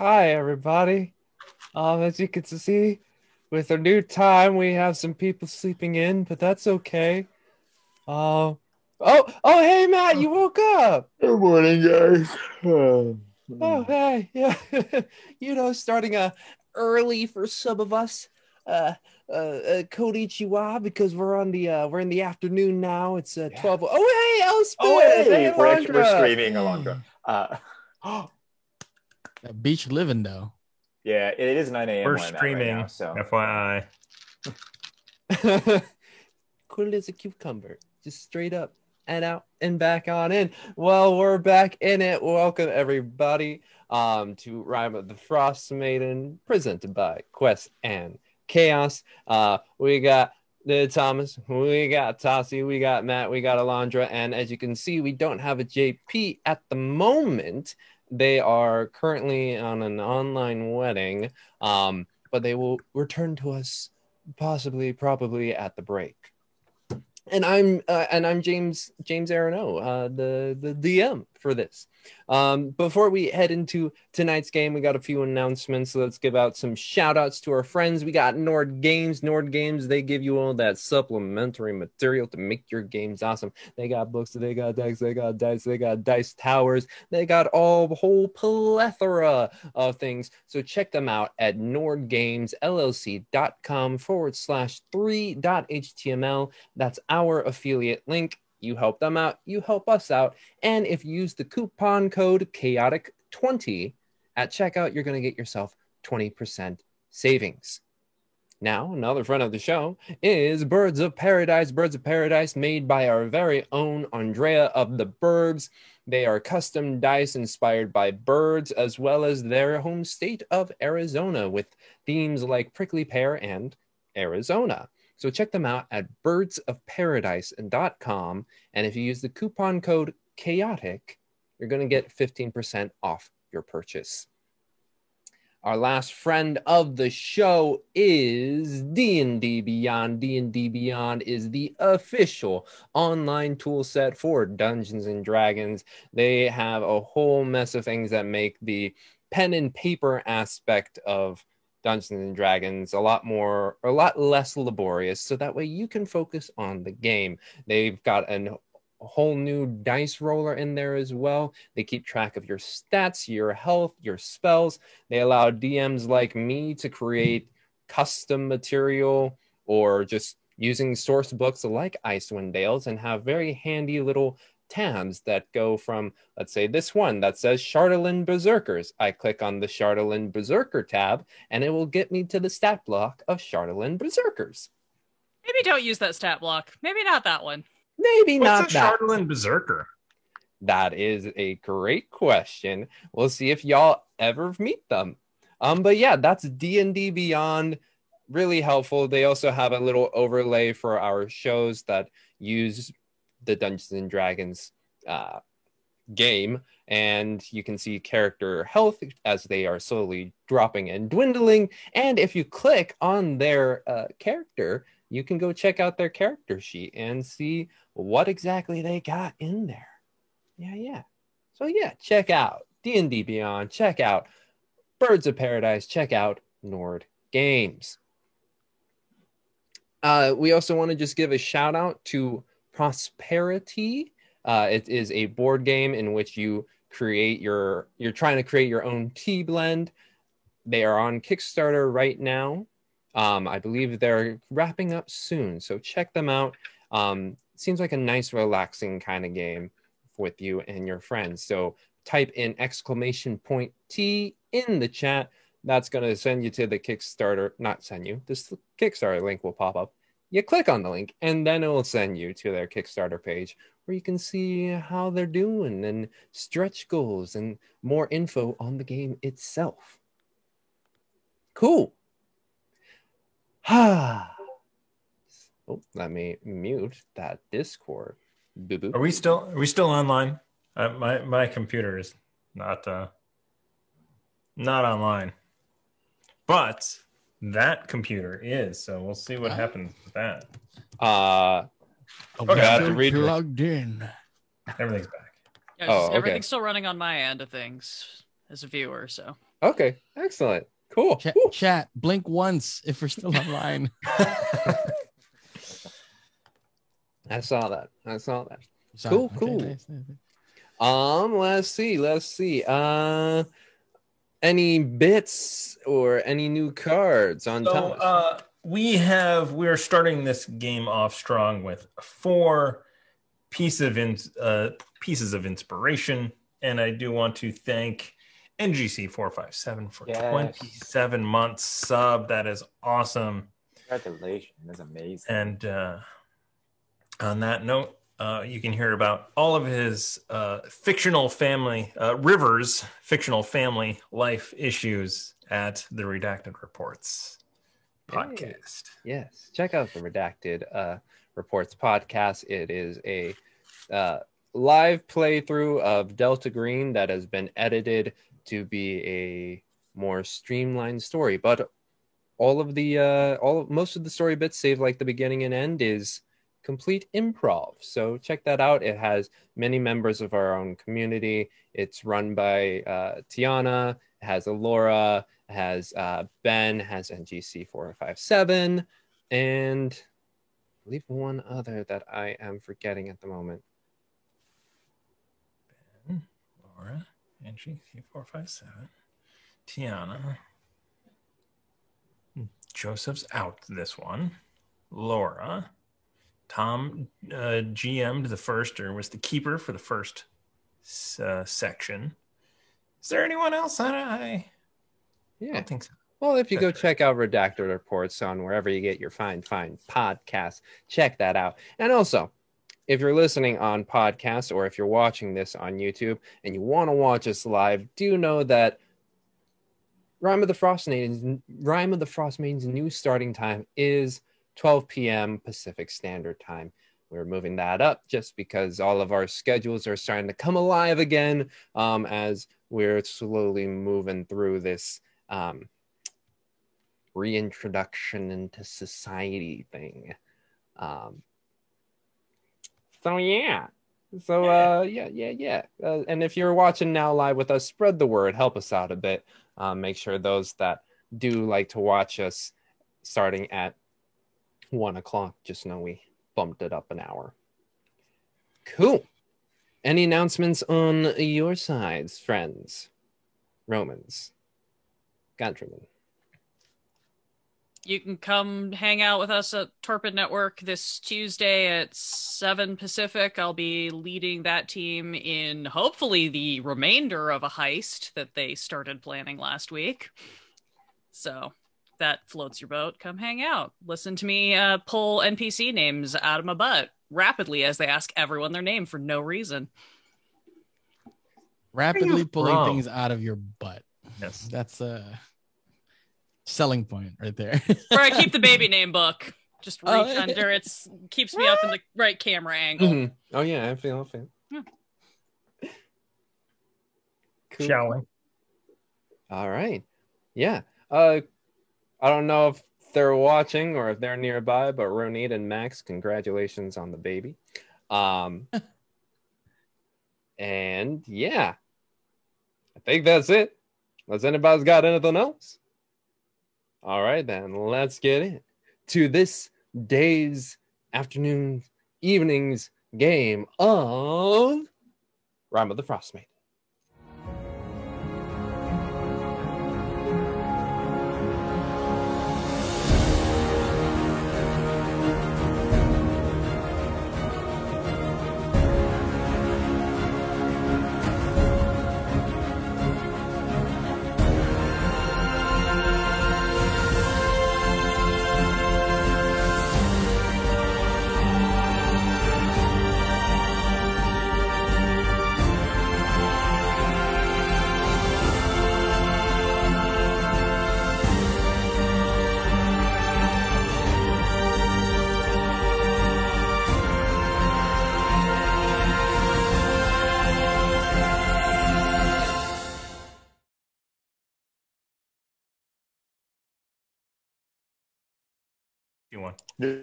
Hi, everybody. As you can see, with our new time, we have some people sleeping in, but that's okay. Hey, Matt, you woke up. Good morning, guys. Oh, hey, yeah. Starting early for some of us. Konnichiwa, because we're in the afternoon now. It's Yeah. 12. Oh, hey, Oh, Elspeth. hey, Hey, we're Alondra. streaming, Alondra. Dang. Oh, That beach living though. yeah, it is 9 a.m. We're where I'm at right now. streaming, So, FYI. Cool as a cucumber, just straight up and out and back on in. Well, we're back in it. Welcome everybody to Rime of the Frost Maiden, presented by Quest and Chaos. We got Thomas, we got Tassi, we got Matt, we got Alondra, and as you can see, we don't have a JP at the moment. They are currently on an online wedding, but they will return to us possibly, probably at the break. And I'm James Arano, the DM for this. Before we head into tonight's game, we got a few announcements. So let's give out some shout outs to our friends. We got Nord Games. Nord Games, they give you all that supplementary material to make your games awesome. They got books, they got decks, they got dice, they got dice towers, they got a whole plethora of things. So check them out at nordgamesllc.com/3.html. That's our affiliate link. You help them out, you help us out. And if you use the coupon code chaotic20 at checkout, you're going to get yourself 20% savings. Now, another friend of the show is Birds of Paradise. Birds of Paradise, made by our very own Andrea of the Burbs. They are custom dice inspired by birds, as well as their home state of Arizona, with themes like prickly pear and Arizona. So check them out at birdsofparadise.com. And if you use the coupon code chaotic, you're going to get 15% off your purchase. Our last friend of the show is D&D Beyond. D&D Beyond is the official online tool set for Dungeons and Dragons. They have a whole mess of things that make the pen and paper aspect of Dungeons and Dragons a lot less laborious, so that way you can focus on the game. They've got a whole new dice roller in there as well. They keep track of your stats, your health, your spells. They allow DMs like me to create custom material or just using source books like Icewind Dale's and have very handy little tabs that go from, let's say, this one that says Shardolin Berserkers. I click on the Shardolin Berserker tab and it will get me to the stat block of Shardolin Berserkers. Maybe don't use that stat block. Maybe not that one. Maybe not What's a that. Shardolin Berserker? That is a great question. We'll see if y'all ever meet them. But yeah, that's D&D Beyond. Really helpful. They also have a little overlay for our shows that use the Dungeons and Dragons game, and you can see character health as they are slowly dropping and dwindling. And if you click on their character, you can go check out their character sheet and see what exactly they got in there. Yeah. So yeah, check out D&D Beyond, check out Birds of Paradise, check out Nord Games. We also want to just give a shout out to Prosperity. It is a board game in which you're trying to create your own tea blend. They are on Kickstarter right now. I believe they're wrapping up soon, so check them out. Seems like a nice, relaxing kind of game with you and your friends. So type in !T in the chat. That's going to send you to the Kickstarter, not send you, this Kickstarter link will pop up. You click on the link and then it will send you to their Kickstarter page where you can see how they're doing and stretch goals and more info on the game itself. Cool. Oh, let me mute that Discord. Boo-boo. Are we still online? My computer is not online, but that computer is. So we'll see what happens with that. Okay, got still to read- plugged in. Everything's back. Yeah, Oh, okay. Everything's still running on my end of things as a viewer, so. Okay, excellent. Cool. Chat, blink once if we're still online. I saw that. Sorry. Cool. Nice. Let's see. Any bits or any new cards on Thomas? So we're starting this game off strong with 4 pieces of inspiration, and I do want to thank NGC457 for 27 months sub. That is awesome. Congratulations. That's amazing. And on that note, you can hear about all of his fictional family, Rivers' fictional family life issues at the Redacted Reports podcast. Yes, check out the Redacted Reports podcast. It is a live playthrough of Delta Green that has been edited to be a more streamlined story, but most of the story bits, save like the beginning and end, is complete improv. So check that out. It has many members of our own community. It's run by Tiana. It has Alora. It has Ben. Has NGC457, and I believe one other that I am forgetting at the moment. Ben, Laura, NGC457, Tiana. Joseph's out this one. Laura. Tom GM'd the first, or was the keeper for the first section. Is there anyone else? I don't think so. Well, if you go check out Redacted Reports on wherever you get your fine podcasts, check that out. And also, if you're listening on podcast or if you're watching this on YouTube and you want to watch us live, do know that Rime of the Frost Maiden's new starting time is 12 p.m. Pacific Standard Time. We're moving that up just because all of our schedules are starting to come alive again as we're slowly moving through this reintroduction into society thing. And if you're watching now live with us, spread the word, help us out a bit. Make sure those that do like to watch us starting at 1 o'clock, just know we bumped it up an hour. Cool. Any announcements on your sides, friends? Romans? Countrymen? You can come hang out with us at Torpid Network this Tuesday at 7 Pacific. I'll be leading that team in hopefully the remainder of a heist that they started planning last week. So that floats your boat. Come hang out. Listen to me pull NPC names out of my butt rapidly as they ask everyone their name for no reason. Rapidly pulling things out of your butt. Yes. That's a selling point right there. Where I keep the baby name book. Just reach under it. Keeps me up in the right camera angle. Mm-hmm. Oh, yeah, I feel. Yeah. Cool. Shall we? All right. Yeah. I don't know if they're watching or if they're nearby, but Ronit and Max, congratulations on the baby. And yeah, I think that's it. Unless anybody's got anything else. All right, then let's get in to this day's, afternoon, evening's game of Rime of the Frost Maiden.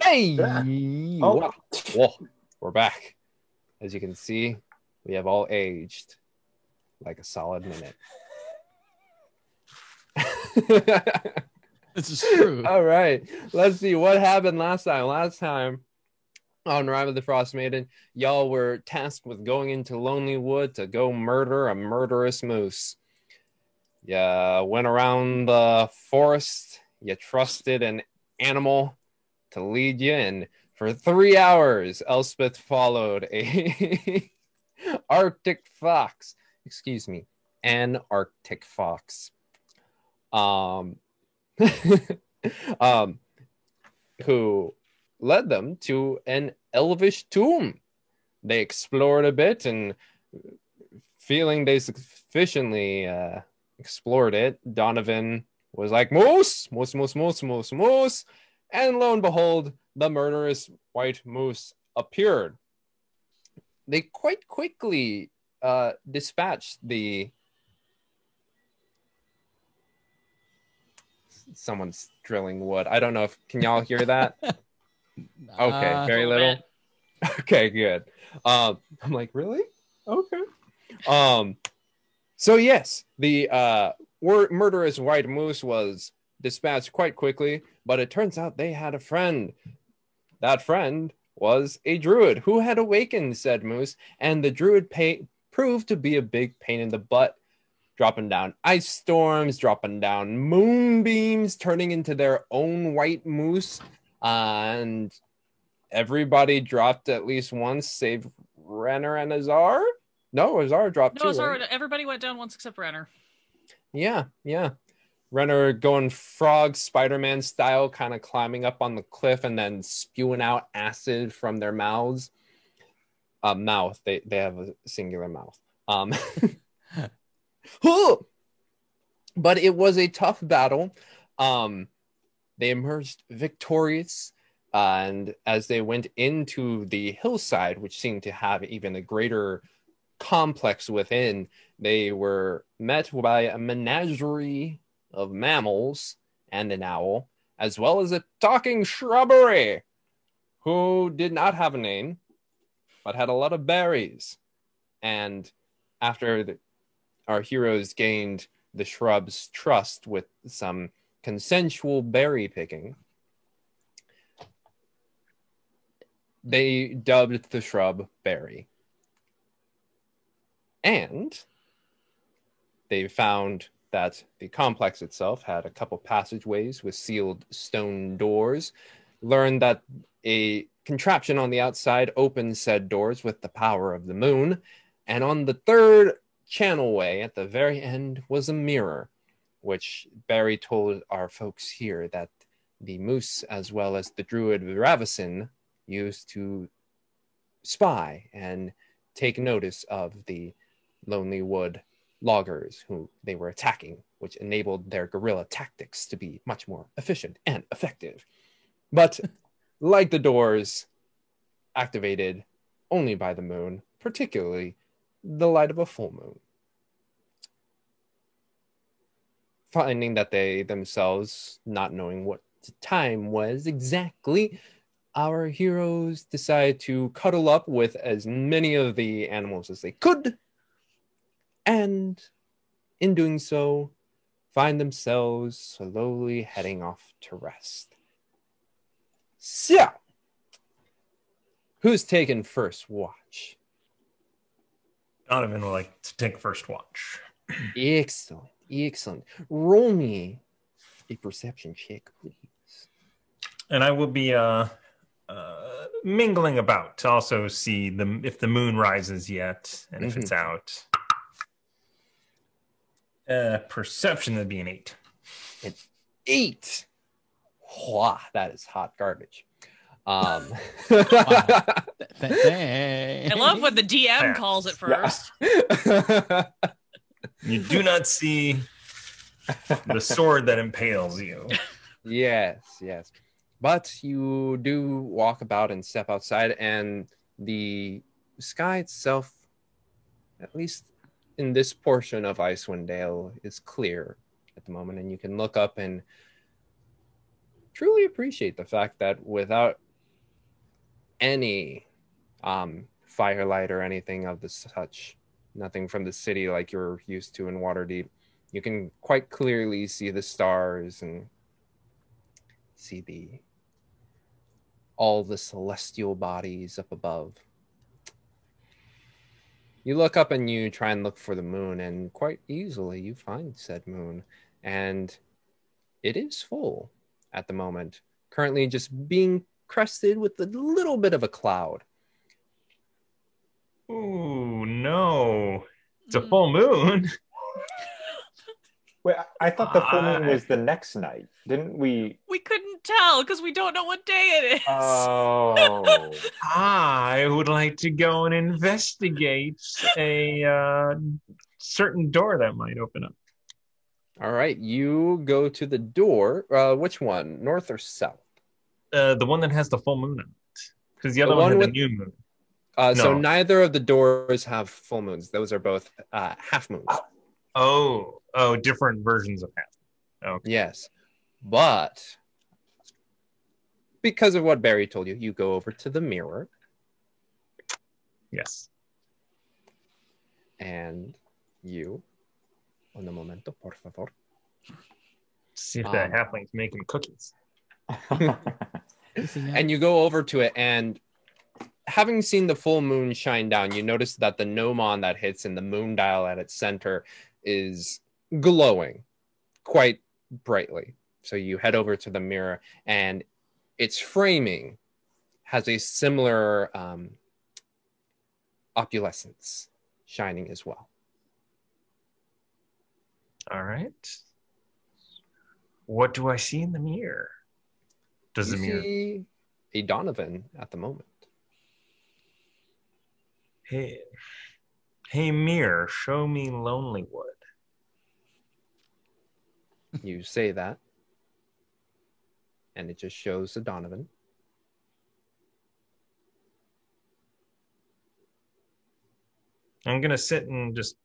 Hey! Oh. Whoa, we're back. As you can see, we have all aged like a solid minute. This is true. All right. Let's see what happened last time. Last time on Rime of the Frost Maiden, y'all were tasked with going into Lonely Wood to go murder a murderous moose. You went around the forest. You trusted an animal to lead you, and for 3 hours, Elspeth followed a Arctic fox. Excuse me, an Arctic fox. Who led them to an elvish tomb. They explored a bit, and feeling they sufficiently explored it, Donovan was like, moose, moose, moose, moose, moose, moose. And lo and behold, the murderous white moose appeared. They quite quickly dispatched the... Someone's drilling wood. I don't know if... Can y'all hear that? Okay, very A little. bit. Okay, good. I'm like, really? Okay. So yes, the murderous white moose was dispatched quite quickly, but it turns out they had a friend. That friend was a druid who had awakened said moose, and the druid proved to be a big pain in the butt, dropping down ice storms, dropping down moonbeams, turning into their own white moose, and everybody dropped at least once, save Renner and Azar. No, Azar dropped No, too. sorry, Right? everybody went down once except Renner. Yeah. Renner going frog Spider-Man style, kind of climbing up on the cliff and then spewing out acid from their mouths. Mouth. They have a singular mouth. But it was a tough battle. They emerged victorious. And as they went into the hillside, which seemed to have even a greater complex within, they were met by a menagerie of mammals and an owl, as well as a talking shrubbery, who did not have a name, but had a lot of berries. And after our heroes gained the shrub's trust with some consensual berry picking, they dubbed the shrub Berry. And they found that the complex itself had a couple passageways with sealed stone doors, learned that a contraption on the outside opened said doors with the power of the moon, and on the third channelway at the very end was a mirror, which Barry told our folks here that the moose as well as the druid Ravison used to spy and take notice of the Lonely Wood loggers who they were attacking, which enabled their guerrilla tactics to be much more efficient and effective. But like the doors, activated only by the moon, particularly the light of a full moon. Finding that they themselves, not knowing what the time was exactly, our heroes decide to cuddle up with as many of the animals as they could, and in doing so, find themselves slowly heading off to rest. So, who's taking first watch? Donovan would like to take first watch. Excellent. Roll me a perception check, please. And I will be mingling about to also see if the moon rises yet and if it's out. Perception would be an 8. An 8. Wow, that is hot garbage. Wow. I love when the DM calls it first. You do not see the sword that impales you. Yes. But you do walk about and step outside, and the sky itself, at least in this portion of Icewind Dale, is clear at the moment, and you can look up and truly appreciate the fact that without any firelight or anything of the such, nothing from the city like you're used to in Waterdeep, You can quite clearly see the stars and see all the celestial bodies up above. You look up and you try and look for the moon, and quite easily you find said moon. And it is full at the moment, currently just being crested with a little bit of a cloud. Ooh, no. It's a full moon. Wait, I thought the full moon was the next night. Didn't we? We couldn't tell because we don't know what day it is. Oh. I would like to go and investigate a certain door that might open up. All right, you go to the door. Which one, north or south? The one that has the full moon on it. Because the other The one one had with- the new moon. So No. neither of the doors have full moons. Those are both half moons. Oh, different versions of half. Okay. Yes. But because of what Barry told you, you go over to the mirror Yes. and you, un momento, por favor. See if that Um, halfling's making cookies. And you go over to it, and having seen the full moon shine down, you notice that the gnomon that hits in the moon dial at its center is glowing quite brightly. So you head over to the mirror, and its framing has a similar opalescence shining as well. All right. What do I see in the mirror? Does You the mirror? see a Donovan at the moment. Hey, mirror, show me Lonelywood. You say that, and it just shows a Donovan. I'm gonna sit and just.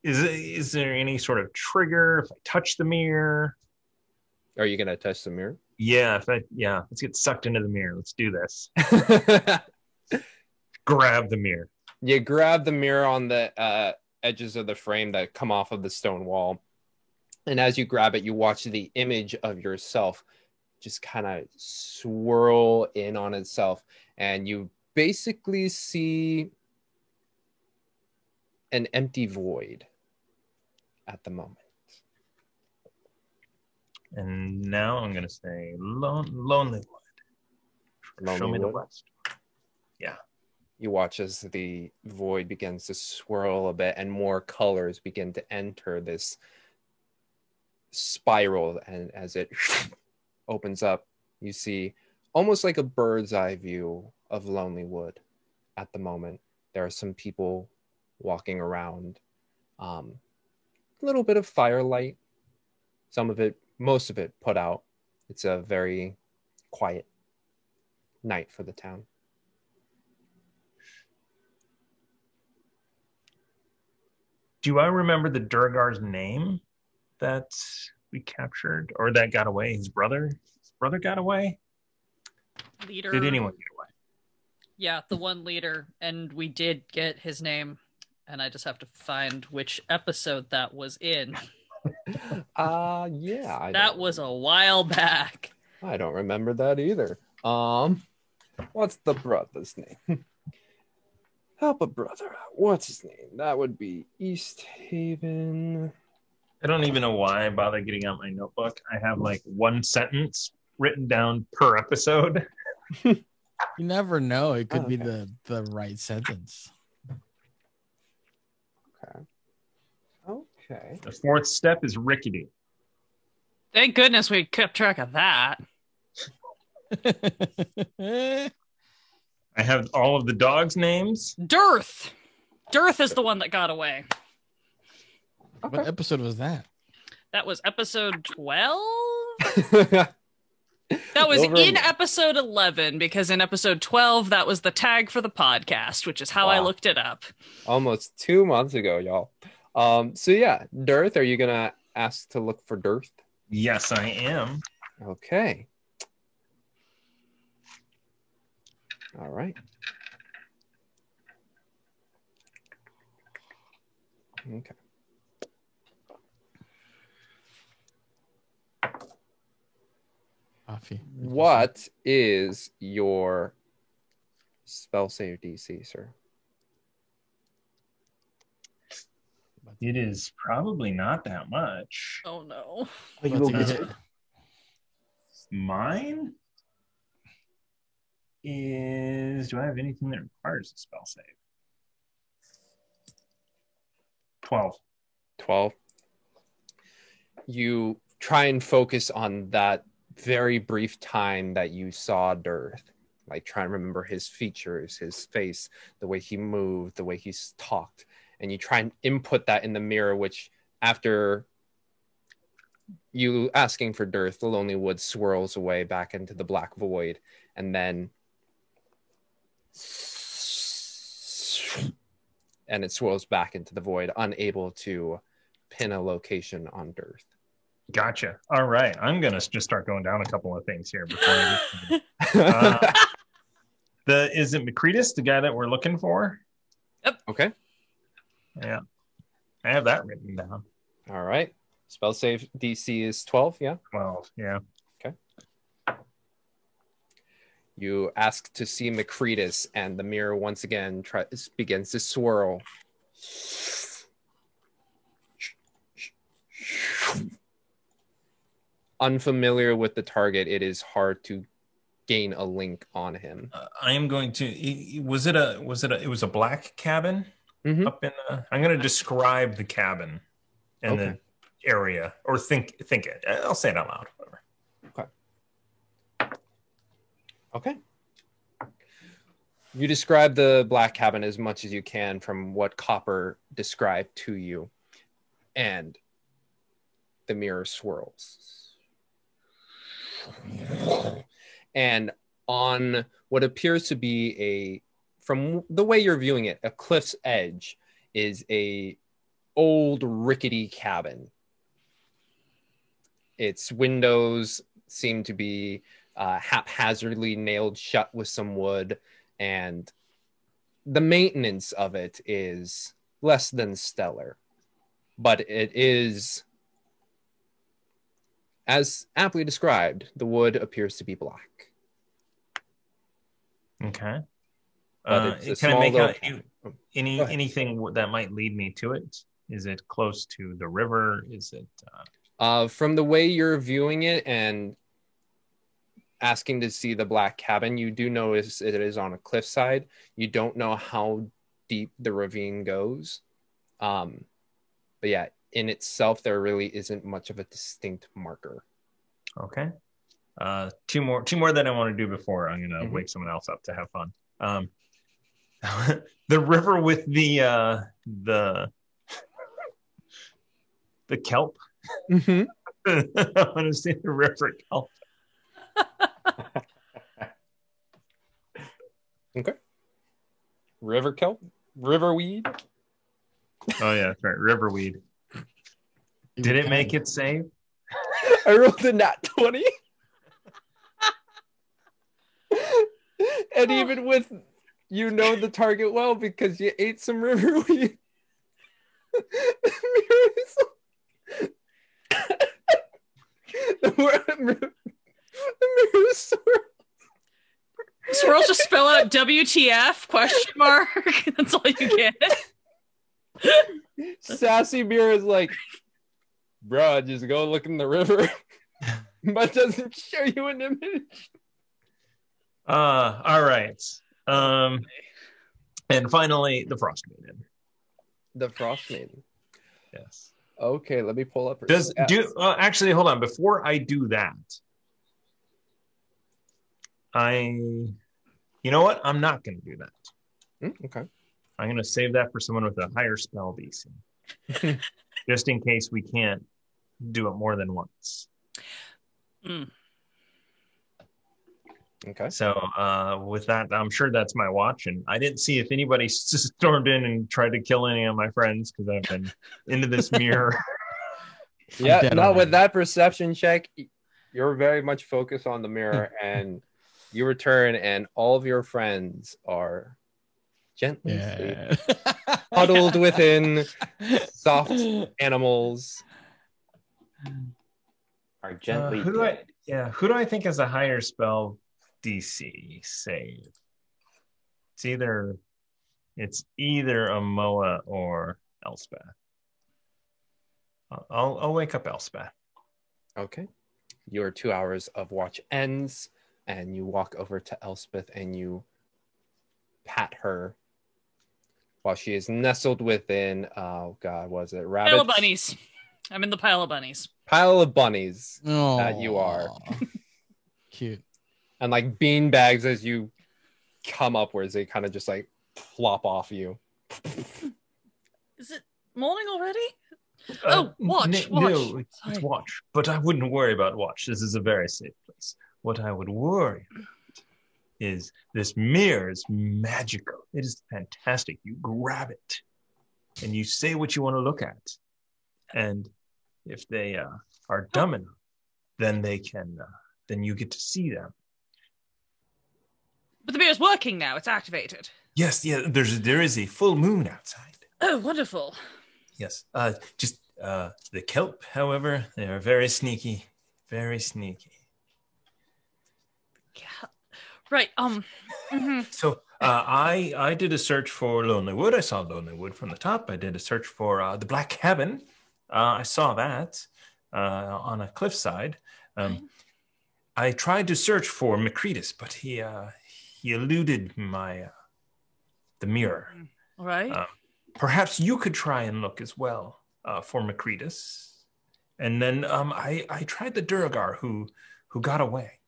Is there any sort of trigger if I touch the mirror? Are you gonna touch the mirror? Yeah, let's get sucked into the mirror. Let's do this. Grab the mirror. You grab the mirror on the edges of the frame that come off of the stone wall. And as you grab it, you watch the image of yourself just kind of swirl in on itself. And you basically see an empty void at the moment. And now I'm gonna say Lonelywood. Show me the Lonelywood. west. Yeah. You watch as the void begins to swirl a bit and more colors begin to enter this spiral. And as it opens up, you see almost like a bird's eye view of Lonelywood at the moment. There are some people walking around. A little bit of firelight. Most of it put out. It's a very quiet night for the town. Do I remember the Durgar's name that we captured or that got away? His brother? His brother got away? Leader. Did anyone get away? Yeah, the one leader. And we did get his name. And I just have to find which episode that was in. Yeah. That was a while back. I don't remember that either. What's the brother's name? Help a brother out. What's his name? That would be East Haven. I don't even know why I bother getting out my notebook. I have like one sentence written down per episode. You never know. It could Oh, be okay. the right sentence. Okay. The fourth step is rickety. Thank goodness we kept track of that. I have all of the dogs' names. Dearth. Dearth is the one that got away. What episode was that? That was episode 12? That That was in episode 11, because in episode 12, that was the tag for the podcast, which is how I Wow. looked it up. almost 2 months ago, y'all. So yeah, Dearth, are you gonna ask to look for Dearth? Yes, I am. Okay. All right. Okay. if What is your spell save DC, sir? It is probably not that much. Oh no. Oh, you What's will he get hit? Mine is. Do I have anything that requires a spell save? 12. 12. You try and focus on that very brief time that you saw Dirth. Like, try and remember his features, his face, the way he moved, the way he talked. And you try and input that in the mirror, which after you asking for Dirth, the Lonely Wood swirls away back into the black void. And then it swirls back into the void, unable to pin a location on Dirth. Gotcha. All right. I'm going to just start going down a couple of things here before I get to is it Macretus, the guy that we're looking for? Okay. Yeah. I have that written down. All right. Spell save DC is 12, yeah? 12. Yeah. You ask to see Macretus, and the mirror once again begins to swirl. Unfamiliar with the target, it is hard to gain a link on him. I am going to. It was a black cabin Mhm. up in. I'm going to describe the cabin and Okay. the area, or think it. I'll say it out loud. Whatever. Okay. You describe the black cabin as much as you can from what Copper described to you, and the mirror swirls. And on what appears to be from the way you're viewing it, a cliff's edge is a old rickety cabin. Its windows seem to be haphazardly nailed shut with some wood, and the maintenance of it is less than stellar. But it is, as aptly described, the wood appears to be black. Okay. But it's a Can I small make little out cabin. Go ahead. anything that might lead me to it? Is it close to the river? Is it? From the way you're viewing it and asking to see the black cabin, you do notice it is on a cliffside. You don't know how deep the ravine goes. But yeah, in itself, there really isn't much of a distinct marker. Okay. Two more that I want to do before I'm going to Mhm. wake someone else up to have fun. The river with the kelp. Mm-hmm. I want to see the river kelp. Okay. River kelp? Riverweed? Oh yeah, that's right. Riverweed. Did it make it save? I rolled a nat 20. And even with, the target well because you ate some riverweed. The mirror Swirls just spell out WTF question mark. That's all you get. Sassy mirror is like, bruh, just go look in the river. But doesn't show you an image. All right. And finally, the Frost Maiden. The Frost Maiden. Yes. Okay, let me pull up her Does stats. actually hold on before I do that. You know what? I'm not going to do that. Okay. I'm going to save that for someone with a higher spell DC, just in case we can't do it more than once. Mm. Okay. So with that, I'm sure that's my watch, and I didn't see if anybody stormed in and tried to kill any of my friends because I've been into this mirror. Yeah, dead no, already. with that perception check, you're very much focused on the mirror, and you return, and all of your friends are gently Yeah. huddled within soft animals. Are gently Who do I? dead. Yeah, who do I think has a higher spell DC save? It's either Amoa or Elspeth. I'll wake up Elspeth. Okay. Your 2 hours of watch ends, and you walk over to Elspeth and you pat her while she is nestled within, oh God, was it rabbits? Pile of bunnies. I'm in the pile of bunnies. Pile of bunnies Oh, that you are. Cute. And like bean bags as you come upwards, they kind of just like flop off you. Is it morning already? Watch. Watch. No, it's Sorry. Watch. But I wouldn't worry about Watch. This is a very safe place. What I would worry about is this mirror is magical. It is fantastic. You grab it and you say what you want to look at. And if they are dumb enough, then they can. Then you get to see them. But the mirror's working now. It's activated. Yes, yeah. There is a full moon outside. Oh, wonderful. Yes. Just the kelp, however, they are very sneaky. Very sneaky. Yeah. Right. Mhm. So I did a search for Lonely Wood. I saw Lonely Wood from the top. I did a search for the Black Cabin. I saw that on a cliffside. I tried to search for Macretus, but he eluded the mirror. All right. Perhaps you could try and look as well for Macretus. And then I tried the Duragar who got away.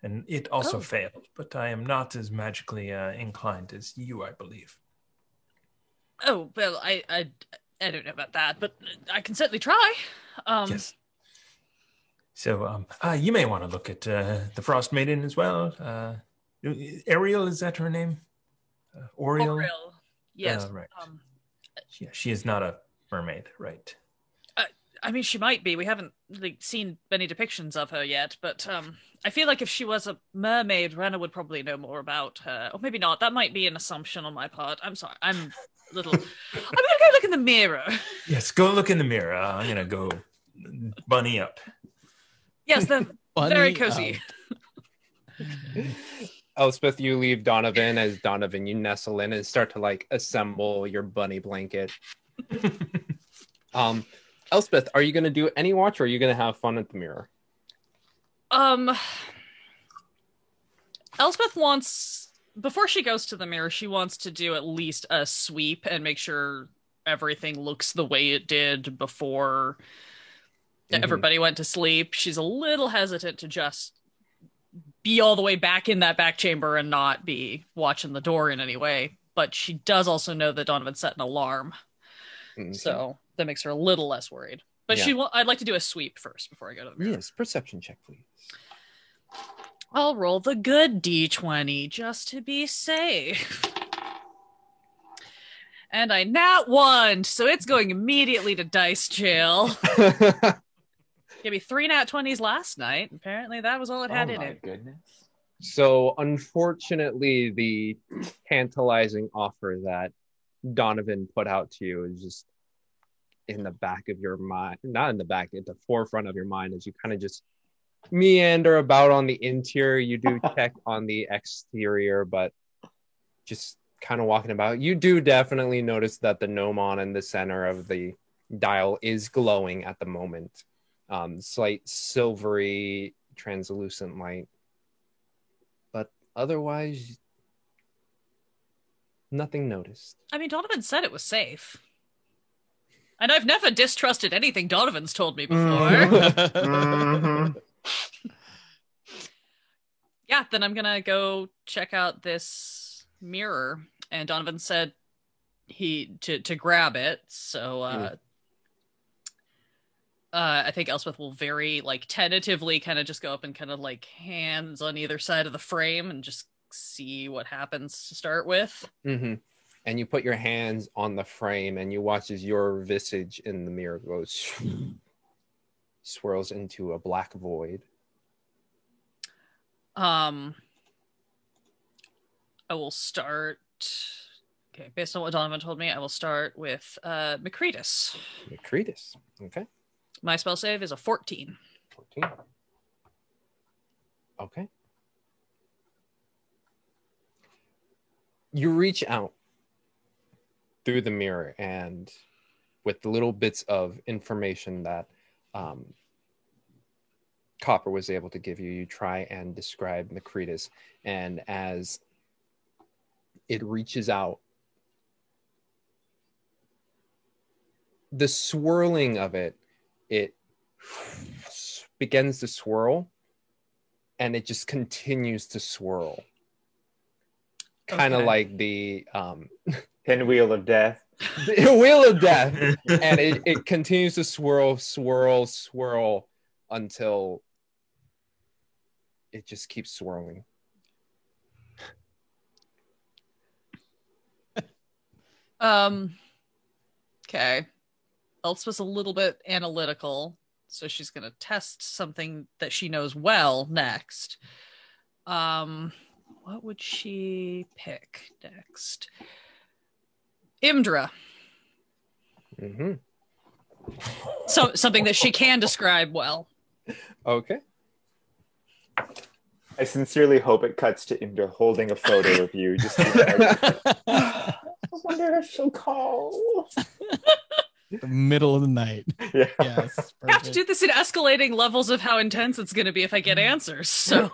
And it also failed, but I am not as magically inclined as you, I believe. Oh, well, I don't know about that, but I can certainly try. Yes. So you may want to look at the Frost Maiden as well. Ariel, is that her name? Oriel? Oriel. Yes. Right. She is not a mermaid, right? I mean, she might be. We haven't seen many depictions of her yet, but I feel like if she was a mermaid, Renna would probably know more about her. Or maybe not. That might be an assumption on my part. I'm sorry. I'm a little... I'm going to go look in the mirror. Yes, go look in the mirror. I'm going to go bunny up. Yes, they're very cozy. Elspeth, you leave Donovan as Donovan. You nestle in and start to like assemble your bunny blanket. Elspeth, are you going to do any watch, or are you going to have fun at the mirror? Elspeth wants, before she goes to the mirror, she wants to do at least a sweep and make sure everything looks the way it did before everybody went to sleep. She's a little hesitant to just be all the way back in that back chamber and not be watching the door in any way. But she does also know that Donovan set an alarm. Okay. So that makes her a little less worried. But I'd like to do a sweep first before I go to the mirror. Yes, perception check, please. I'll roll the good D20 just to be safe. And I nat 1, so it's going immediately to dice jail. Gave me 3 nat 20s last night. Apparently that was all it had in it. Oh my goodness. So unfortunately, the tantalizing offer that Donovan put out to you is just in the back of your mind, not in the back, at the forefront of your mind, as you kind of just meander about on the interior. You do check on the exterior, but just kind of walking about. You do definitely notice that the gnomon in the center of the dial is glowing at the moment. Slight silvery, translucent light. But otherwise, nothing noticed. I mean, Donovan said it was safe. And I've never distrusted anything Donovan's told me before. Mm-hmm. Yeah, then I'm gonna go check out this mirror. And Donovan said to grab it. So I think Elspeth will very tentatively kind of just go up and kind of hands on either side of the frame and just see what happens to start with. Mm-hmm. And you put your hands on the frame and you watch as your visage in the mirror goes swirls into a black void. I will start. Okay, based on what Donovan told me, I will start with Macretus. Macretus. Okay. My spell save is a 14. 14. Okay. You reach out through the mirror, and with the little bits of information that Copper was able to give you, you try and describe Makritas. And as it reaches out, the swirling of it begins to swirl, and it just continues to swirl. Kind of Okay. like the Pinwheel of death. the wheel of death. And it continues to swirl until it just keeps swirling. Okay. Elspeth's a little bit analytical, so she's going to test something that she knows well next. What would she pick next? Imdra. Mm-hmm. So something that she can describe well. Okay. I sincerely hope it cuts to Indra holding a photo of you. Just like, I wonder if she'll call. The middle of the night. Yeah. Yes. I have to do this in escalating levels of how intense it's going to be if I get answers. So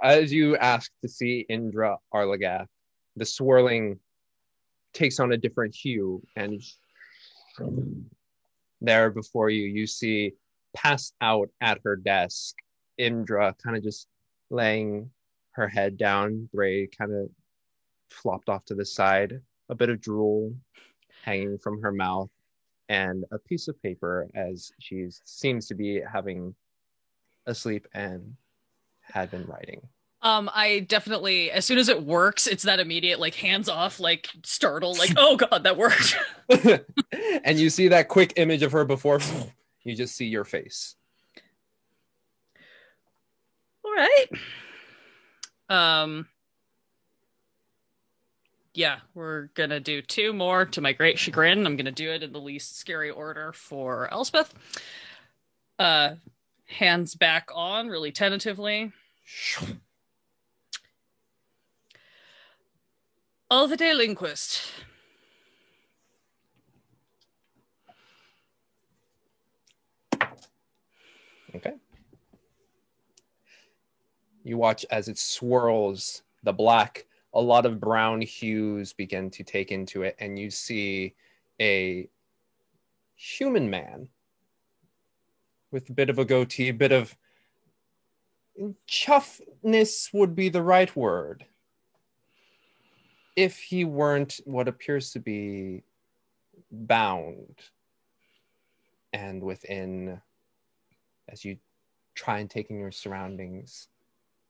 as you ask to see Indra Arlagath, the swirling takes on a different hue, and there before you, you see passed out at her desk, Indra kind of just laying her head down, gray kind of flopped off to the side, a bit of drool hanging from her mouth, and a piece of paper as she seems to be having asleep and had been writing. I definitely, as soon as it works, it's that immediate, like, hands off, like, startle, like, oh god, that worked. And you see that quick image of her before you just see your face. All right. Yeah, we're gonna do two more to my great chagrin. I'm gonna do it in the least scary order for Elspeth. Hands back on, really tentatively. Alvide Linquist. Okay. You watch as it swirls, the black, a lot of brown hues begin to take into it, and you see a human man with a bit of a goatee, a bit of chuffness would be the right word, if he weren't what appears to be bound, and within, as you try and take in your surroundings,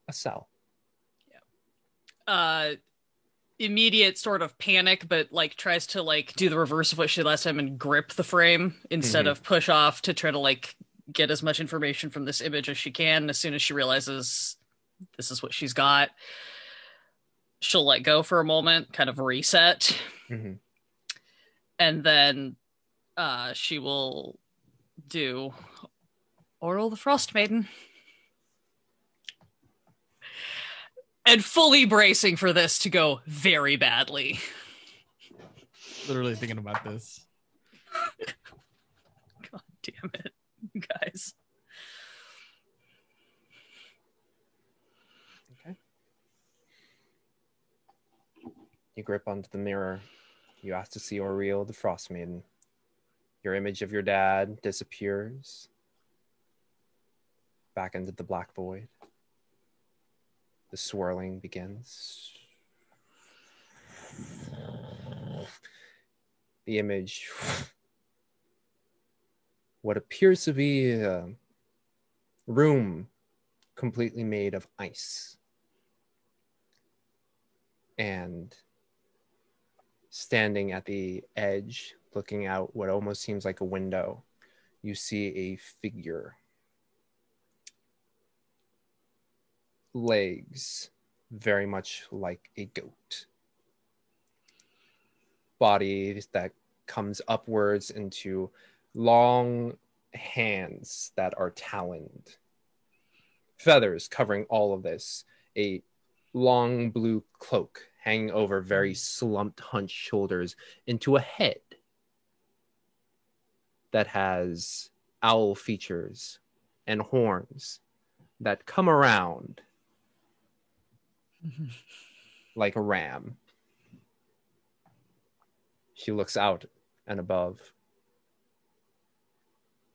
a cell. Immediate sort of panic, but like tries to like do the reverse of what she did last time and grip the frame instead of push off to try to like get as much information from this image as she can. As soon as she realizes this is what she's got, she'll let go for a moment, kind of reset. Mm-hmm. And then she will do Oral the Frost Maiden. And fully bracing for this to go very badly. Literally thinking about this. God damn it, you guys. Okay. You grip onto the mirror. You ask to see Oriel, the Frost Maiden. Your image of your dad disappears back into the black void. The swirling begins. The image, what appears to be a room completely made of ice. And standing at the edge, looking out what almost seems like a window, you see a figure. Legs very much like a goat. Body that comes upwards into long hands that are taloned. feathers covering all of this, a long blue cloak hanging over very slumped, hunched shoulders into a head that has owl features and horns that come around like a ram. She looks out and above.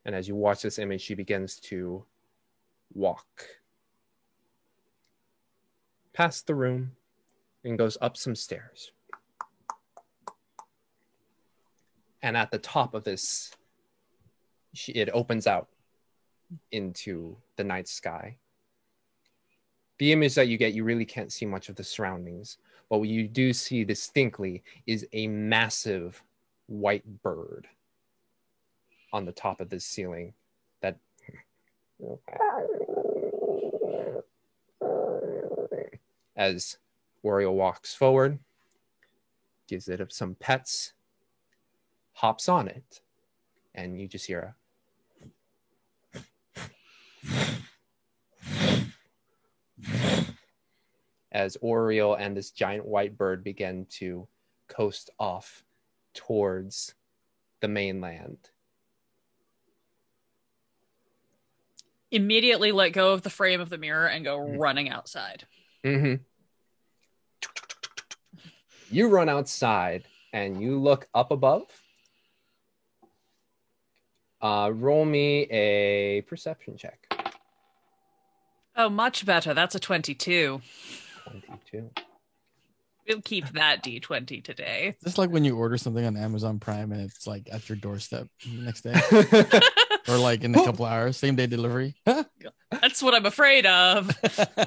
And as you watch this image, she begins to walk past the room and goes up some stairs. And at the top of this, it opens out into the night sky. The image that you get, you really can't see much of the surroundings, but what you do see distinctly is a massive white bird on the top of this ceiling that as Wario walks forward, gives it some pets, hops on it, and you just hear as Oriole and this giant white bird begin to coast off towards the mainland. Immediately let go of the frame of the mirror and go running outside. Mm-hmm. You run outside and you look up above. Roll me a perception check. Oh, much better. That's a 22. 22. We'll keep that D20 today. Just like when you order something on Amazon Prime and it's like at your doorstep the next day, or like in a couple hours, same day delivery. That's what I'm afraid of.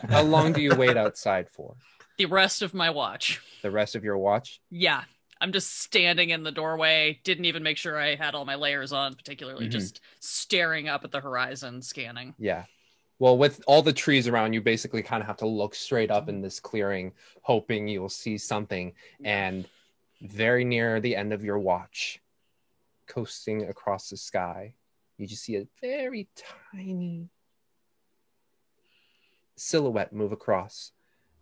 How long do you wait outside for? The rest of my watch. The rest of your watch? Yeah. I'm just standing in the doorway. Didn't even make sure I had all my layers on, particularly just staring up at the horizon, scanning. Yeah. Well, with all the trees around, you basically kind of have to look straight up in this clearing, hoping you'll see something. And very near the end of your watch, coasting across the sky, you just see a very tiny silhouette move across.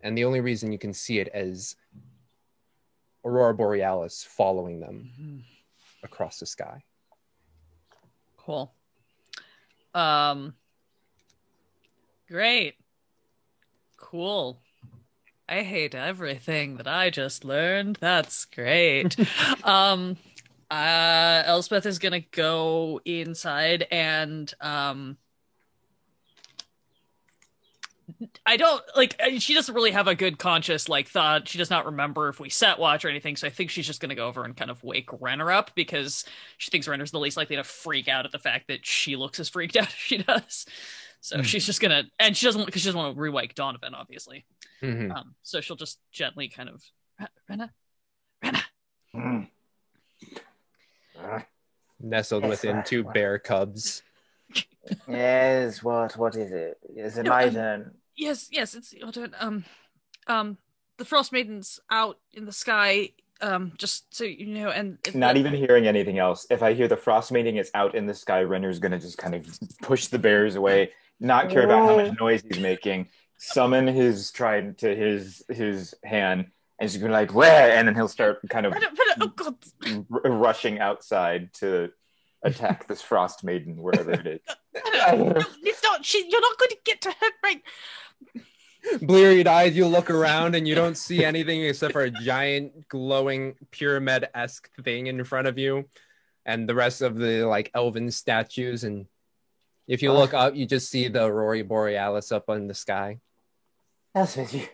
And the only reason you can see it is Aurora Borealis following them across the sky. Cool. Great. Cool. I hate everything that I just learned. That's great. Elspeth is gonna go inside and I don't like she doesn't really have a good conscious like thought. She does not remember if we set watch or anything, so I think she's just gonna go over and kind of wake Renner up because she thinks Renner's the least likely to freak out at the fact that she looks as freaked out as she does. So she's just gonna, and she doesn't want to re-wake Donovan, obviously. So she'll just gently kind of Renner. Nestled within two bear cubs. Yes, what is it? Is it my turn? Yes, it's your turn. The Frost Maiden's out in the sky. Just so you know, and not even hearing anything else. If I hear the Frost Maiden is out in the sky, Renner's gonna just kind of push the bears away, not care about how much noise he's making, summon his trident to his hand, and he's gonna be like, where? And then he'll start kind of rushing outside to attack this Frost Maiden wherever it is. It's not. You're not going to get to her, right? Bleary eyed, you look around and you don't see anything except for a giant glowing pyramid-esque thing in front of you and the rest of the like elven statues. And if you look up, you just see the Aurora Borealis up in the sky. Elspeth, you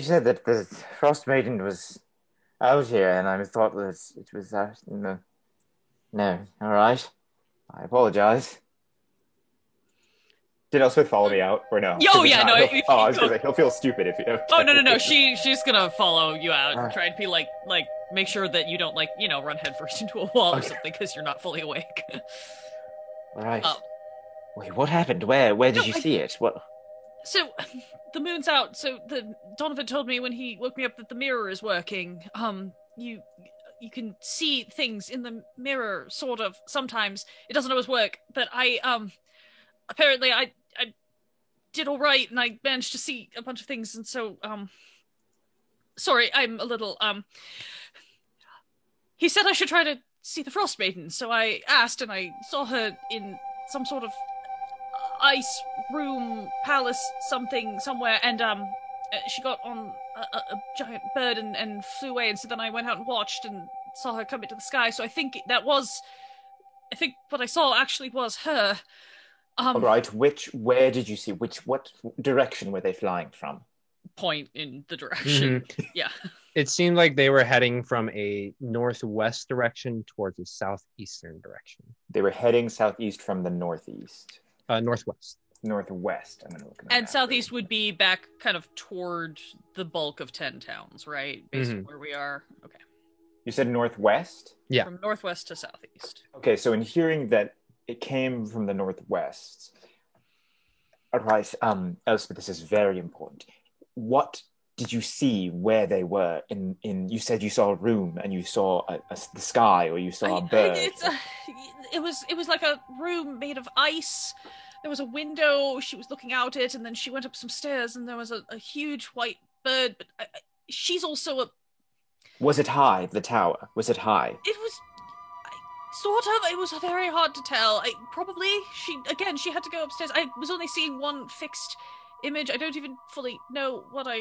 said that the Frost Maiden was out here, and I thought that it was out in the... No, all right. I apologize. Did Elspeth follow me out, or no? Oh, yeah, no. I was gonna say, he'll feel stupid if you... Oh, no. She's gonna follow you out and try to be like, make sure that you don't, run headfirst into a wall or something because you're not fully awake. All right. Wait, what happened? Where did you see it? What? So, the moon's out. So, Donovan told me when he woke me up that the mirror is working. You can see things in the mirror, sort of, sometimes. It doesn't always work, but apparently I did all right, and I managed to see a bunch of things, and so, sorry, I'm a little, he said I should try to see the Frost Maiden, so I asked, and I saw her in some sort of ice room, palace, something, somewhere, and, she got on a giant bird and flew away, and so then I went out and watched and saw her come into the sky, so I think what I saw actually was her. All right, where did you see, what direction were they flying from? Point in the direction. Yeah. It seemed like they were heading from a northwest direction towards a southeastern direction. They were heading southeast from the northeast. Northwest. Northwest. I'm gonna look at And southeast would be back kind of toward the bulk of 10 towns, right? Based on where we are. Okay. You said northwest? Yeah. From northwest to southeast. Okay, so in hearing that it came from the northwest, all right, Elspeth, this is very important. What did you see where they were in you said you saw a room and you saw the sky, or you saw a bird? It was like a room made of ice. There was a window, she was looking out it, and then she went up some stairs, and there was a huge white bird, but she's also a... Was it high, the tower? Was it high? It was... Sort of. It was very hard to tell. She had to go upstairs. I was only seeing one fixed image. I don't even fully know what I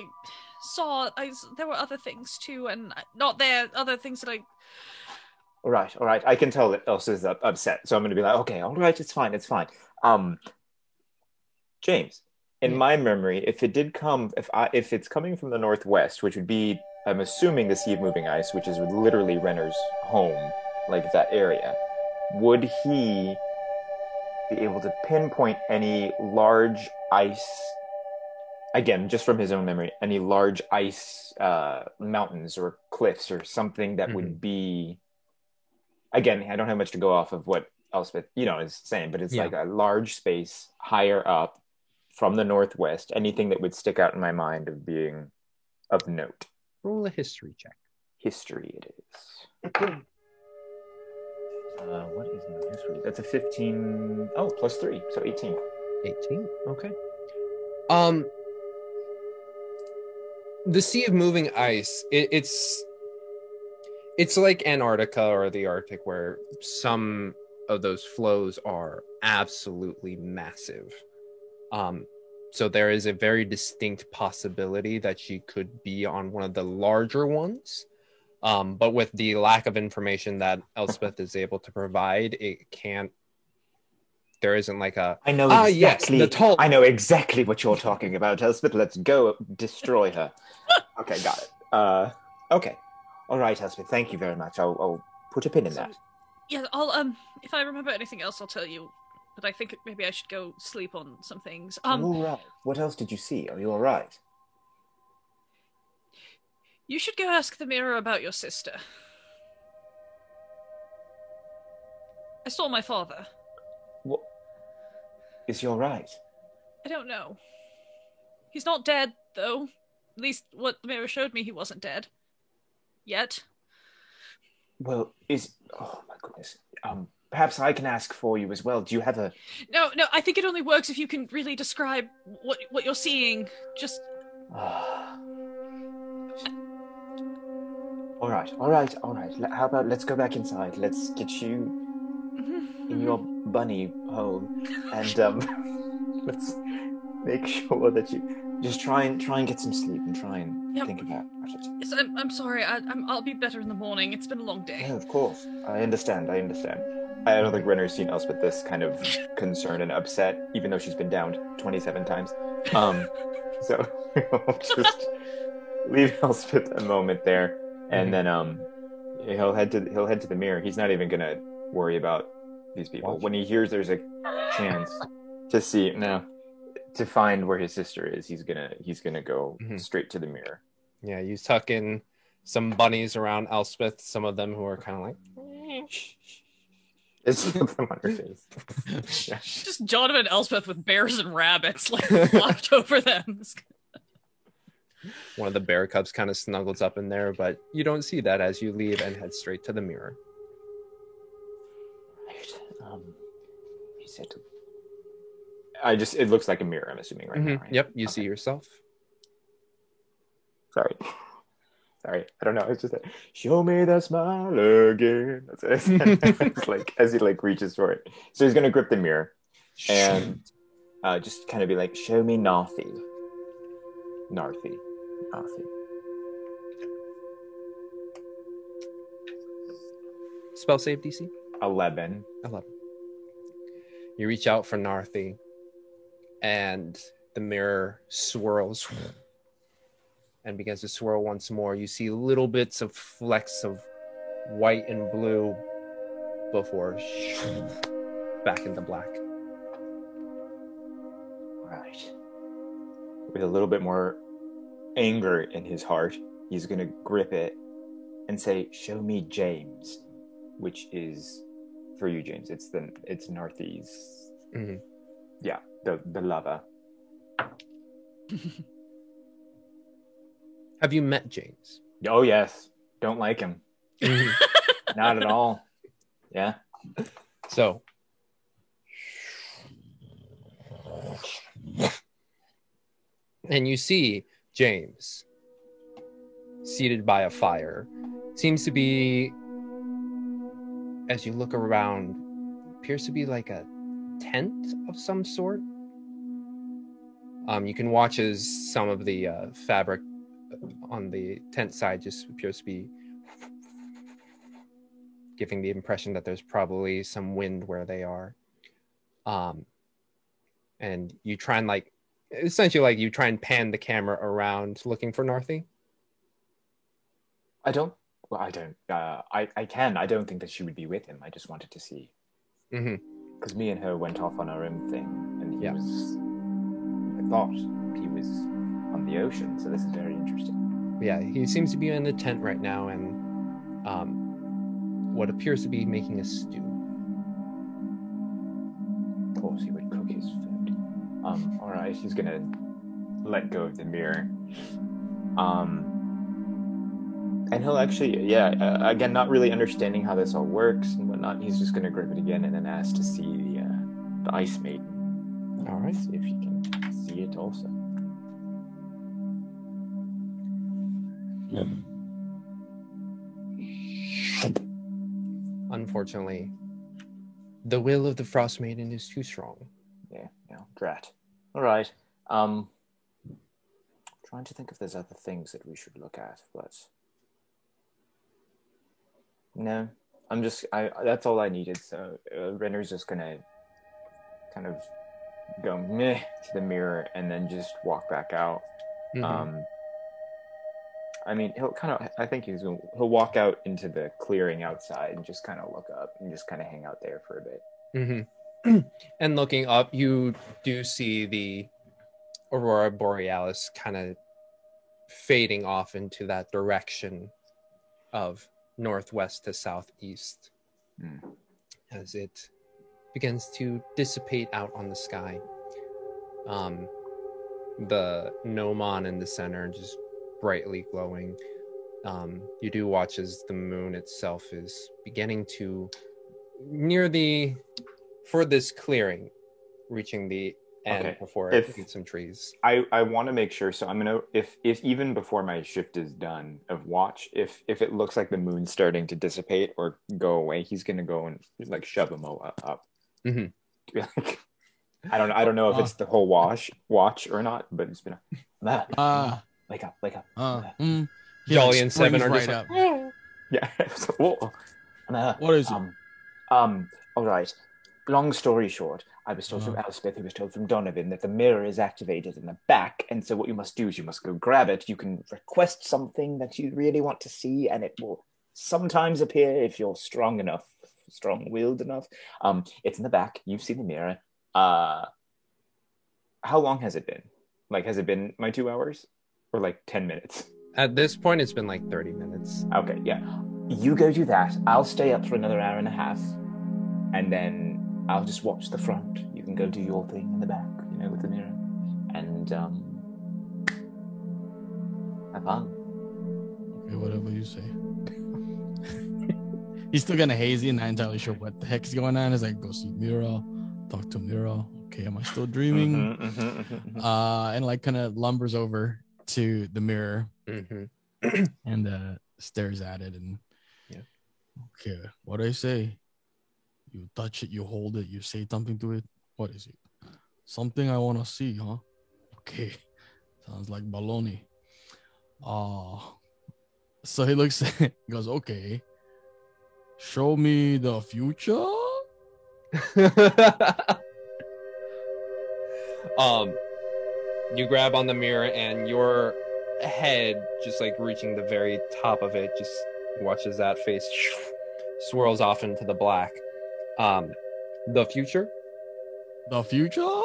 saw. There were other things too, and other things that I... All right. I can tell that Elsa's upset, so I'm going to be like, okay, all right, it's fine. James, in my memory, if it's coming from the northwest, which would be, I'm assuming, the Sea of Moving Ice, which is literally Renner's home, like that area, would he be able to pinpoint any large ice, again, just from his own memory, any large ice mountains or cliffs or something that would be, again, I don't have much to go off of what Elspeth, is saying, but it's like a large space higher up from the northwest, anything that would stick out in my mind of being of note. Roll a history check. History it is. What is my history? That's a 15. Oh, plus 3, so 18. 18. Okay. The Sea of Moving Ice. It's like Antarctica or the Arctic, where some of those flows are absolutely massive. So there is a very distinct possibility that she could be on one of the larger ones. But with the lack of information that Elspeth is able to provide, there isn't like a... I know exactly. Yes, I know exactly what you're talking about, Elspeth. Let's go destroy her. Okay, got it. Okay. All right, Elspeth, thank you very much. I'll put a pin in that. Yeah, I'll, if I remember anything else, I'll tell you. But I think maybe I should go sleep on some things. All right. What else did you see? Are you all right? You should go ask the mirror about your sister. I saw my father. What? Is he all right? I don't know. He's not dead, though. At least what the mirror showed me, he wasn't dead. Yet. Well, oh my goodness. Perhaps I can ask for you as well. Do you have a... No, I think it only works if you can really describe what you're seeing. Just... All right. How about let's go back inside. Let's get you in your bunny hole, and let's make sure that you just try and get some sleep and try and think about it. Yes, I'm sorry. I'll be better in the morning. It's been a long day. Yeah, of course. I understand. I don't think Renner's seen Elspeth this kind of concerned and upset, even though she's been downed 27 times. So we'll just leave Elspeth a moment there, and then he'll head to the mirror. He's not even gonna worry about these people. When he hears there's a chance to find where his sister is, he's gonna go straight to the mirror. Yeah, you tuck in some bunnies around Elspeth, some of them who are kind of like... It's them on her face. Yeah. Just Jonathan and Elspeth with bears and rabbits like flopped over them. One of the bear cubs kind of snuggles up in there, but you don't see that as you leave and head straight to the mirror. Right. He said, It looks like a mirror, I'm assuming right now, right? Yep, you Okay. see yourself. Sorry. I don't know. It's just like, show me that smile again. That's it. It's like as he like reaches for it. So he's gonna grip the mirror and just kind of be like, show me Narthi. Narthi. Spell save DC 11. 11. You reach out for Narthi, and the mirror swirls and begins to swirl once more. You see little bits of flecks of white and blue before back into black. Right. With a little bit more anger in his heart, he's gonna grip it and say, show me James, which is for you, James. It's Narthi's. Mhm. Yeah, the lover. Have you met James? Oh yes. Don't like him. Not at all. Yeah. So, and you see James seated by a fire. Seems to be, as you look around, appears to be like a tent of some sort. You can watch as some of the fabric on the tent side just appears to be giving the impression that there's probably some wind where they are. And you try and essentially you try and pan the camera around looking for Narthi. I don't. I can. I don't think that she would be with him. I just wanted to see. Because me and her went off on our own thing, and I thought he was on the ocean. So this is very interesting. Yeah, he seems to be in the tent right now, and what appears to be making a stew. Of course, he would cook his food. All right, he's gonna let go of the mirror. And he'll actually, again, not really understanding how this all works and whatnot. He's just gonna grip it again and then ask to see the Ice Maiden. All right. See if he can see it also. Unfortunately, the will of the Frost Maiden is too strong. Yeah, drat. All right. Trying to think if there's other things that we should look at, but no, that's all I needed. So Renner's just gonna kind of go meh to the mirror and then just walk back out. I mean, I think he'll walk out into the clearing outside and just kind of look up and just kind of hang out there for a bit. And looking up, you do see the Aurora Borealis kind of fading off into that direction of northwest to southeast as it begins to dissipate out on the sky. The gnomon in the center just brightly glowing. You do watch as the moon itself is beginning to for this clearing, reaching the end before it hits some trees. I want to make sure, so I'm gonna, if even before my shift is done of watch, if it looks like the moon's starting to dissipate or go away, he's gonna go and like shove him up. Like, I don't know if it's the whole watch or not, but it's been wake up. Jolly and Seven are just up. Yeah. What is it? All right. Long story short, I was told from Elspeth, who was told from Donovan, that the mirror is activated in the back, and so what you must do is you must go grab it. You can request something that you really want to see, and it will sometimes appear if you're strong-willed enough. It's in the back. You've seen the mirror. How long has it been? Like, has it been my 2 hours? Or like 10 minutes? At this point, it's been like 30 minutes. Okay, yeah. You go do that. I'll stay up for another hour and a half, and then I'll just watch the front. You can go do your thing in the back, with the mirror, and have fun. Okay, whatever you say. He's still kind of hazy and not entirely sure what the heck is going on. He's like, go see Miro, talk to Miro. okay, am I still dreaming? And like kind of lumbers over to the mirror and stares at it and okay, what do I say? You touch it, you hold it, you say something to it. What is it? Something I want to see, huh? Okay, sounds like baloney. So he looks, he goes, okay, show me the future. You grab on the mirror and your head, just like reaching the very top of it, just watches that face swirls off into the black. The future? The future?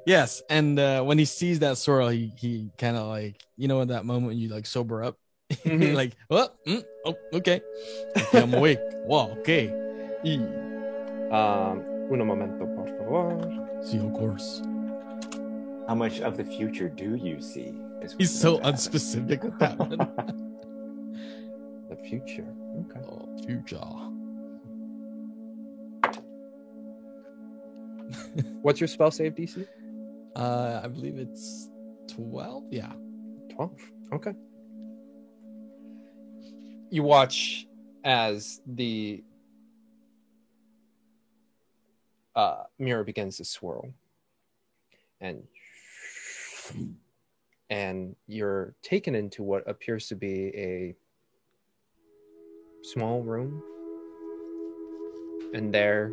Yes, and when he sees that swirl, he kind of like, you know, in that moment when you like sober up, like, oh, okay, I'm awake. Wow, okay. Uno momento, por favor. See, of course. How much of the future do you see? He's so unspecific with that one. The future. Okay. Oh, future. What's your spell save DC? I believe it's 12. Yeah. 12. Okay. You watch as the mirror begins to swirl, and you're taken into what appears to be a small room, and there,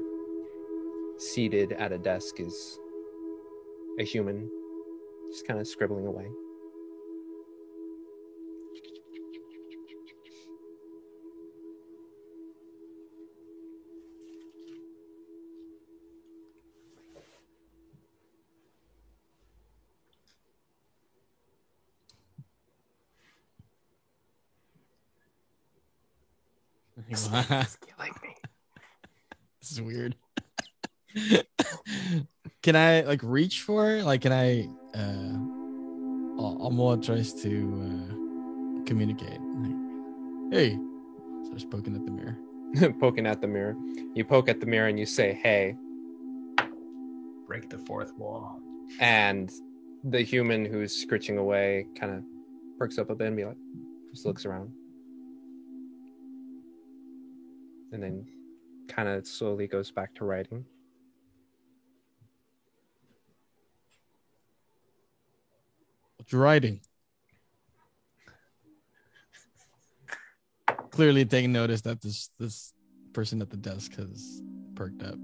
seated at a desk, is a human just kind of scribbling away. You like me? This is weird. Can I like reach for it? Like, can I? Almoa tries to communicate. Like, hey, starts poking at the mirror. Poking at the mirror. You poke at the mirror and you say, "Hey." Break the fourth wall. And the human who's scritching away kind of perks up a bit and be like, just looks around. And then kind of slowly goes back to writing. What you writing? Clearly taking notice that this person at the desk has perked up.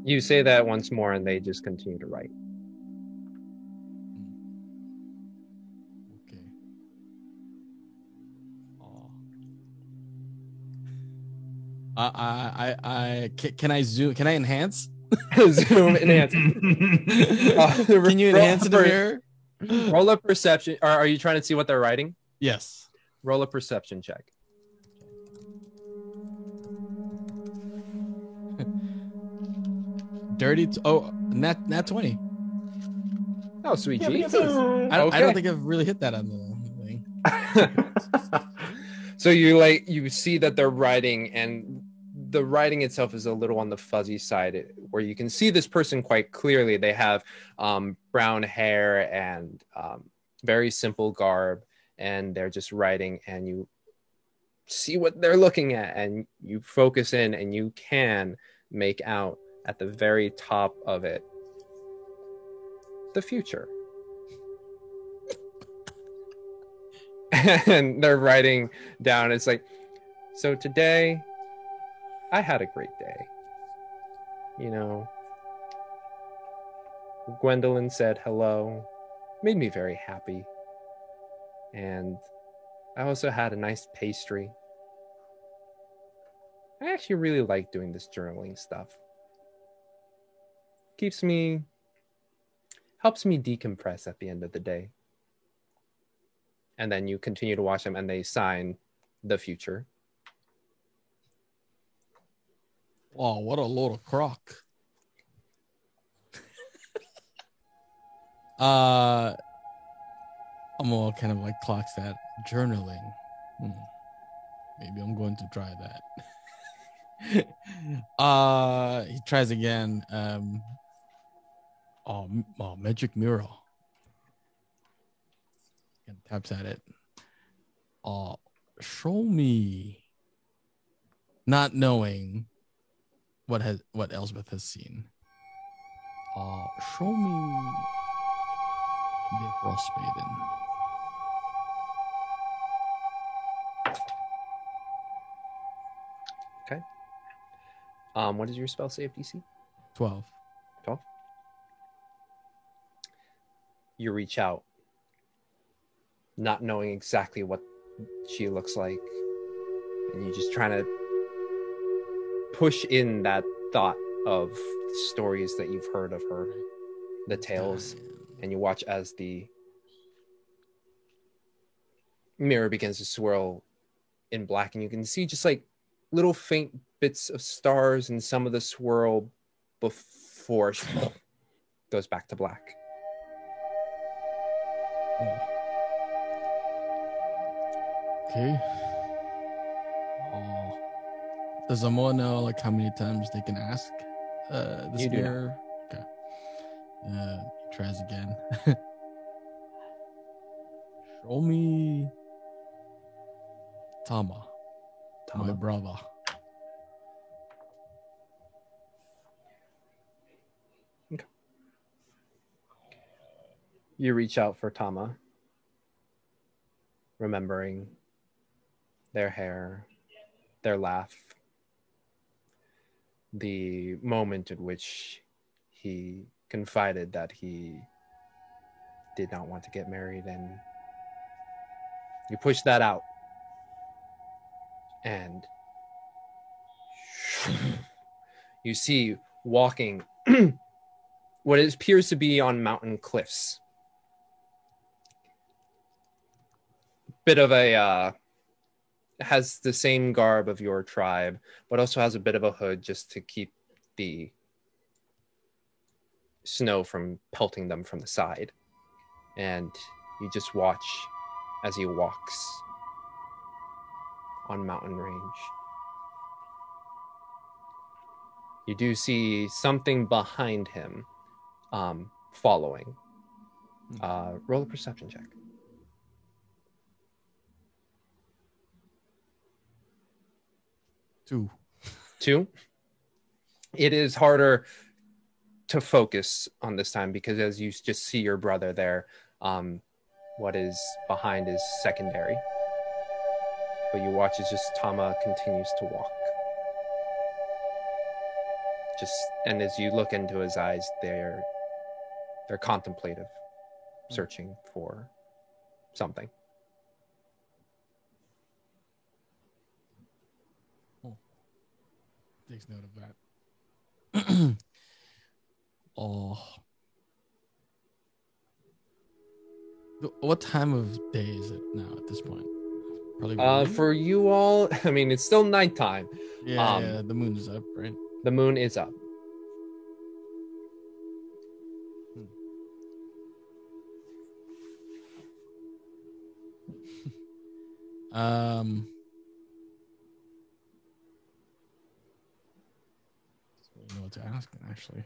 You say that once more and they just continue to write. Okay. Can I zoom? Can I enhance? Zoom enhance. Can you enhance in the mirror? Roll a perception. Or are you trying to see what they're writing? Yes. Roll a perception check. Dirty. Nat 20. Oh, sweet Jesus. I don't think I've really hit that on the thing. So you see that they're writing, and the writing itself is a little on the fuzzy side, where you can see this person quite clearly. They have brown hair and very simple garb, and they're just writing, and you see what they're looking at, and you focus in, and you can make out at the very top of it the future. And they're writing down, it's like, so today I had a great day. You know, Gwendolyn said hello, made me very happy. And I also had a nice pastry. I actually really like doing this journaling stuff. Helps me decompress at the end of the day. And then you continue to watch them, and they sign the future. Wow, what a load of crock. I'm all kind of like clocks that journaling. Maybe I'm going to try that. He tries again. Magic mirror. And taps at it. Show me. Not knowing what Elspeth has seen. Show me the Frost Maiden. Okay. What is your spell save DC? 12. 12. You reach out, not knowing exactly what she looks like, and you just trying to push in that thought of the stories that you've heard of her, the tales, and you watch as the mirror begins to swirl in black, and you can see just like little faint bits of stars and some of the swirl before she goes back to black. Okay. Does Amoa know like how many times they can ask this You do mirror? Okay. He tries again. Show me Tama, my brother. Okay. You reach out for Tama, remembering their hair, their laugh, the moment in which he confided that he did not want to get married, and you push that out, and you see walking what appears to be on mountain cliffs. Bit of a has the same garb of your tribe, but also has a bit of a hood just to keep the snow from pelting them from the side. And you just watch as he walks on mountain range. You do see something behind him following. Roll a perception check. 2. It is harder to focus on this time because as you just see your brother there, what is behind is secondary. But you watch as just Tama continues to walk. And as you look into his eyes, they're contemplative, searching for something. Takes note of that. What time of day is it now at this point? Probably for you all, I mean, it's still nighttime. Yeah, the moon is up, right? The moon is up. I know what to ask, actually.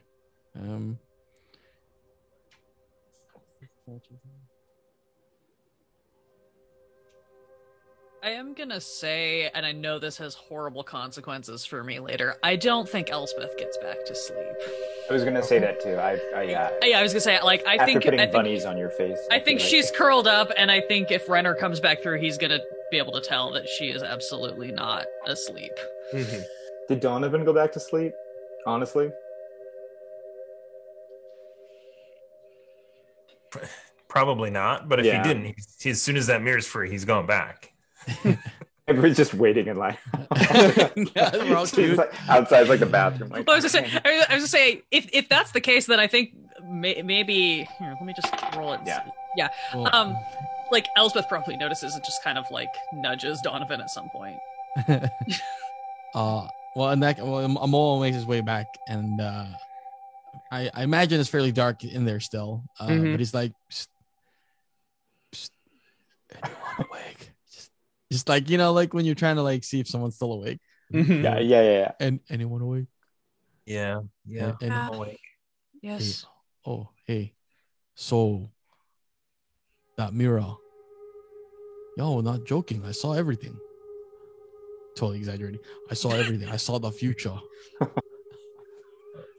I am gonna say, and I know this has horrible consequences for me later, I don't think Elspeth gets back to sleep. I was gonna say that too. Yeah, I was gonna say, like, I think putting bunnies on your face. I think she's curled up, and I think if Renner comes back through, he's gonna be able to tell that she is absolutely not asleep. Mm-hmm. Did Donovan go back to sleep? Honestly, probably not. But if he didn't, as soon as that mirror's free, he's going back. Everybody's just waiting in line. We're all cute. Like, outside, like the bathroom. Like, I was gonna say, if that's the case, then I think maybe here. Let me just roll it. Yeah. Like Elspeth probably notices and just kind of like nudges Donovan at some point. Amol makes his way back, and I imagine it's fairly dark in there still. But he's like, psst, anyone awake? Just like, like when you're trying to like see if someone's still awake. Yeah. And anyone awake? Yeah. And Ah. Awake. Yes. Hey. So that mirror. Yo, not joking. I saw everything. Totally exaggerating. I saw everything. I saw the future.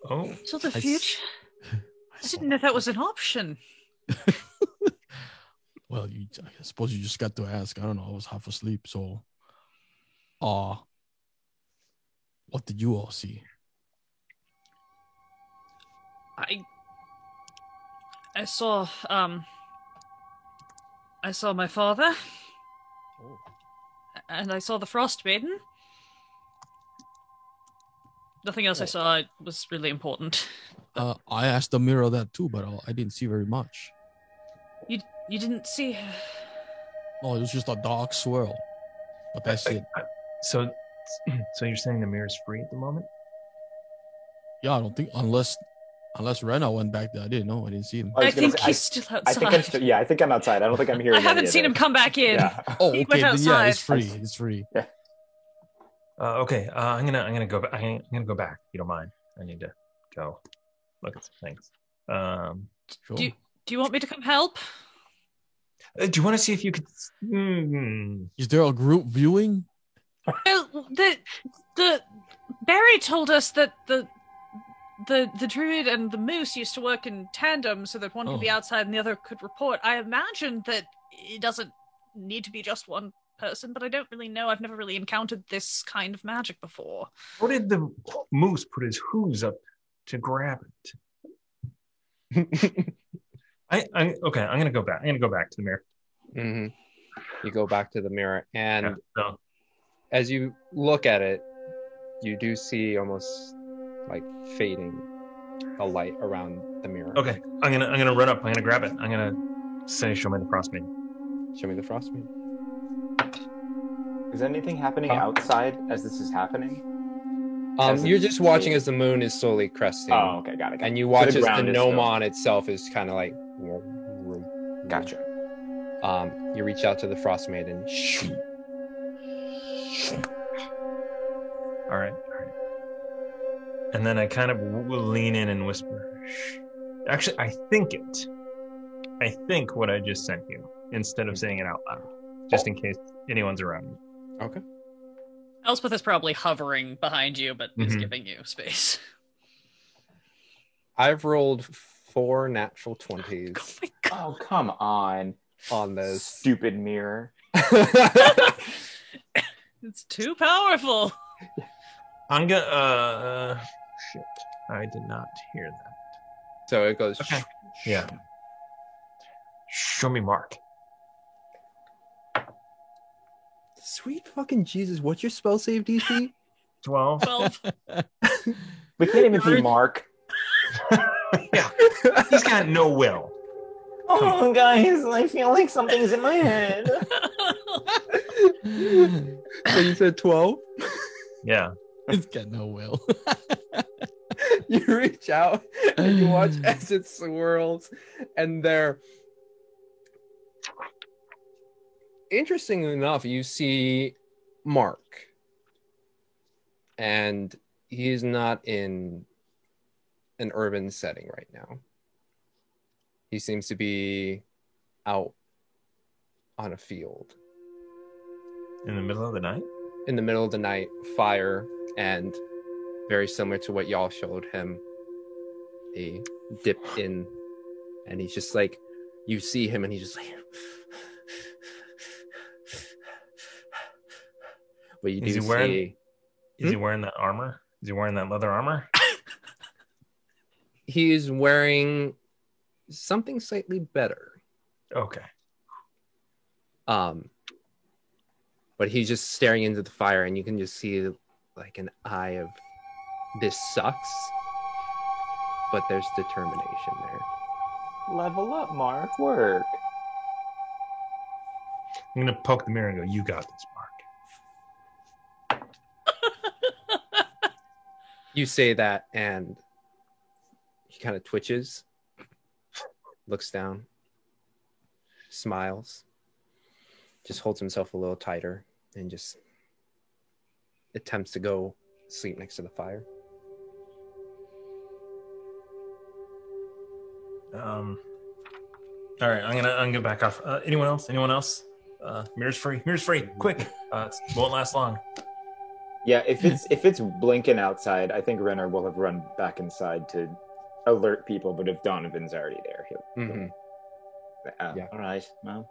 Oh, So the I s- future. I didn't know that was an option. Well, I suppose you just got to ask. I don't know. I was half asleep. So, what did you all see? I saw my father. And I saw the Frost Maiden. Nothing else I saw was really important. I asked the mirror that too, but I didn't see very much. You didn't see. No, it was just a dark swirl. But that's it. So you're saying the mirror's free at the moment? Yeah, I don't think unless Rena went back there. I didn't know. I didn't see him. I think he's still outside. I think I'm outside. I don't think I'm hearing. I haven't seen him come back in. Yeah. Oh, He okay. went Then, yeah, it's outside. free. It's free. Yeah. Okay. I'm gonna go back. I'm gonna go back. If you don't mind. I need to go look at some things. Sure. Do you want me to come help? Do you want to see if you could? Is there a group viewing? Well, the Barry told us that the druid and the moose used to work in tandem so that one could be outside and the other could report. I imagine that it doesn't need to be just one person, but I don't really know. I've never really encountered this kind of magic before. How did the moose put his hooves up to grab it? Okay. I'm gonna go back. I'm gonna go back to the mirror. Mm-hmm. You go back to the mirror, and Yeah, as you look at it, you do see almost like fading the light around the mirror. Okay. I'm gonna run up. I'm gonna grab it. I'm gonna say, "Show me the Frost Maiden." Show me the Frost Maiden. Is anything happening outside as this is happening? You're just watching as the moon is slowly cresting. Oh, okay, got it. And you watch So as the ground is gnomon itself is kind of like. Gotcha. You reach out to the Frost Maiden. All right. And then I kind of will lean in and whisper. Shh. Actually, I think what I just sent you, instead of saying it out loud, just in case anyone's around me. Okay. Elspeth is probably hovering behind you, but is giving you space. I've rolled 4 natural 20s. Oh my God. Oh, come on this stupid mirror. It's too powerful. I'm gonna. Shit. I did not hear that. So it goes. Okay. Yeah. Show me Mark. Sweet fucking Jesus! What's your spell save DC? 12. 12. We can't even see Mark. Yeah. He's got no will. Oh, guys, I feel like something's in my head. So you said 12? Yeah. It's got no will. You reach out and you watch as it swirls, and they're. Interestingly enough, you see Mark, and he's not in an urban setting right now. He seems to be out on a field. In the middle of the night? In the middle of the night, fire, and very similar to what y'all showed him, a dip in, and he's just like, you see him and he's just like, but you do see. Is he wearing that armor? Is he wearing that leather armor? He's wearing something slightly better. Okay. But he's just staring into the fire, and you can just see like an eye of this sucks, but there's determination there. Level up, Mark. Work. I'm gonna poke the mirror and go, "You got this, Mark." You say that, and he kind of twitches, looks down, smiles, just holds himself a little tighter, and just attempts to go sleep next to the fire. All right, I'm gonna back off. Anyone else? Mirror's free. Quick. It won't last long. Yeah, if it's blinking outside, I think Renner will have run back inside to alert people. But if Donovan's already there, he'll. Yeah. All right. Well,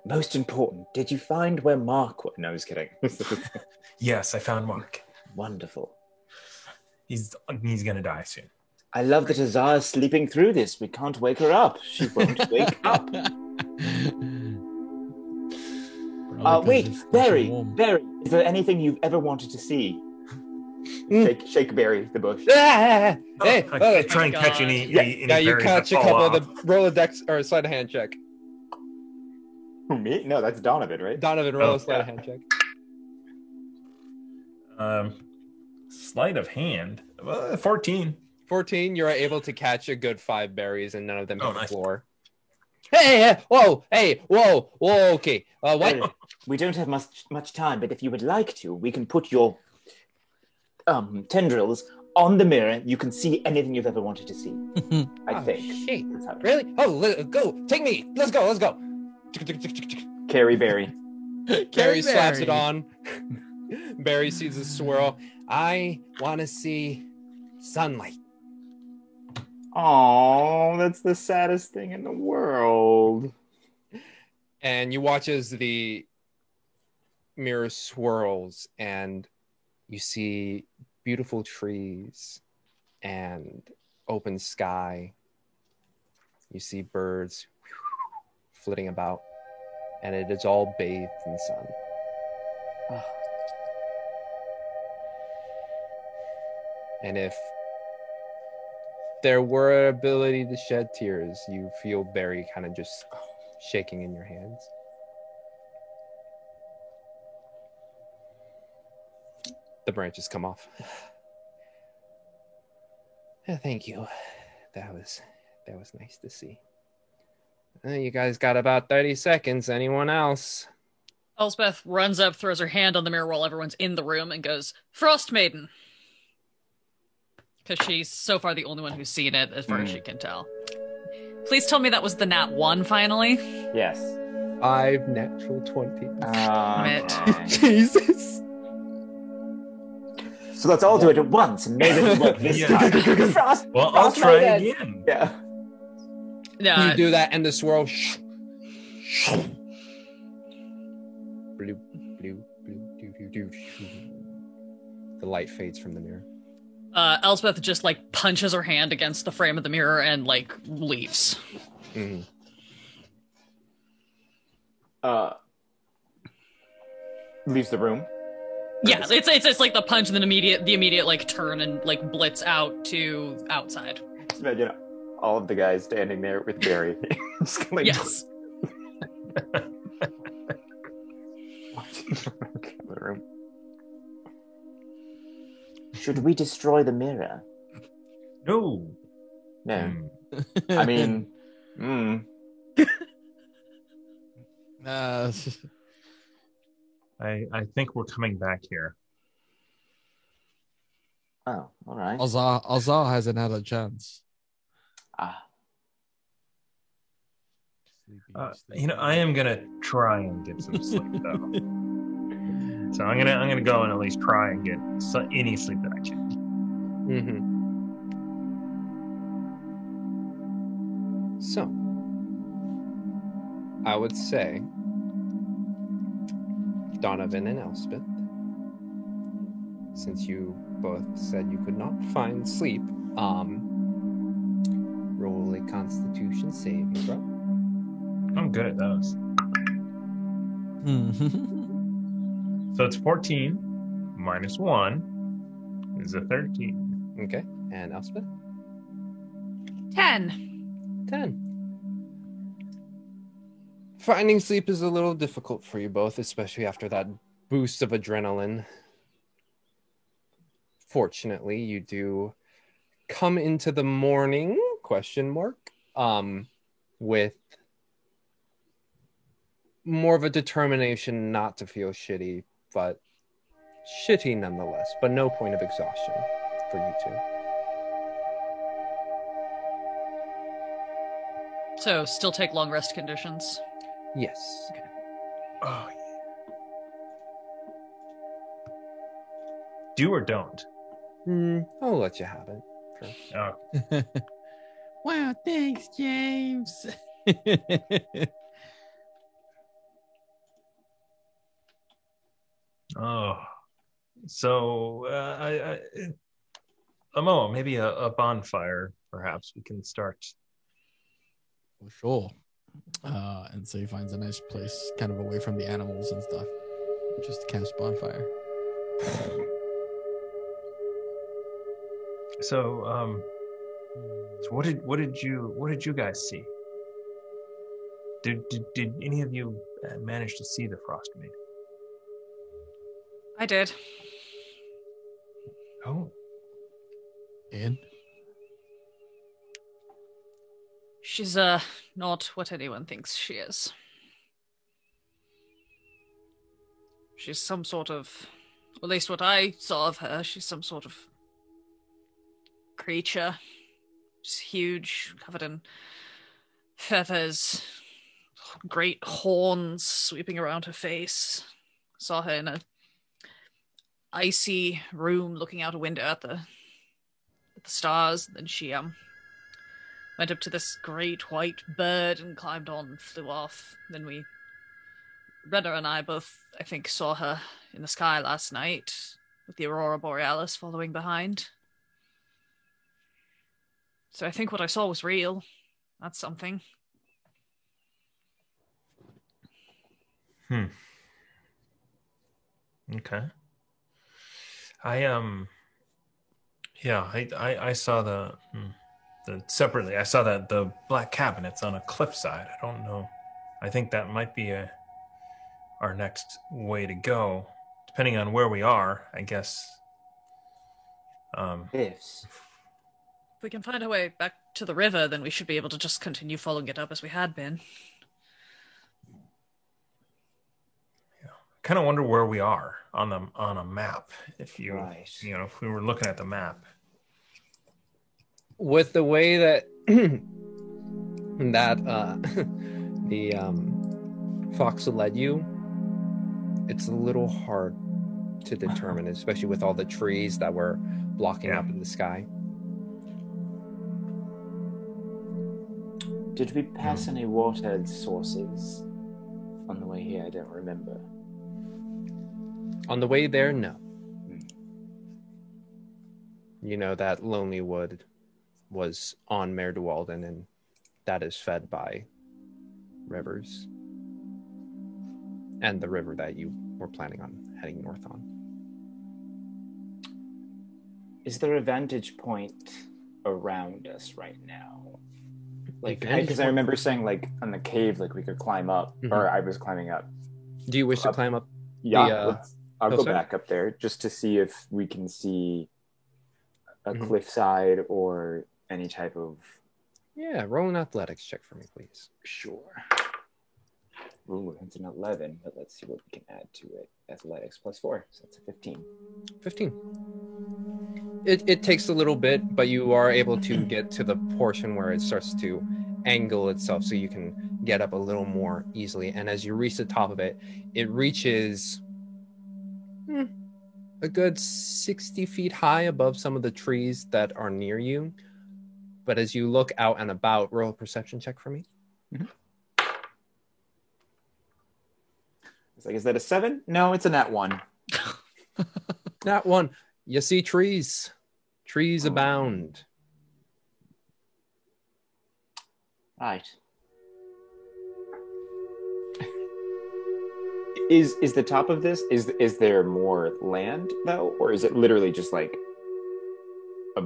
most important, did you find where Mark was? No, I was kidding. Yes, I found Mark. Wonderful. He's gonna die soon. I love that Azar is sleeping through this. We can't wake her up. She won't wake up. Wait, Barry, is there anything you've ever wanted to see? Shake Barry, the bush. Hey, I try and catch any you berries catch a that couple fall of the Rolodex or sleight of hand check. Who, me? No, that's Donovan, right? Donovan, roll a sleight of hand check. Sleight of hand. 14. 14, you're able to catch a good 5 berries and none of them hit the nice. floor. Hey, whoa, okay. What? We don't have much time, but if you would like to, we can put your tendrils on the mirror. You can see anything you've ever wanted to see. I think. Shit. Really? Oh, go. Take me. Let's go. Carry Barry. Barry slaps it on. Barry sees the swirl. I want to see sunlight. Oh, that's the saddest thing in the world. And you watch as the mirror swirls and you see beautiful trees and open sky. You see birds flitting about, and it is all bathed in sun. And if there were ability to shed tears, you feel Barry kind of just shaking in your hands. The branches come off. Thank you. That was nice to see. You guys got about 30 seconds. Anyone else? Elspeth runs up, throws her hand on the mirror while everyone's in the room, and goes, Frost Maiden. Because she's so far the only one who's seen it, as far as she can tell. Please tell me that was the nat 1 finally. Yes. 5 natural 20. Okay. Jesus. So let's all do it at once and maybe it'll work this time. Frost, Well, I'll Frost try Maiden. again. Yeah. No, You do that, and the swirl. Blue. The light fades from the mirror. Elspeth just like punches her hand against the frame of the mirror and like leaves. Mm-hmm. Leaves the room. Yeah, it's like the punch and then the immediate like turn and like blitz out to outside. Just imagine all of the guys standing there with Barry. Just like, Yes. the room. Should we destroy the mirror? No. No. I mean, I think we're coming back here. Oh, all right. Azar hasn't had a chance. I am gonna try and get some sleep though. So I'm gonna go and at least try and get any sleep that I can. Mm-hmm. So, I would say Donovan and Elspeth, since you both said you could not find sleep, roll a Constitution saving throw. I'm good at those. So it's 14 minus 1 is a 13. Okay, and Elspeth? 10. 10. Finding sleep is a little difficult for you both, especially after that boost of adrenaline. Fortunately, you do come into the morning, with more of a determination not to feel shitty, but shitty nonetheless, but no point of exhaustion for you two. So, still take long rest conditions? Yes. Okay. Oh, yeah. Do or don't? I'll let you have it. Oh. Wow, thanks, James. Oh. So, Momo, maybe a bonfire, perhaps we can start. For sure. And so he finds a nice place kind of away from the animals and stuff. Just to cast bonfire. So, what did you guys see? Did any of you manage to see the frost maiden? I did. Oh. And She's not what anyone thinks she is. She's some sort of, or at least what I saw of her, she's some sort of creature. She's huge, covered in feathers, great horns sweeping around her face. Saw her in a icy room looking out a window at the stars. Then she went up to this great white bird and climbed on and flew off. Then Renner and I both, I think, saw her in the sky last night with the Aurora Borealis following behind. So I think what I saw was real. That's something. Okay. I saw the separately. I saw that the black cabinets on a cliffside. I don't know. I think that might be our next way to go, depending on where we are. I guess. If we can find our way back to the river, then we should be able to just continue following it up as we had been. Kind of wonder where we are on a map. If you, right. If we were looking at the map, with the way that the fox led you, it's a little hard to determine, especially with all the trees that were blocking up in the sky. Did we pass any water sources on the way here? I don't remember. On the way there, no. You know that Lonely Wood was on Mare Dualden, and that is fed by rivers. And the river that you were planning on heading north on. Is there a vantage point around us right now? Like, because I remember saying, like, on the cave, like, we could climb up, or I was climbing up. Do you wish to climb up? Yeah, I'll go back up there just to see if we can see a cliffside or any type of... Yeah, roll an athletics check for me, please. Sure. Ooh, it's an 11, but let's see what we can add to it. Athletics plus 4, so that's a 15. 15. It takes a little bit, but you are able to get to the portion where it starts to angle itself so you can get up a little more easily. And as you reach the top of it, it reaches a good 60 feet high above some of the trees that are near you. But as you look out and about, roll a perception check for me. It's like, is that a 7? No, it's a nat 1. Nat 1. You see trees. Trees abound. Right. Is the top of this, is there more land though, or is it literally just like a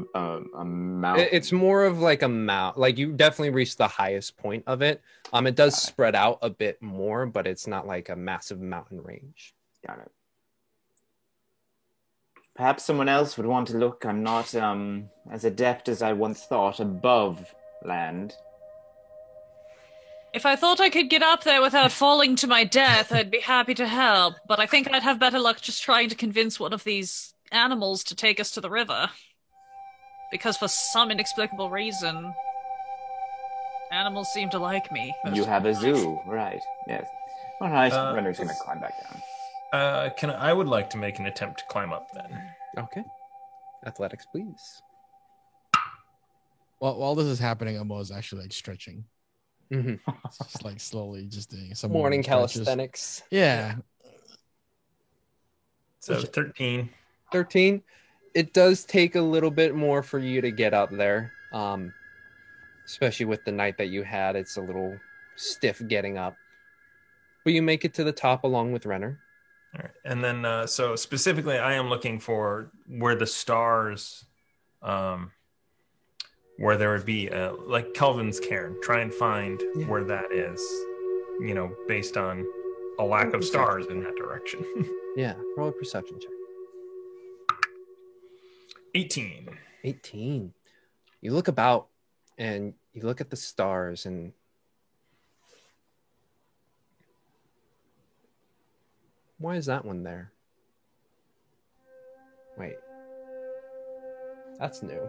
mountain? It's more of like a mountain. Like, you definitely reach the highest point of it. It does spread out a bit more, but it's not like a massive mountain range. Got it. Perhaps someone else would want to look. I'm not as adept as I once thought above land. If I thought I could get up there without falling to my death, I'd be happy to help, but I think I'd have better luck just trying to convince one of these animals to take us to the river. Because for some inexplicable reason, animals seem to like me. You have a zoo, right? Yes. Well, nice. Renner's gonna climb back down. I would like to make an attempt to climb up then. Okay. Athletics, please. Well, while this is happening, Amo is actually like stretching. Mm-hmm. Just like slowly just doing some Morning stretches. calisthenics. Yeah. So 13. 13. It does take a little bit more for you to get up there. Especially with the night that you had. It's a little stiff getting up. But you make it to the top along with Renner. All right. And then, so specifically, I am looking for where the stars, where there would be, like Kelvin's cairn. Try and find where that is, based on a lack of stars in that direction. Yeah, roll a perception check. 18. 18. You look about and you look at the stars and why is that one there? Wait. That's new.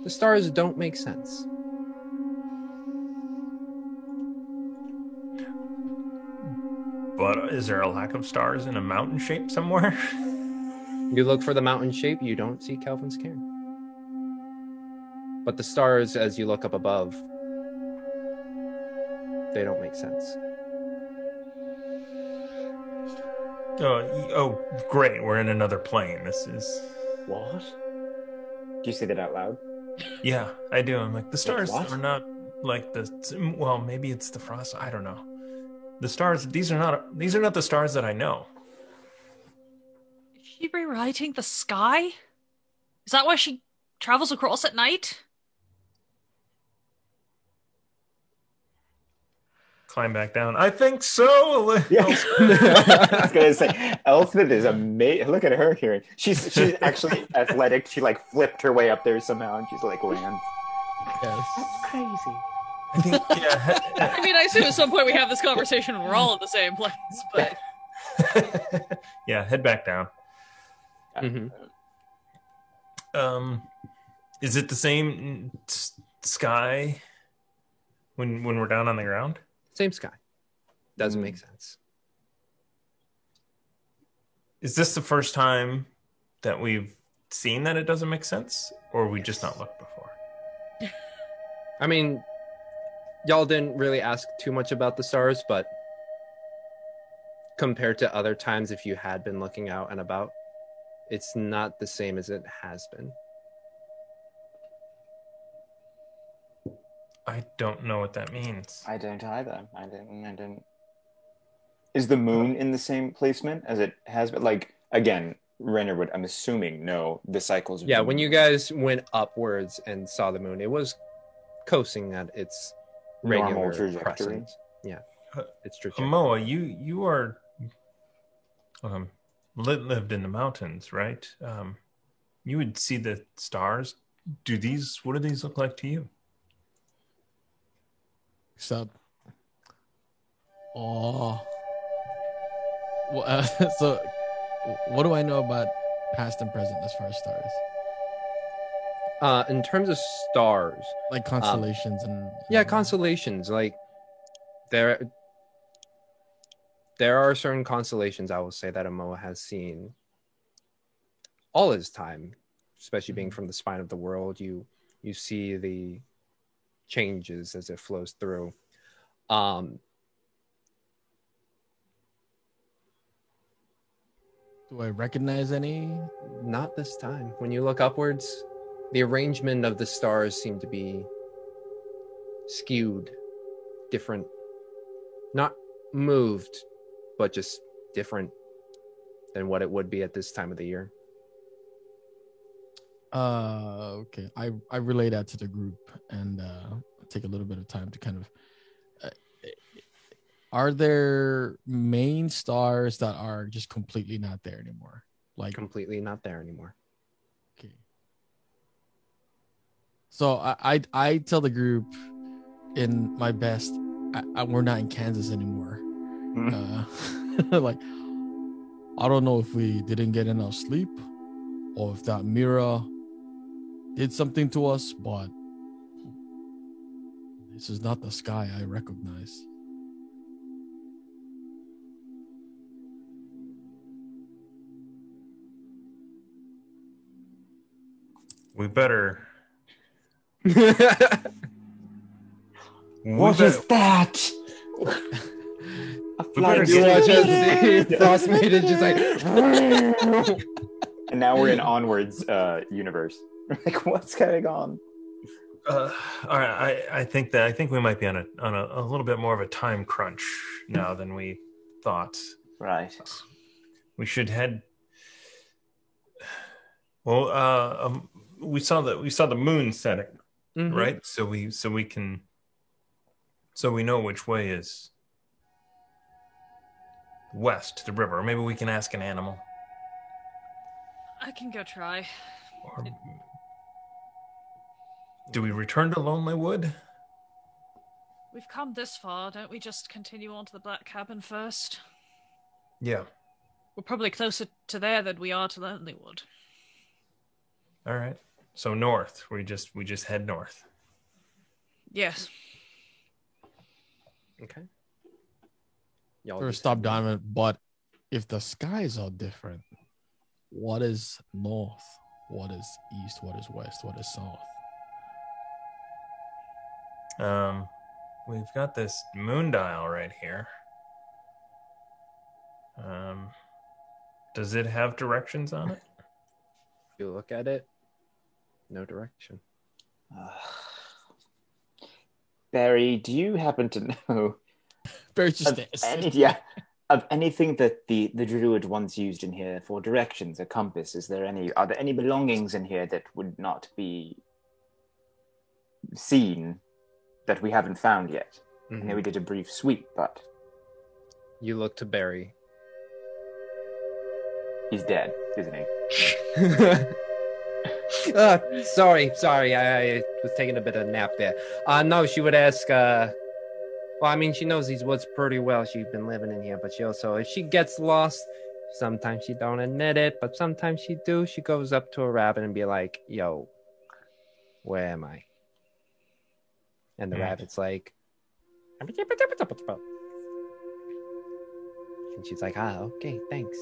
The stars don't make sense. But is there a lack of stars in a mountain shape somewhere? You look for the mountain shape, you don't see Kelvin's cairn. But the stars, as you look up above, they don't make sense. Oh, great. We're in another plane. This is... What? Do you say that out loud? Yeah, I do. I'm like, the stars What? are not like the... Well, maybe it's the frost. I don't know. The stars, these are not the stars that I know. Is she rewriting the sky? Is that why she travels across at night? Climb back down. I think so. Yeah. I was gonna say, Elspeth is amazing. Look at her here. She's actually athletic. She like flipped her way up there somehow, and she's like land. Yes. That's crazy. I think, yeah. I mean, I assume at some point we have this conversation and we're all in the same place, but... Yeah, head back down. Mm-hmm. Is it the same sky when we're down on the ground? Same sky. Doesn't make sense. Is this the first time that we've seen that it doesn't make sense, or we just not looked before? I mean, y'all didn't really ask too much about the stars, but compared to other times, if you had been looking out and about, it's not the same as it has been. I don't know what that means. I don't either. I didn't. Is the moon in the same placement as it has been? Like, again, Renner would, I'm assuming, know the cycles. Yeah, when you guys went upwards and saw the moon, it was coasting at its normal regular trajectory. crescent. Yeah, its trajectory. Moa, you are lived in the mountains, right? You would see the stars. What do these look like to you? So, so what do I know about past and present as far as stars? In terms of stars, Like constellations constellations. Like there are certain constellations I will say that Amoa has seen all his time, especially being from the spine of the world. You see the changes as it flows through. Do I recognize any? Not this time. When you look upwards, the arrangement of the stars seem to be skewed, different, not moved, but just different than what it would be at this time of the year. Okay. I relay that to the group and take a little bit of time to kind of. Are there main stars that are just completely not there anymore? Like Completely not there anymore. Okay. So I tell the group in my best, we're not in Kansas anymore. Like, I don't know if we didn't get enough sleep or if that mirror did something to us, but this is not the sky I recognize. We better. What is that? We better You get watch it, see Frostmate is just like. And now we're in Onward's universe. Like, what's going on? all right, I think we might be on a little bit more of a time crunch now than we thought. Right. We should head. Well, we saw the moon setting, right? So we know which way is west to the river. Or maybe we can ask an animal. I can go try. Or do we return to Lonely Wood? We've come this far. Don't we just continue on to the Black Cabin first? Yeah. We're probably closer to there than we are to Lonely Wood. All right. So north. We just head north. Yes. Okay. Y'all Or just stop Diamond, but if the skies are different, what is north? What is east? What is west? What is south? We've got this moon dial right here. Does it have directions on it? If you look at it, no direction. Barry, do you happen to know Barry just of anything that the druid once used in here for directions, a compass? Are there any belongings in here that would not be seen that we haven't found yet? I know we did a brief sweep, but You look to Barry. he's dead, isn't he? Sorry. I was taking a bit of a nap there. No, she would ask. Well, I mean, she knows these woods pretty well. She's been living in here, but she also, if she gets lost, sometimes she don't admit it, but sometimes she do. She goes up to a rabbit and be like, "Yo, where am I?" And the rabbit's like, and she's like, okay, thanks.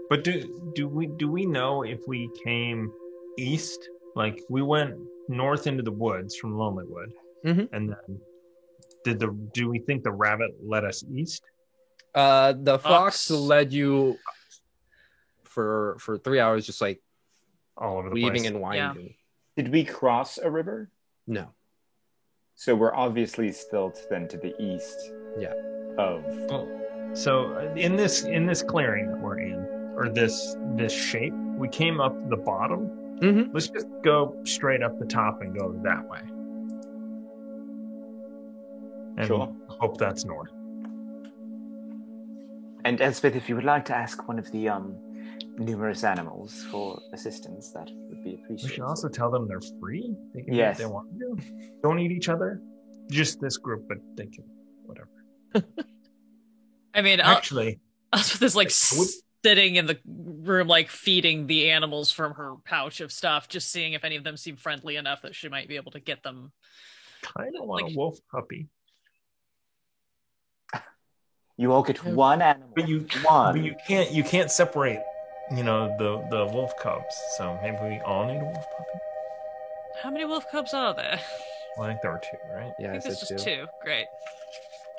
But do we know if we came east? Like, we went north into the woods from Lonely Wood, and then do we think the rabbit led us east? The fox led you for 3 hours, just like All over the weaving place. and winding. Did we cross a river? No. So we're obviously still then to the east. Yeah. Of. So in this clearing that we're in, or this shape, we came up the bottom. Let's just go straight up the top and go that way. And Sure. hope that's north. And Elspeth, if you would like to ask one of the numerous animals for assistance, that would be We appreciated. should also tell them they're free. They can do Yes. what they want to do. Don't eat each other. Just this group, but they can whatever. I mean, Actually, Elspeth is like sitting in the room, like feeding the animals from her pouch of stuff, just seeing if any of them seem friendly enough that she might be able to get them. kind of want Like- a wolf puppy. You all get one animal. But you can't separate, the wolf cubs. So maybe we all need a wolf puppy. How many wolf cubs are there? Well, I think there were two, right? Yeah, I think there's said just two. Great.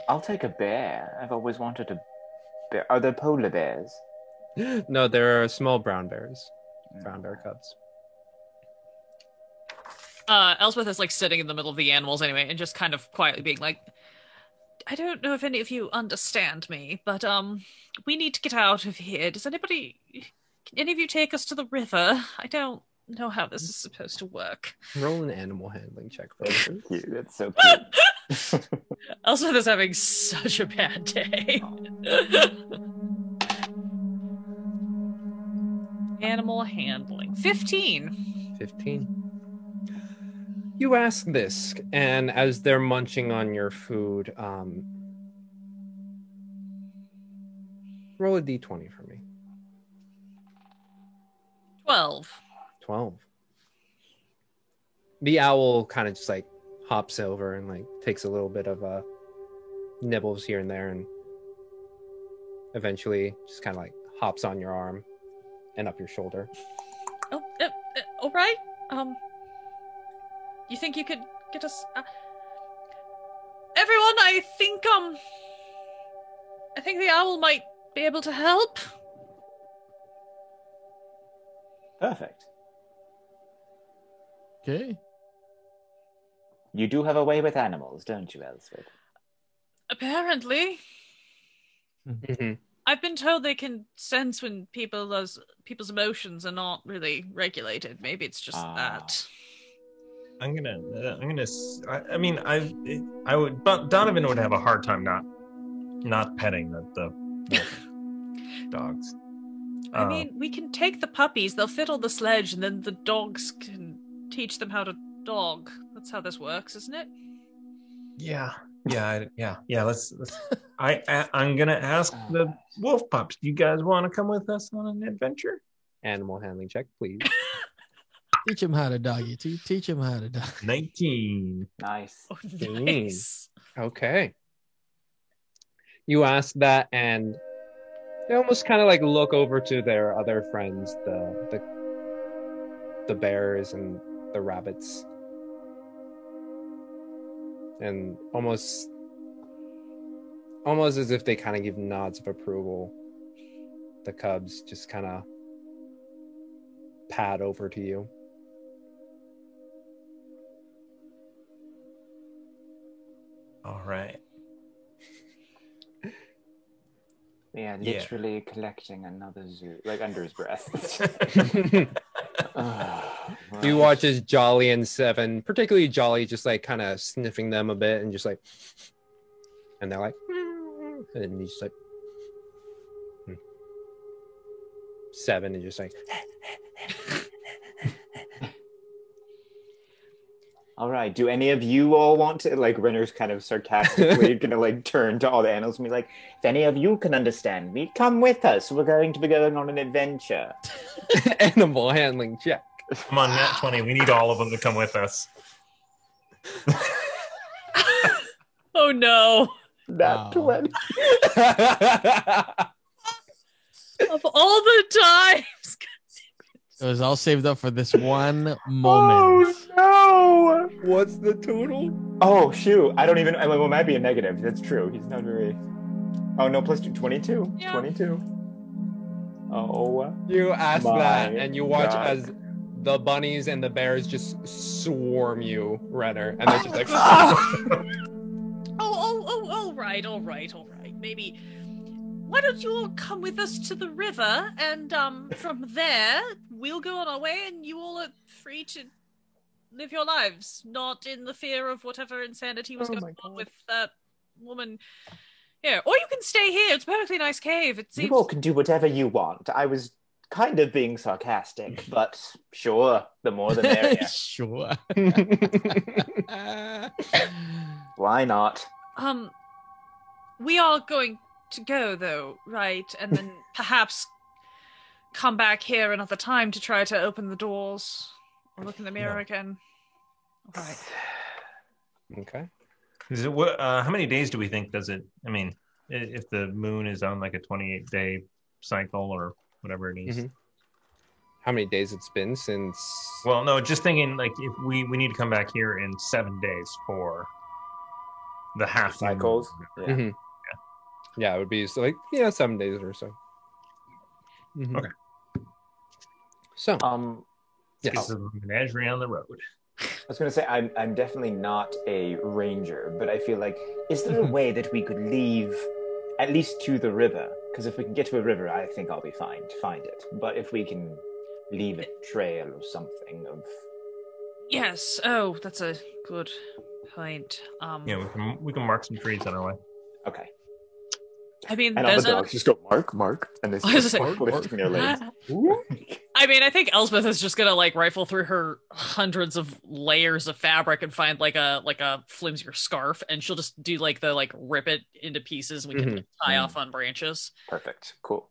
I'll take a bear. I've always wanted a bear. Are there polar bears? No, there are small brown bears. Brown bear cubs. Elspeth is like sitting in the middle of the animals anyway, and just kind of quietly being like, I don't know if any of you understand me, but we need to get out of here. Can any of you take us to the river? I don't know how this is supposed to work. Roll an animal handling check for That's us. cute. That's so cute. Elspeth is having such a bad day. Animal handling. 15. 15. You ask this, and as they're munching on your food, roll a d20 for me. 12. 12. The owl kind of just like hops over and like takes a little bit of nibbles here and there, and eventually just kind of like hops on your arm and up your shoulder. Oh, all right. You think you could get us? Everyone, I think the owl might be able to help. Perfect. Okay. You do have a way with animals, don't you, Elsford? Apparently. Mm-hmm. I've been told they can sense when people's emotions are not really regulated. Maybe it's just that. I mean, Donovan would have a hard time not petting the dogs. I mean, we can take the puppies, they'll fit on the sledge, and then the dogs can teach them how to dog. That's how this works, isn't it? Yeah. Let's. I'm gonna ask the wolf pups. Do you guys want to come with us on an adventure? Animal handling check, please. Teach him how to doggy. Teach him how to dog. 19. Nice. Oh, nice. Okay. You ask that, and they almost kind of like look over to their other friends, the bears and the rabbits, and almost as if they kind of give nods of approval. The cubs just kind of pad over to you. All right. Yeah, literally collecting another zoo, like under his breath. Right. You watch as Jolly and Seven, particularly Jolly, just like kind of sniffing them a bit and just like, and they're like, and then he's just like, Seven and just like, all right, do any of you all want to, like, Renner's kind of sarcastically gonna like turn to all the animals and be like, if any of you can understand me, come with us. We're going to be going on an adventure. animal handling check. Come on, Nat 20. We need all of them to come with us. Oh no. Nat 20. Of all the times. It was all saved up for this one moment. Oh no! What's the total? Oh shoot! I don't even. Well, it might be a negative. That's true. He's not very. Oh no! Plus 2, 22. Yeah. 22. Oh. You ask My that, and you watch God. as the bunnies and the bears just swarm you, Renner, and they're just like, all right. Maybe, why don't you all come with us to the river, and from there, we'll go on our way, and you all are free to live your lives, not in the fear of whatever insanity was going on with that woman. Yeah, or you can stay here. It's a perfectly nice cave. It seems. You all can do whatever you want. I was kind of being sarcastic, but sure, the more the merrier. Sure. Why not? We are going to go, though, right? And then perhaps come back here another time to try to open the doors or look in the mirror again. All right. okay. Is it, how many days do we think does it? I mean, if the moon is on like a 28-day cycle or whatever it is. Mm-hmm. How many days it's been since? Well, no, just thinking like if we need to come back here in 7 days for the half Cycles. moon. Yeah. Mhm. Yeah, it would be so 7 days or so. Mhm. Okay. So, yes. It's a menagerie on the road. I was going to say, I'm definitely not a ranger, but I feel like, is there a way that we could leave at least to the river? Because if we can get to a river, I think I'll be fine to find it. But if we can leave a trail or something of... Yes. Oh, that's a good point. Yeah, we can mark some trees on our way. Okay. I mean, And all there's the dogs just go, Mark, and they I was start like, lifting their legs. I I mean, I think Elspeth is just gonna like rifle through her hundreds of layers of fabric and find like a flimsier scarf, and she'll just do like the like rip it into pieces. We can like, tie off on branches. Perfect. Cool.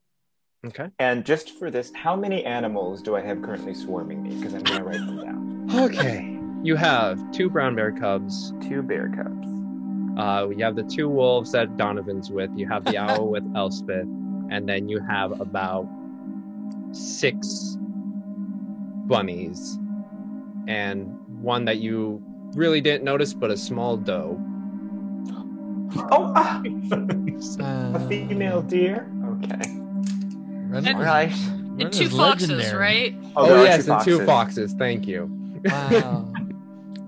Okay. And just for this, how many animals do I have currently swarming me? Because I'm going to write them down. Okay. You have 2 brown bear cubs. 2 bear cubs. You have the 2 wolves that Donovan's with. You have the owl with Elspeth. And then you have about 6 bunnies. And one that you really didn't notice, but a small doe. Oh, a female deer? Okay. Right. And 2 foxes, right? Oh yes, and 2 foxes. Thank you. Wow.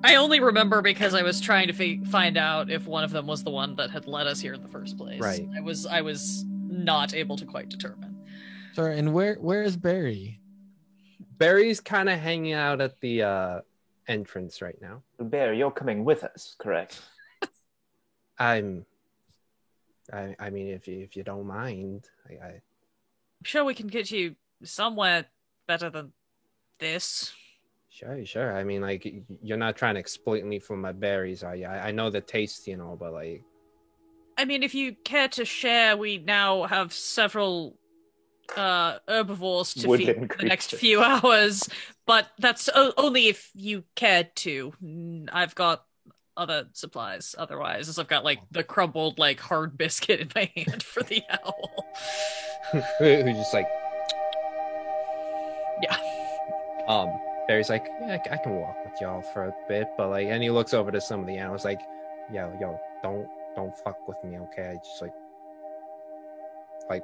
I only remember because I was trying to find out if one of them was the one that had led us here in the first place. Right. I was not able to quite determine. Sorry, and where is Barry? Barry's kind of hanging out at the entrance right now. Bear, you're coming with us, correct? I mean, if you don't mind, I'm sure we can get you somewhere better than this. Sure. I mean, like, you're not trying to exploit me for my berries, are you? I know the taste, but like... I mean, if you care to share, we now have several herbivores to feed for the next few hours, but that's only if you care to. I've got other supplies otherwise, as I've got, like, the crumbled, like, hard biscuit in my hand for the owl. Who's just like... Yeah. Barry's like, yeah, I can walk with y'all for a bit, but like, and he looks over to some of the animals like, yo, don't fuck with me, okay? I just like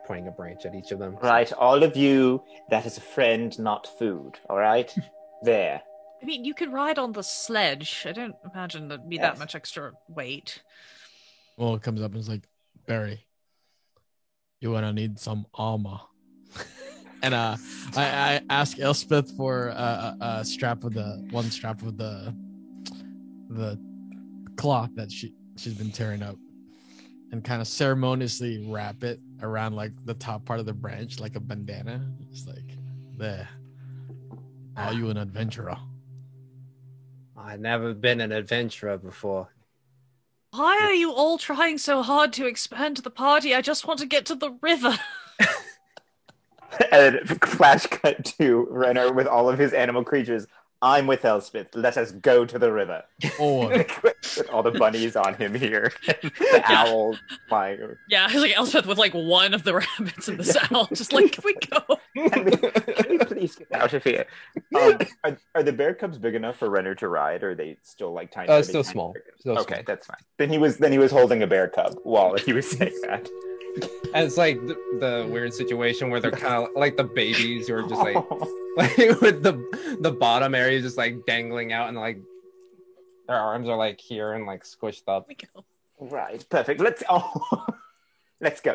pointing a branch at each of them. Right, all of you, that is a friend, not food, all right? There. I mean, you could ride on the sledge. I don't imagine there'd be that much extra weight. Well, it comes up and it's like, Barry, you wanna need some armor. And I ask Elspeth for a strap of the cloth that she's been tearing up, and kind of ceremoniously wrap it around like the top part of the branch like a bandana. It's like, there. Are you an adventurer? I've never been an adventurer before. Why are you all trying so hard to expand the party? I just want to get to the river. And flash cut to Renner with all of his animal creatures. I'm with Elspeth. Let us go to the river. Or with all the bunnies on him here. The owl flying. Yeah, he's like Elspeth with like one of the rabbits and the owl. Just like, can we go? Can we please get out of here? Are the bear cubs big enough for Renner to ride, or are they still like tiny? Still small. Okay, that's fine. Then he was holding a bear cub while he was saying that. And it's like the weird situation where they're kind of like the babies who are just like with the bottom area just like dangling out, and like their arms are like here and like squished up. Right, perfect. Let's go.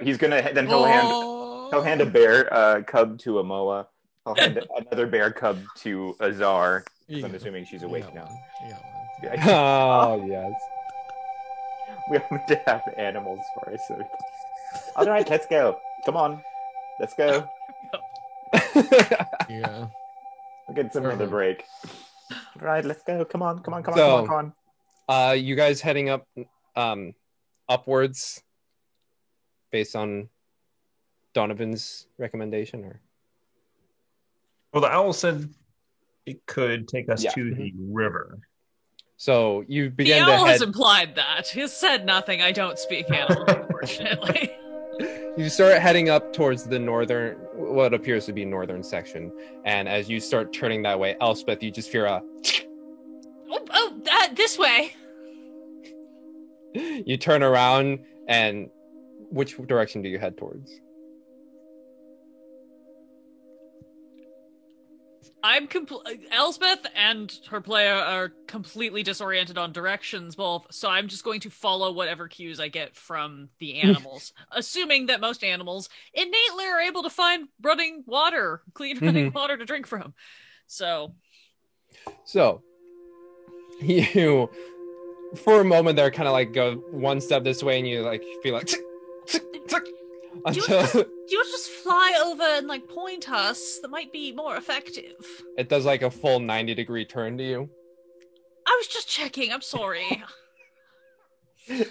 He's gonna then he'll hand a bear cub to Amoa. I'll hand another bear cub to Azar. I'm assuming she's awake now. Oh yes. We have to have animals for us. So. All right, let's go. Come on, let's go. Yeah, we'll get some of break. All right, let's go. Come on. You guys heading up, upwards, based on Donovan's recommendation, or? Well, the owl said it could take us to the river. So you begin the owl to head... has implied that. He said nothing. I don't speak animal, unfortunately. You start heading up towards the northern, what appears to be northern section, and as you start turning that way, Elspeth, you just hear a... This way. You turn around, and which direction do you head towards? Elspeth and her player are completely disoriented on directions both, so I'm just going to follow whatever cues I get from the animals, assuming that most animals innately are able to find clean running water to drink from. So you, for a moment there, kind of like go one step this way, and you like feel like Do you just fly over and like point us? That might be more effective. It does like a full 90-degree turn to you. I was just checking. I'm sorry.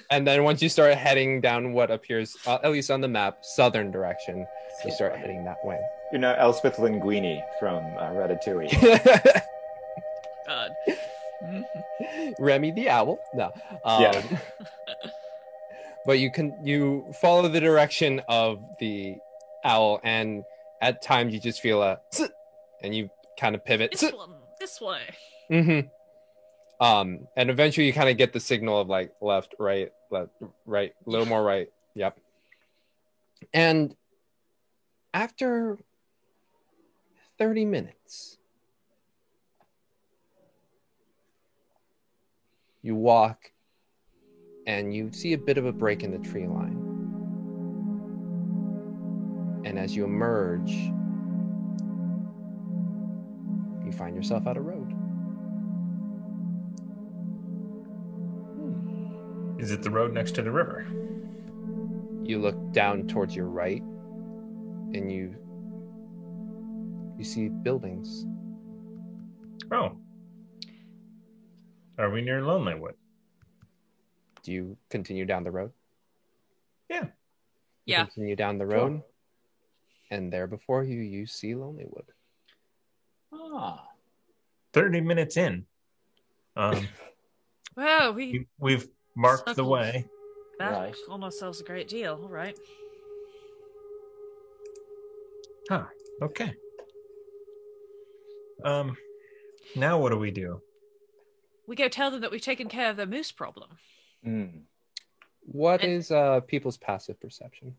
And then once you start heading down what appears, at least on the map, southern direction, you start heading that way. You know Elspeth Linguini from Ratatouille. God. Remy the owl. No. Yeah. But you follow the direction of the owl, and at times you just feel a and you kind of pivot. This way. Mm-hmm. And eventually you kind of get the signal of like left, right, a little more right. Yep. And after 30 minutes, you walk and you see a bit of a break in the tree line. And as you emerge, you find yourself out of road. Is it the road next to the river? You look down towards your right, and you see buildings. Oh. Are we near Lonelywood? Do you continue down the road? Yeah. You continue down the road, and there before you, you see Lonelywood. 30 minutes in. Well, we've marked the way. That on ourselves a great deal. All right. Huh. Okay. Now what do we do? We go tell them that we've taken care of their moose problem. What is people's passive perception?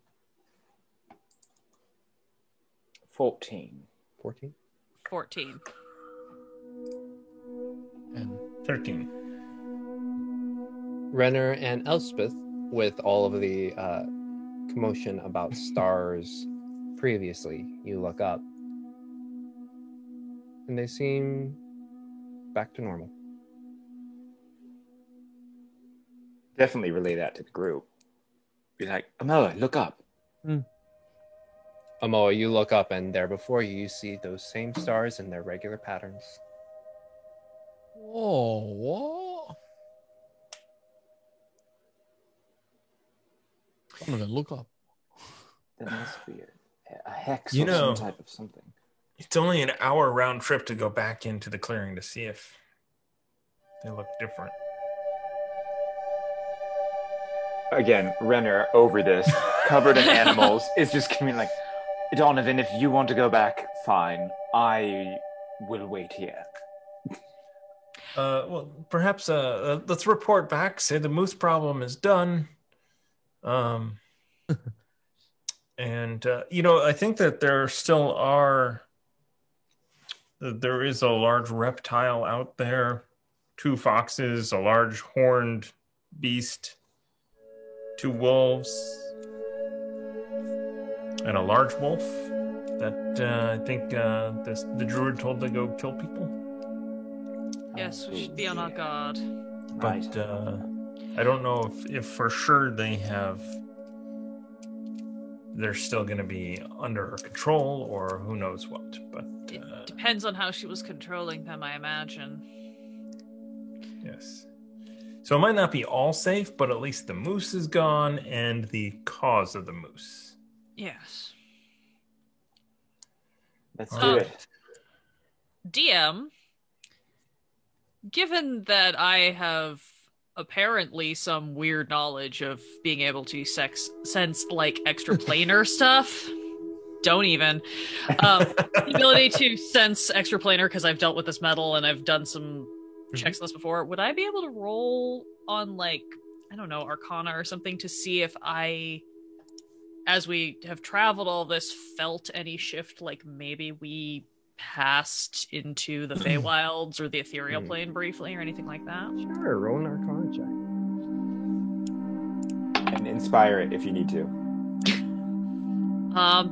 14. 14? 14. And 13. Renner and Elspeth, with all of the commotion about stars previously, you look up and they seem back to normal. Definitely relay that to the group. Be like, Amoa, look up. Amoa, you look up, and there before you, you see those same stars in their regular patterns. whoa, what? I'm gonna look up. That must be a hex You or know, some type of something. It's only an hour round trip to go back into the clearing to see if they look different. Again, Renner over this, covered in animals, is just coming like, Donovan, if you want to go back, fine. I will wait here. Well, perhaps let's report back. Say the moose problem is done. And I think that there is a large reptile out there, 2 foxes, a large horned beast, 2 wolves, and a large wolf that I think the druid told to go kill people. Yes, we should be on our guard. But I don't know if for sure they're still going to be under her control or who knows what. But it depends on how she was controlling them, I imagine. Yes. So it might not be all safe, but at least the moose is gone and the cause of the moose. Yes. Let's do it. DM, given that I have apparently some weird knowledge of being able to sense like extraplanar stuff, don't even. The ability to sense extraplanar because I've dealt with this metal and I've done some checks on this before. Would I be able to roll on like, I don't know, Arcana or something to see if I, as we have traveled all this, felt any shift, like maybe we passed into the Feywilds or the ethereal plane briefly or anything like that? Sure, roll an Arcana check. And inspire it if you need to.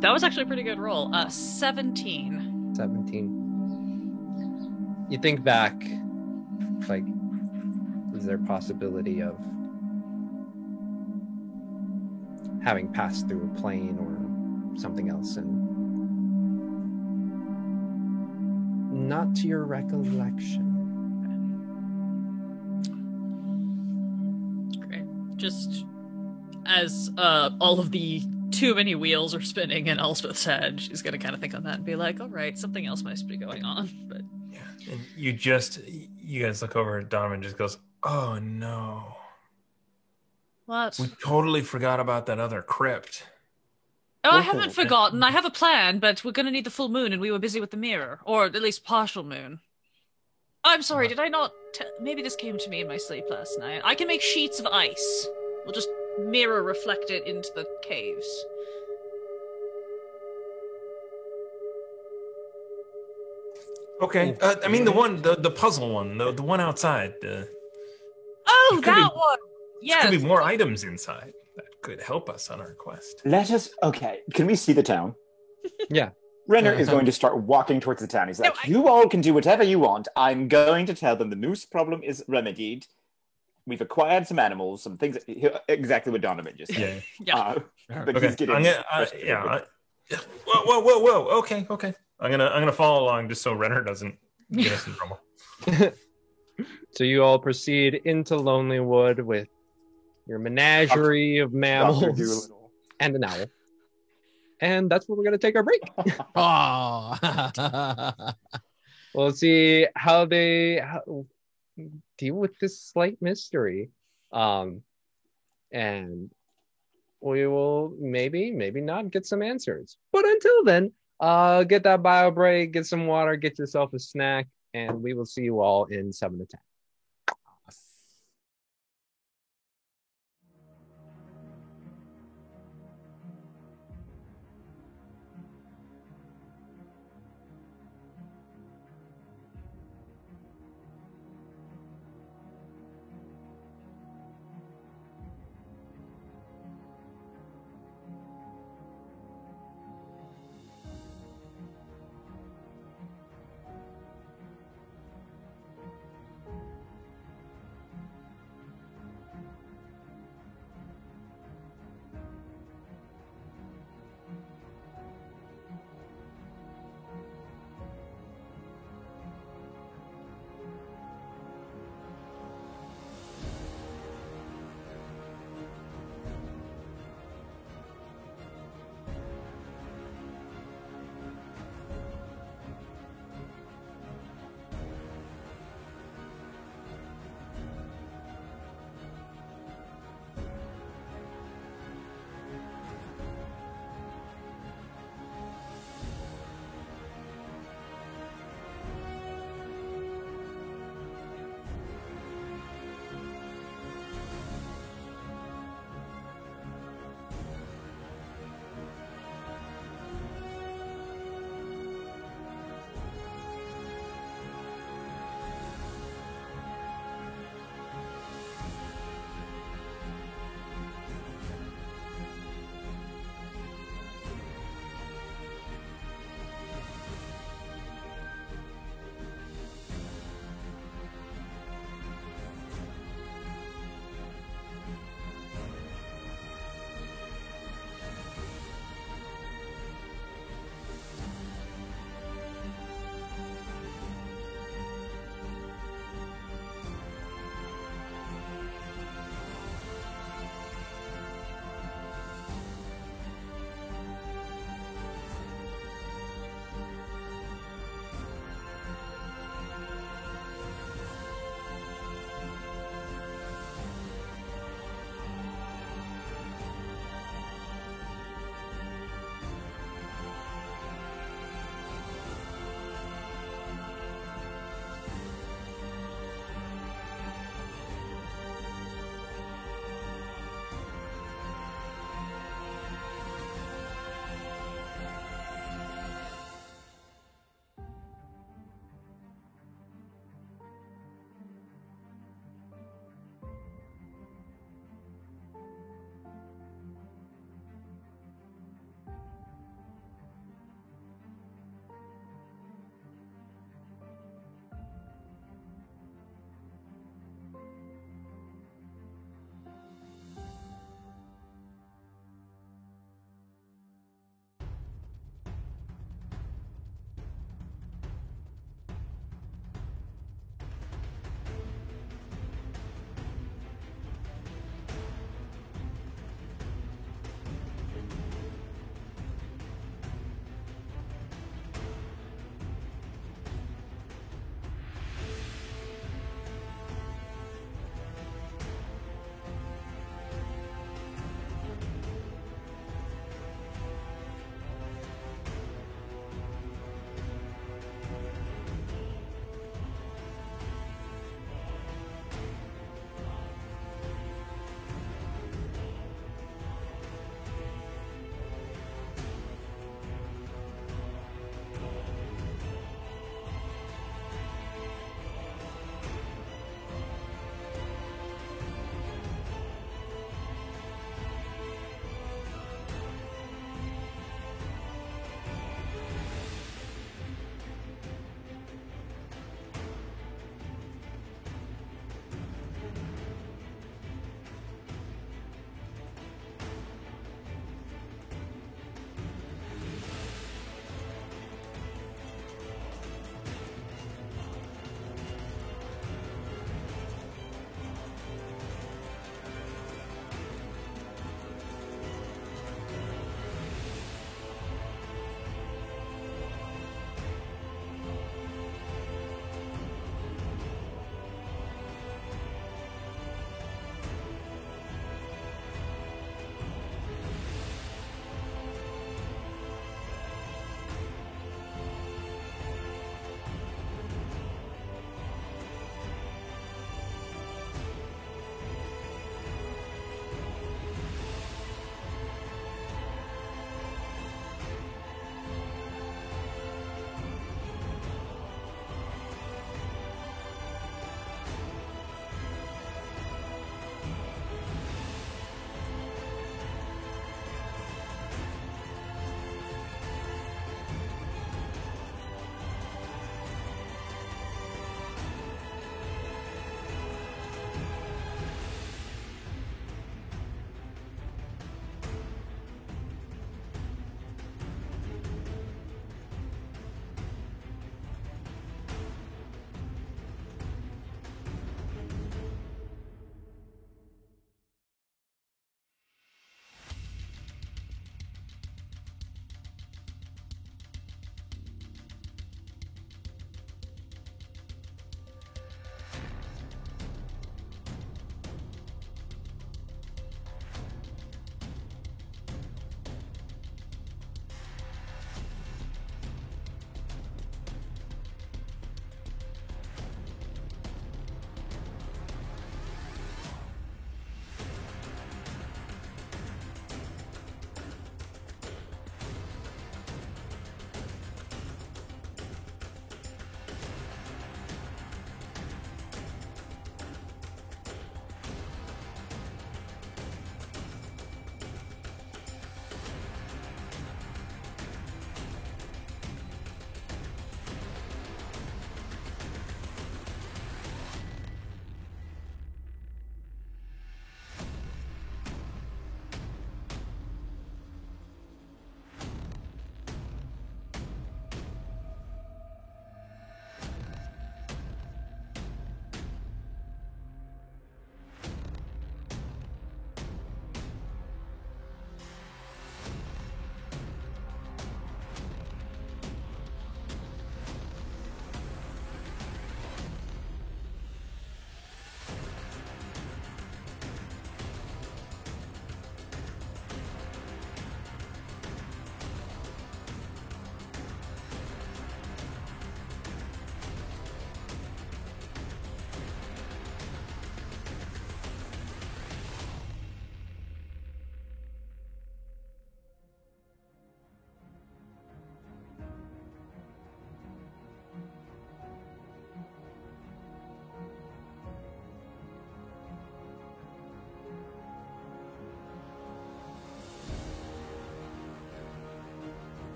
That was actually a pretty good roll. 17. 17. You think back, like, is there a possibility of having passed through a plane or something else, and not to your recollection. Great. Just as all of the too many wheels are spinning in Elspeth's head, she's gonna kind of think on that and be like, all right, something else must be going on. But yeah, and you guys look over at Donovan and just goes, oh no. what? We totally forgot about that other crypt. Oh, I haven't forgotten. I have a plan, but we're gonna need the full moon, and we were busy with the mirror, or at least partial moon. I'm sorry, did I not? Maybe this came to me in my sleep last night. I can make sheets of ice. We'll just mirror reflect it into the caves. Okay, I mean the puzzle one, the one outside. Oh, that one. Yes. There could be more items inside that could help us on our quest. Okay, can we see the town? Yeah. Renner is going to start walking towards the town. He's like, you all can do whatever you want. I'm going to tell them the moose problem is remedied. We've acquired some animals, some things. Exactly what Donovan just said. Yeah. But okay. he's getting... Whoa. Okay. I'm gonna follow along just so Renner doesn't get us in trouble. So you all proceed into Lonelywood with your menagerie of mammals and an owl. And that's where we're going to take our break. We'll see how they deal with this slight mystery. And we will maybe not get some answers. But until then, get that bio break, get some water, get yourself a snack, and we will see you all in 7 to 10.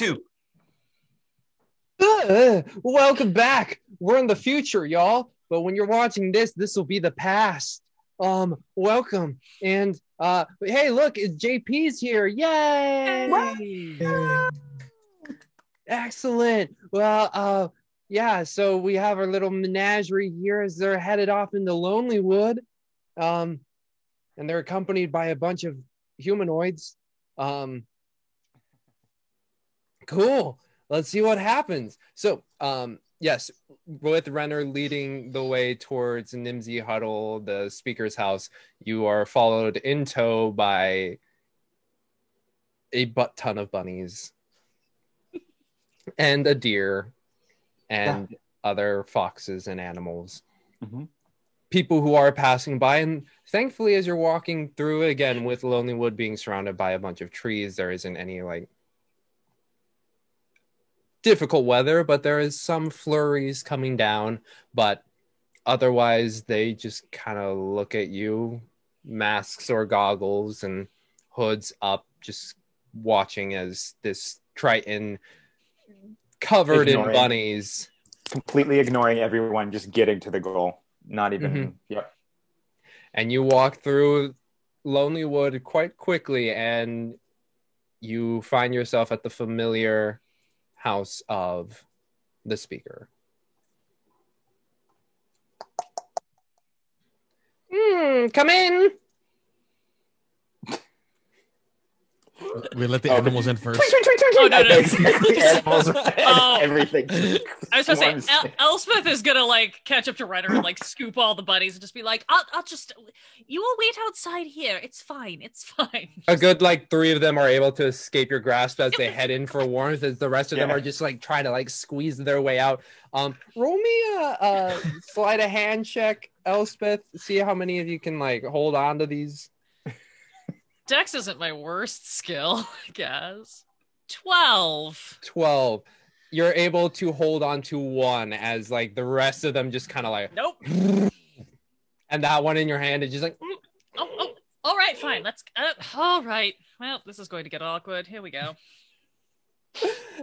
2. Welcome back. We're in the future, y'all. But when you're watching this, this will be the past. Welcome. And hey, look, it's JP's here. Yay! Excellent. Well, yeah, so we have our little menagerie here as they're headed off into Lonelywood. And they're accompanied by a bunch of humanoids. Cool. Let's see what happens. So, yes, with Renner leading the way towards Nimsy Huddle, the speaker's house, you are followed in tow by a butt ton of bunnies and a deer and other foxes and animals. Mm-hmm. People who are passing by, and thankfully, as you're walking through, again, with Lonelywood being surrounded by a bunch of trees, there isn't any, like, difficult weather, but there is some flurries coming down, but otherwise they just kind of look at you, masks or goggles and hoods up, just watching as this Triton covered in bunnies, completely ignoring everyone, just getting to the goal, not even yep. And you walk through Lonelywood quite quickly and you find yourself at the familiar house of the speaker. Come in. We let the animals in first. Oh, no. Animals, everything. I was going to say, Elspeth is going to, like, catch up to Renner and, like, scoop all the bunnies and just be like, I'll just, you will wait outside here. It's fine. It's fine. A good, like, 3 of them are able to escape your grasp as they head in for warmth, as the rest of them are just, like, trying to, like, squeeze their way out. Roll me a sleight of hand check, Elspeth. See how many of you can, like, hold on to these. Dex isn't my worst skill, I guess. 12. You're able to hold on to one as, like, the rest of them just kind of like, nope. And that one in your hand is just like, oh, all right, fine. Let's, all right. Well, this is going to get awkward. Here we go.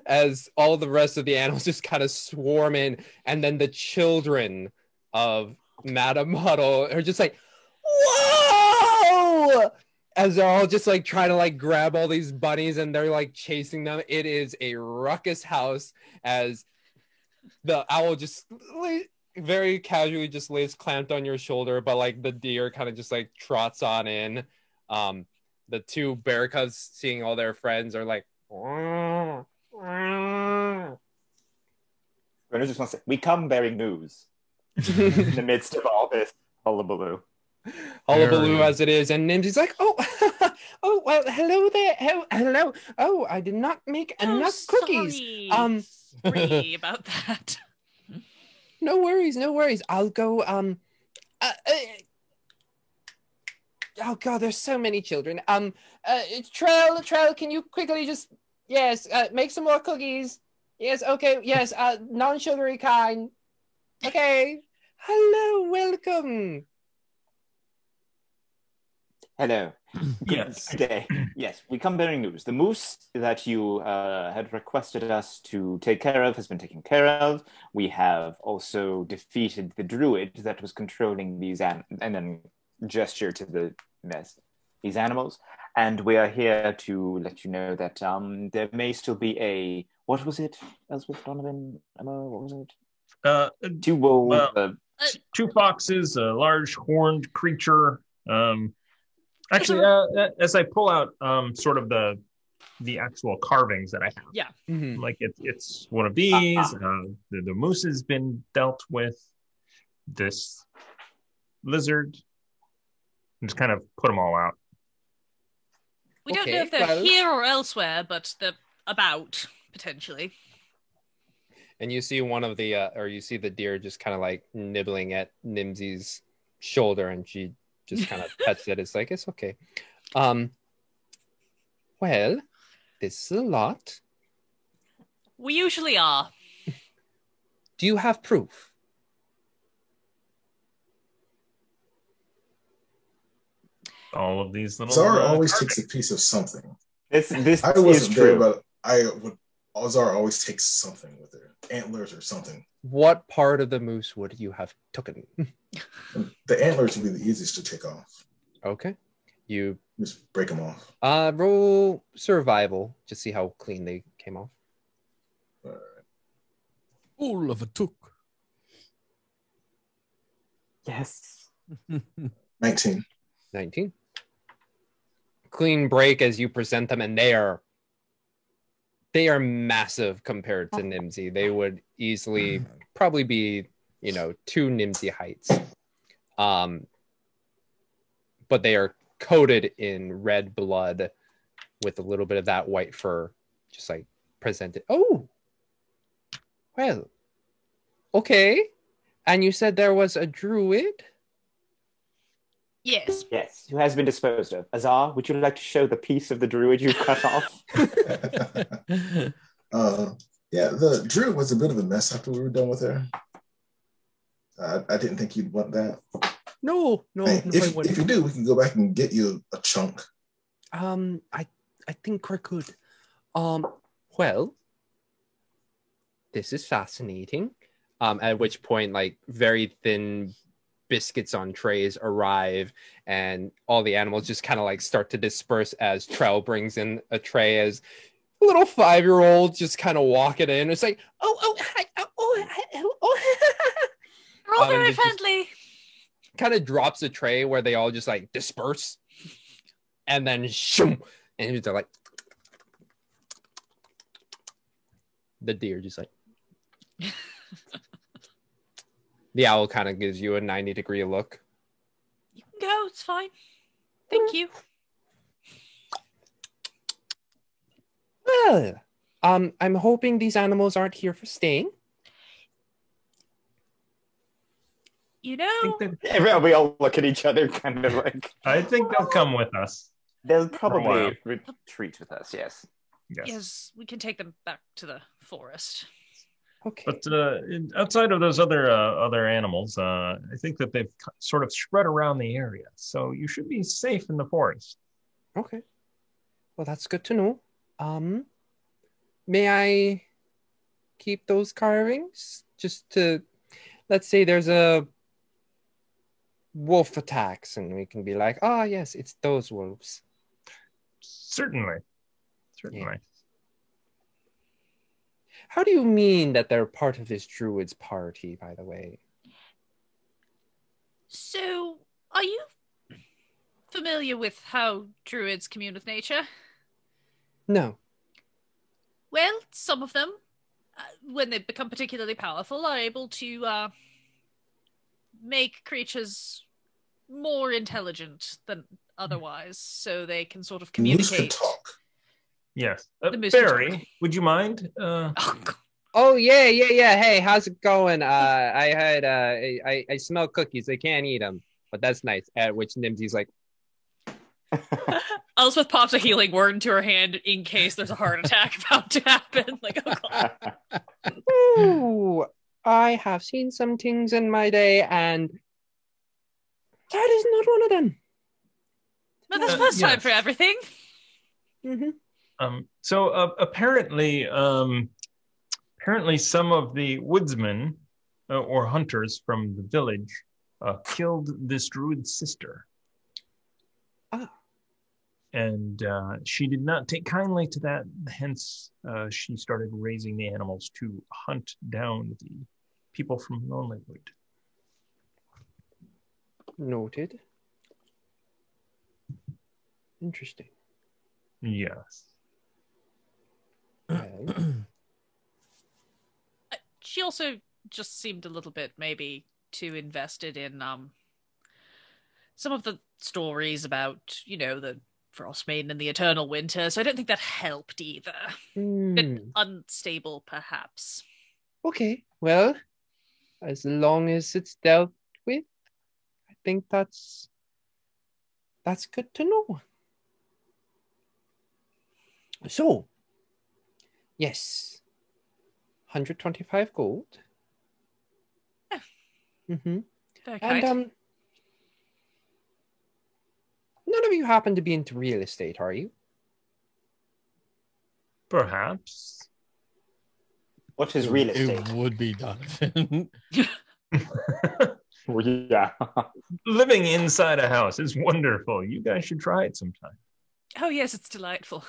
As all the rest of the animals just kind of swarm in, and then the children of Madame Huddle are just like, whoa! As they're all just like trying to like grab all these bunnies and they're like chasing them. It is a ruckus house as the owl just very casually just lays clamped on your shoulder, but like the deer kind of just like trots on in. The 2 bear cubs, seeing all their friends, are like, Renner just wants to say, we come bearing news in the midst of all this hullabaloo. Hullabaloo as it is, and Nimsy's like, oh, well, hello there, hello. Oh, I did not make enough cookies. Sorry about that. No worries. I'll go. Oh God, there's so many children. Trell, can you quickly just make some more cookies? Yes, okay, yes, non-sugary kind. Okay. Hello, welcome. Hello. Yes. Good day. Yes, we come bearing news. The moose that you had requested us to take care of has been taken care of. We have also defeated the druid that was controlling these and then gesture to the mess, these animals. And we are here to let you know that there may still be a, what was it? Elspeth, Donovan, Emma, what was it? 2 wolves. 2 foxes, a large horned creature. Actually, as I pull out sort of the actual carvings that I have, like it's one of these. The moose has been dealt with. This lizard, and just kind of put them all out. We don't know if they're here or elsewhere, but they're about potentially. And you see one of the, you see the deer just kind of like nibbling at Nimsy's shoulder, and she just kind of pets it. It's like, it's okay. Well, this is a lot. We usually are. Do you have proof? All of these little... Zara always takes a piece of something. This I wasn't is there, true. but I would Ozar always takes something with her, antlers or something. What part of the moose would you have taken? The antlers would be the easiest to take off. Okay. You just break them off. Roll survival to see how clean they came off. All right. All of a took. Yes. 19. 19. Clean break as you present them, and they are massive compared to Nimsy. They would easily probably be, 2 Nimsy heights. But they are coated in red blood with a little bit of that white fur, just like presented. Oh, well, okay. And you said there was a druid? Yes. Yes, who has been disposed of. Azar, would you like to show the piece of the druid you cut off? Yeah, the druid was a bit of a mess after we were done with her. I didn't think you'd want that. No. If you do, we can go back and get you a chunk. I think we could. Well, this is fascinating. At which point, like, very thin biscuits on trays arrive, and all the animals just kind of like start to disperse as Trell brings in a tray as a little 5-year-old just kind of walk it in. It's like, hi, We're all very friendly. Kind of drops a tray where they all just like disperse, and then shoom, and they're like, the deer just like. The owl kind of gives you a 90-degree look. You can go, it's fine. Thank you. Well, I'm hoping these animals aren't here for staying. You know, We all look at each other kind of like... I think they'll come with us. They'll probably retreat with us, yes. Yes, we can take them back to the forest. Okay. But outside of those other animals, I think that they've sort of spread around the area, so you should be safe in the forest. Okay. Well, that's good to know. May I keep those carvings? Just to, let's say there's a wolf attacks, and we can be like, yes, it's those wolves. Certainly. Yeah. How do you mean that they're part of this druid's party, by the way? So, are you familiar with how druids commune with nature? No. Well, some of them, when they become particularly powerful, are able to make creatures more intelligent than otherwise, so they can sort of communicate. Moose can talk. Yes. The moose Barry, would you mind? Oh, yeah. Hey, how's it going? I had, I smell cookies. They can't eat them, but that's nice. At which Nimsy's like, Elspeth pops a healing word into her hand in case there's a heart attack about to happen. Like, oh god. ooh, I have seen some things in my day, and that is not one of them. But there's first time for everything. Mm-hmm. So apparently some of the woodsmen or hunters from the village killed this druid's sister. And she did not take kindly to that. Hence, she started raising the animals to hunt down the people from Lonelywood. Noted. Interesting. Yes. She also just seemed a little bit maybe too invested in some of the stories about, the Frost Maiden and the Eternal Winter, so I don't think that helped either. Bit unstable, perhaps. Okay, well, as long as it's dealt with, I think that's good to know. So, yes, 125 gold. Yeah. Mm-hmm. Very And kind. none of you happen to be into real estate, are you? Perhaps. What is real estate? It would be Donovan. Well, yeah. Living inside a house is wonderful. You guys should try it sometime. Oh, yes, it's delightful.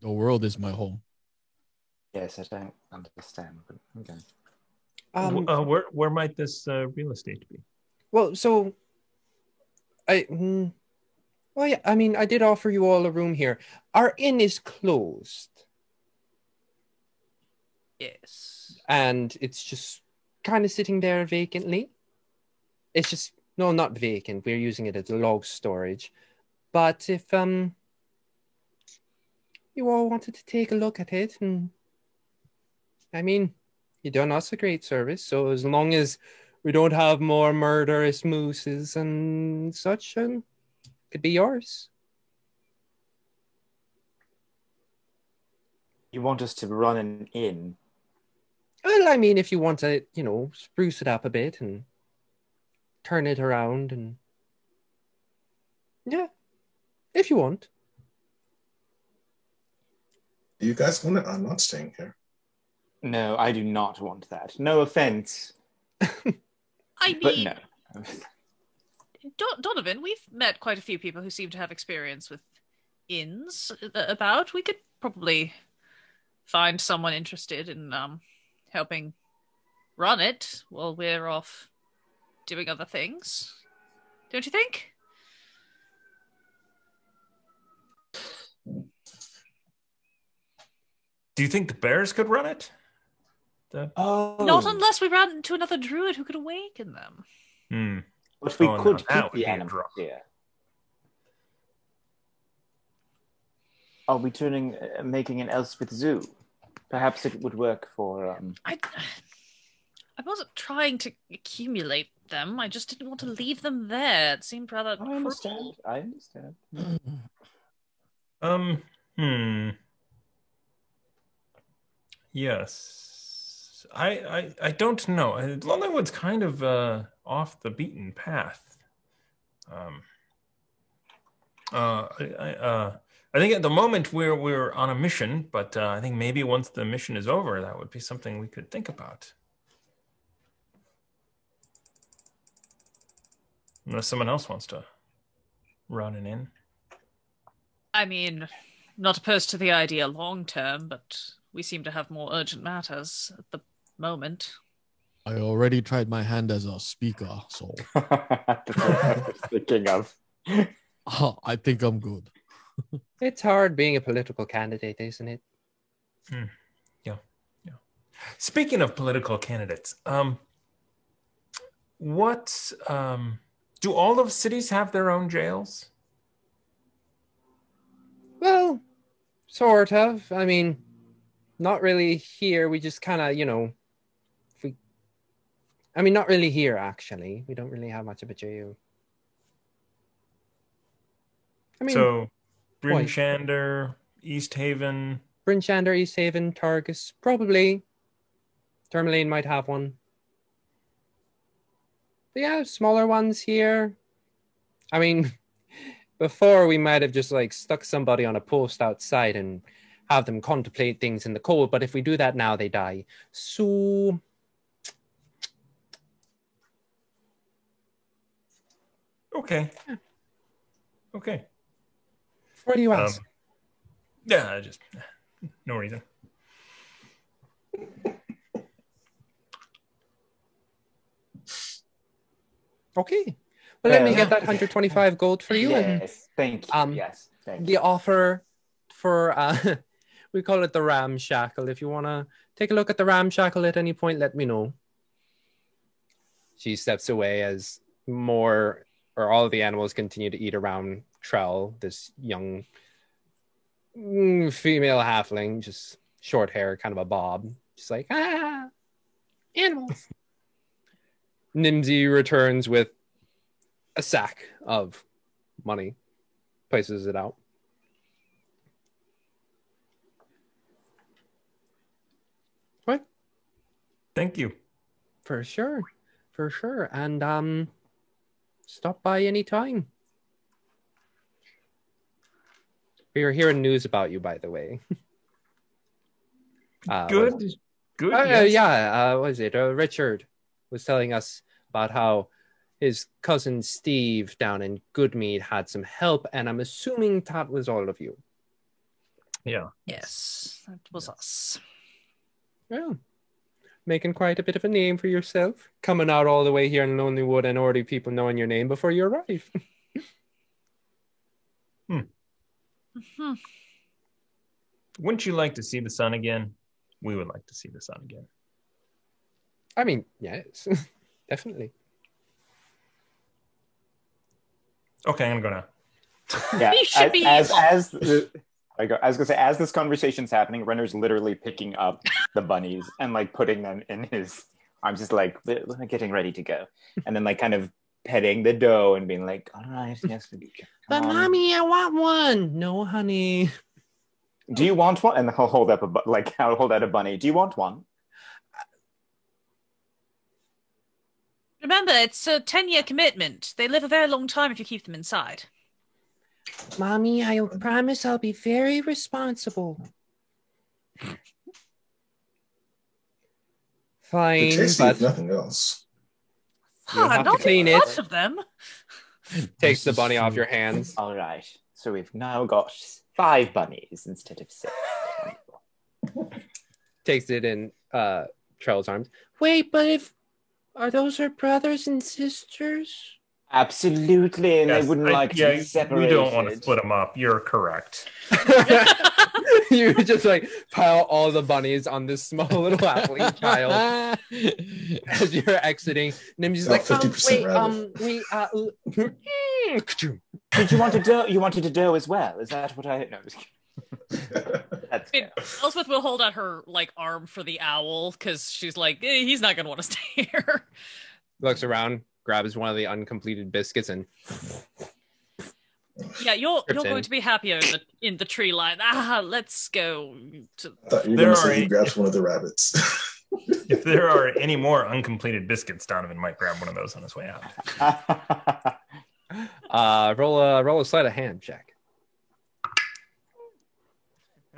The world is my home. Yes, I don't understand. But okay. Where might this real estate be? Well, so well, yeah, I mean, I did offer you all a room here. Our inn is closed. Yes. And it's just kind of sitting there vacantly. It's just, no, not vacant. We're using it as log storage. But if you all wanted to take a look at it, and I mean, you've done us a great service. So as long as we don't have more murderous mooses and such, it could be yours. You want us to run an inn? Well, I mean, if you want to, spruce it up a bit and turn it around, and yeah, if you want. Do you guys want it? I'm not staying here. No, I do not want that. No offense. I But mean, no. Donovan, we've met quite a few people who seem to have experience with inns about. We could probably find someone interested in helping run it while we're off doing other things. Don't you think? Do you think the bears could run it? Not unless we ran into another druid who could awaken them. But we Oh, could no, that keep would the be a animals drop. here. Are we making an Elspeth Zoo? Perhaps it would work for... I wasn't trying to accumulate them. I just didn't want to leave them there. It seemed rather I understand. I understand. Yes. I don't know. Lollywood's kind of off the beaten path. I think at the moment we're on a mission, but I think maybe once the mission is over, that would be something we could think about. Unless someone else wants to run an inn. I mean, not opposed to the idea long term, but we seem to have more urgent matters at the moment. I already tried my hand as a speaker, so That's what I was thinking of. I think I'm good. It's hard being a political candidate, isn't it? Yeah. Speaking of political candidates, what do all of cities have their own jails? Well, sort of. I mean, not really here. We just kind of, not really here, actually. We don't really have much of a jail. I mean, So, Bryn Shander, East Haven. Bryn Shander, East Haven, Targus, probably. Tourmaline might have one. But yeah, smaller ones here. I mean, before we might have just stuck somebody on a post outside and have them contemplate things in the cold, but if we do that now, they die. So... Okay. What do you ask? Yeah, just no reason. Okay. Well, let me get that 125 gold for you. Yes, thank you. Yes, thank you. The offer for, we call it the ramshackle. If you want to take a look at the ramshackle at any point, let me know. She steps away as all of the animals continue to eat around Trell, this young female halfling, just short hair, kind of a bob. Just like, animals. Nimsy returns with a sack of money, places it out. What? Thank you. For sure. And stop by any time. We are hearing news about you, by the way. Good. Good. Yes. Yeah, was it? Richard was telling us about how his cousin Steve down in Goodmead had some help, and I'm assuming that was all of you. Yeah. Yes, that was us. Well, making quite a bit of a name for yourself, coming out all the way here in Lonely Wood and already people knowing your name before you arrive. Wouldn't you like to see the sun again? We would like to see the sun again. I mean, yes, definitely. Okay, I'm gonna go now. Yeah, You should be as I was gonna say, as this conversation's happening, Renner's literally picking up the bunnies and like putting them in his arms, just like we're getting ready to go, and then like kind of petting the doe and being like, "All right, yes, baby, But come on. mommy, I want one. No, honey. Do you want one?" And he'll hold up I'll hold out a bunny. Do you want one? Remember, it's a 10-year commitment. They live a very long time if you keep them inside. Mommy, I promise I'll be very responsible. Fine, They're tasty but if nothing else. You'll have to Not clean a it. lot of them. Takes the bunny off your hands. All right. So we've now got 5 bunnies instead of 6. Takes it in Trell's arms. Wait, but are those her brothers and sisters? Absolutely, and Yes, they wouldn't like to be we separated. don't want to split them up. You're correct. You just like pile all the bunnies on this small little halfling child as you're exiting. And I'm just About like, 50% Did you want a doe? You wanted a doe as well? Is that what I? No, just kidding. That's fair. Elspeth will hold out her like arm for the owl because she's like, he's not gonna want to stay here. looks around, grabs one of the uncompleted biscuits, and Yeah, you're Trips going in. to be happier in the tree line. Let's go. I thought you were There going to are say he grabs one of the rabbits. If there are any more uncompleted biscuits, Donovan might grab one of those on his way out. roll a sleight of hand check.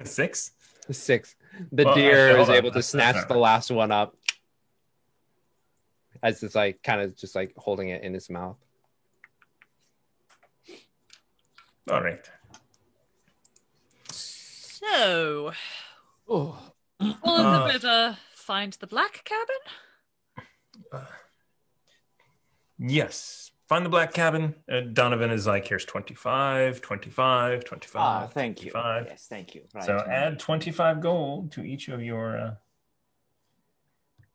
6? 6. The Well, deer actually, is hold on. able to That's snatch not the last one up as it's like kind of just like holding it in his mouth. All right. So, Oh, all of them ever find the black cabin? Yes. Find the black cabin. Donovan is like, here's 25, 25, 25. Thank you. 25. Yes, thank you. Right. So add 25 gold to each of your.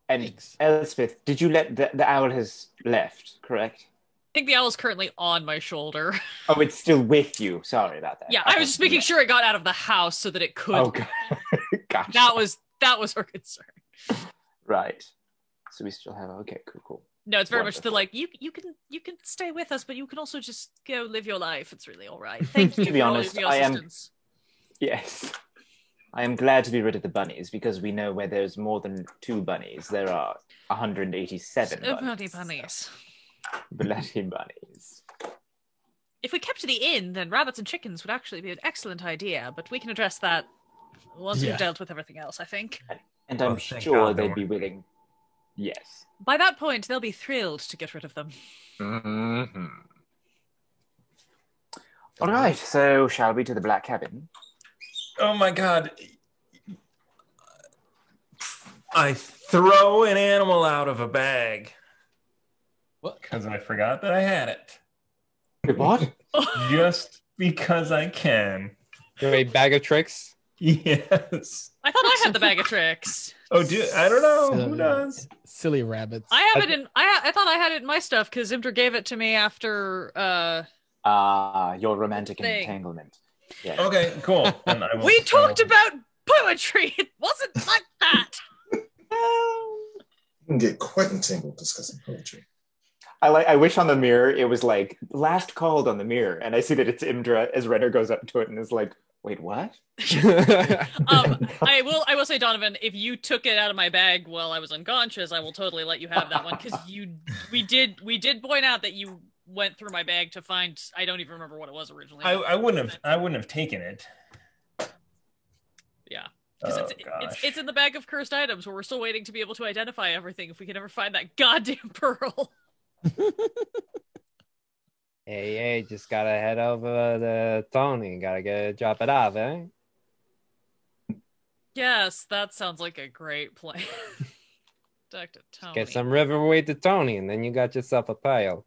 And thanks. Elspeth, did you let the owl has left? Correct. I think the owl's currently on my shoulder. Oh, it's still with you. Sorry about that. Yeah, I was just making sure it got out of the house so that it could. Oh, God. Gosh. That was her concern. Right. So we still have. Okay, cool. No, it's very much the Wonderful. like you can stay with us, but you can also just go live your life. It's really all right. Thank you To be for all honest, of your I am- assistance. Yes. I am glad to be rid of the bunnies because we know where there's more than 2 bunnies. There are 187 So bunnies. bloody bunnies. Bloody bunnies. If we kept to the inn, then rabbits and chickens would actually be an excellent idea, but we can address that once Yeah. we've dealt with everything else, I think. And I'm Oh, thank sure God, they'd don't be worry. willing. Yes. By that point, they'll be thrilled to get rid of them. Mm-hmm. All right, so shall we to the black cabin? Oh my God. I throw an animal out of a bag. What? Because I forgot that I had it. Wait, what? Just because I can. You're a bag of tricks. Yes. I thought I had the bag of tricks. Oh, I don't know. So- Who does? Silly rabbits. I have it in. I thought I had it in my stuff because Imdra gave it to me after. Your romantic Thing. entanglement. Yes. Okay, cool. Then I will We throw- talked about poetry. It wasn't like that. You can get quite entangled discussing poetry. I wish on the mirror it was like last called on the mirror, and I see that it's Imdra as Renner goes up to it and is like, "Wait, what?" I will say, Donovan, if you took it out of my bag while I was unconscious, I will totally let you have that one because we did point out that you went through my bag to find. I don't even remember what it was originally. I wouldn't have taken it. Yeah. Because it's in the bag of cursed items where we're still waiting to be able to identify everything if we can ever find that goddamn pearl. Hey, just gotta head over to Tony. Gotta drop it off, eh? Yes, that sounds like a great plan. Dr. Tony. Get some riverweight to Tony, and then you got yourself a pail.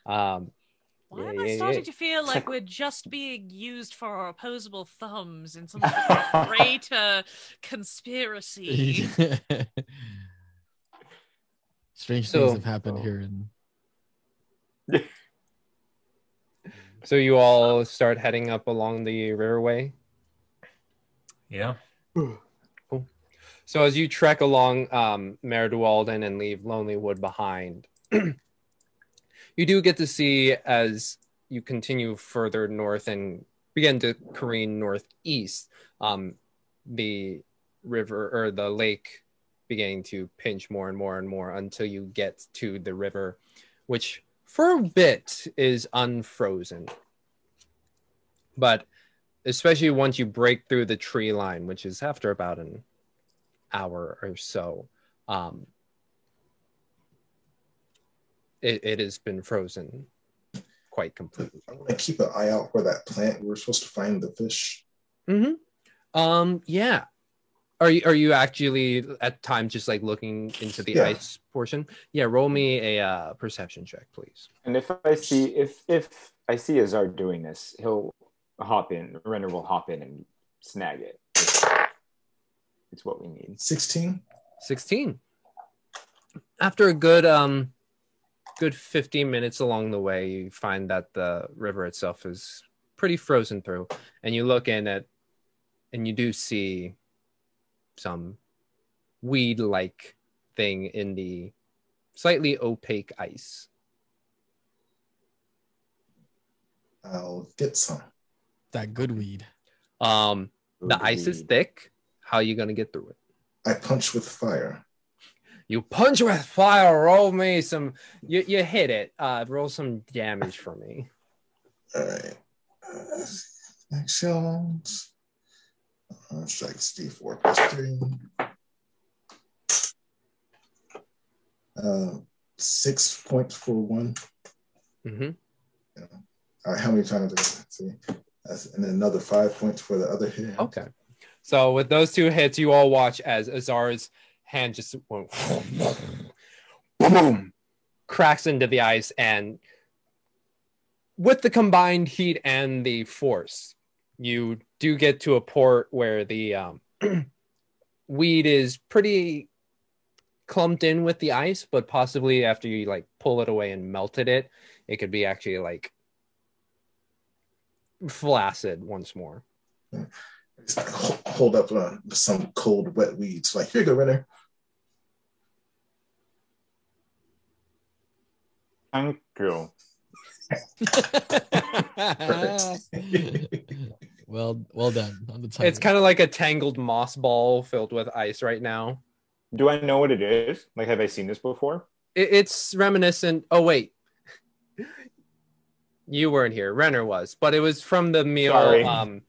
Why am I starting to feel like we're just being used for our opposable thumbs in some sort of greater conspiracy? Strange things have happened here. So you all start heading up along the riverway? Yeah. Cool. So as you trek along Mare Dualden and leave Lonely Wood behind, you do get to see, as you continue further north and begin to careen northeast, the river or the lake beginning to pinch more and more and more until you get to the river, which for a bit is unfrozen. But especially once you break through the tree line, which is after about an hour or so, it has been frozen quite completely. I want to keep an eye out for that plant we're supposed to find the fish. Yeah. Are you actually at times just like looking into the ice portion? Yeah, roll me a perception check, please. And if I see Azar doing this, he'll hop in. Renner will hop in and snag it. It's what we need. 16. After a good 15 minutes along the way, you find that the river itself is pretty frozen through, and you look in it, and you do see some weed-like thing in the slightly opaque ice. I'll get some. That good weed. The ice is thick. How are you going to get through it? I punch with fire. You punch with fire. Roll me some. You hit it. Roll some damage for me. All right. Actions. Strikes D4 plus 3. 6 points for one. Mm-hmm. Yeah. All right, how many times did I see? And then another 5 points for the other hit. Okay. So with those two hits, you all watch as Azar's hand just went boom, cracks into the ice, and with the combined heat and the force, you do get to a port where the weed is pretty clumped in with the ice, but possibly after you like pull it away and melted it, it could be actually like flaccid once more. Hold up some cold, wet weeds. Like, here you go, Renner. Thank you. Well done on the time. It's kind of like a tangled moss ball filled with ice right now. Do I know what it is? Like, have I seen this before? It's reminiscent. Oh, wait. You weren't here. Renner was. But it was from the meal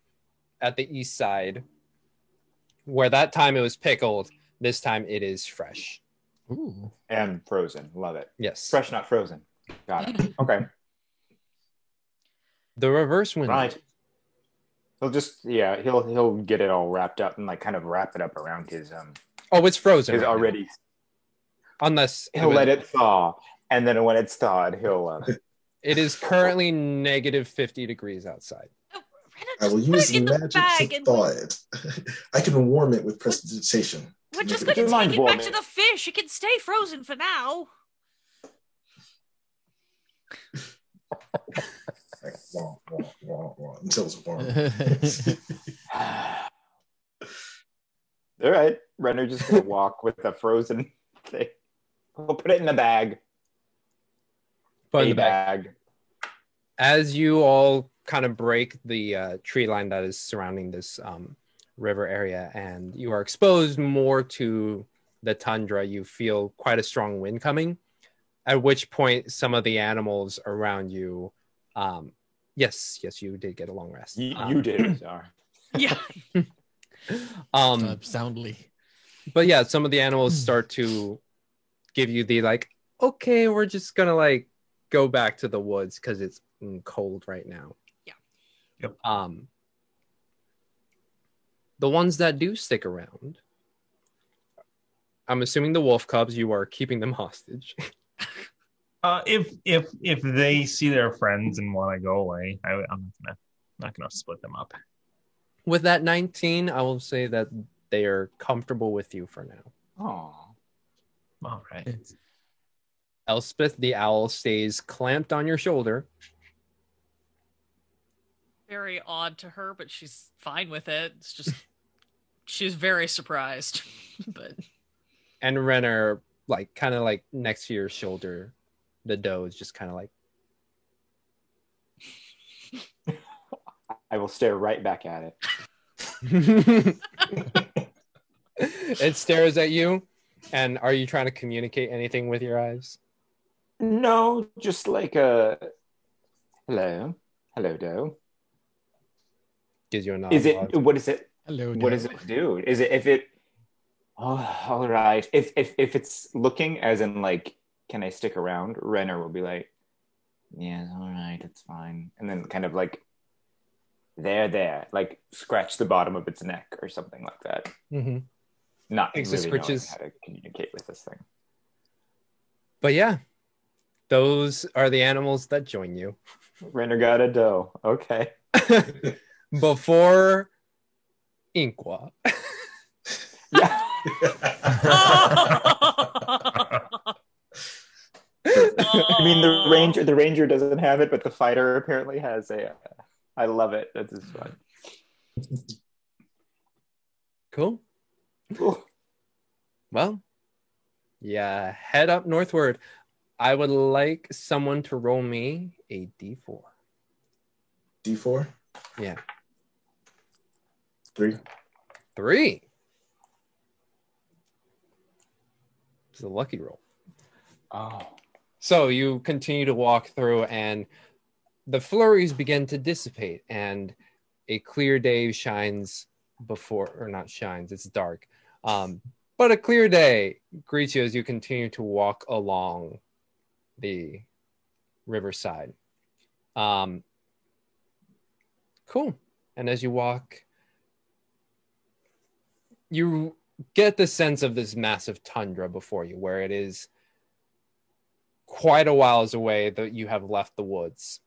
at the east side, where that time it was pickled. This time it is fresh. Ooh. And frozen. Love it. Yes. Fresh, not frozen. Got it. Okay. The reverse window. Right. He'll just, he'll get it all wrapped up and like kind of wrap it up around his Oh, it's frozen. His already now. Unless he'll let it thaw, and then when it's thawed, he'll. It is currently negative 50 degrees outside. I will use magic to thaw it. I can warm it with prestidigitation. We're just going to take it back to the fish. It can stay frozen for now. Until it's warm. All right, Renner just gonna walk with a frozen thing. We'll put it in a bag. Put in the bag. As you all kind of break the tree line that is surrounding this river area, and you are exposed more to the tundra, you feel quite a strong wind coming. At which point, some of the animals around you, yes, you did get a long rest. You did, Azar. Yeah. Soundly. But yeah, some of the animals start to give you the like, okay, we're just gonna like go back to the woods because it's cold right now. Yeah. Yep. The ones that do stick around, I'm assuming the wolf cubs, you are keeping them hostage. If they see their friends and want to go away, I'm not gonna split them up. With that 19, I will say that they are comfortable with you for now. Oh, All right. Elspeth the owl stays clamped on your shoulder. Very odd to her, but she's fine with it. It's just she's very surprised. But And Renner, like kind of like next to your shoulder. The doe is just kind of like. I will stare right back at it stares at you. And are you trying to communicate anything with your eyes? No, just like a hello, doe. Gives you a nod. Is it? What is it? Hello, doe. What does it do? Is it if it? Oh, all right. If it's looking as in like, can I stick around? Renner will be like, yeah, all right, it's fine, and then kind of like, there, like scratch the bottom of its neck or something like that. Mm-hmm. Not Makes really knowing scritches. how to communicate with this thing. But yeah, those are the animals that join you. Renner got a doe. Okay. Before Inqua. Yeah. I mean, the ranger doesn't have it, but the fighter apparently has a. I love it. That's just fun. Cool. Cool. Well, yeah, head up northward. I would like someone to roll me a D4. D4? Yeah. 3. 3. It's a lucky roll. Oh. So you continue to walk through and the flurries begin to dissipate and a clear day shines before, or not shines, it's dark. But a clear day greets you as you continue to walk along the riverside. Cool. And as you walk, you get the sense of this massive tundra before you, where it is quite a whiles away that you have left the woods.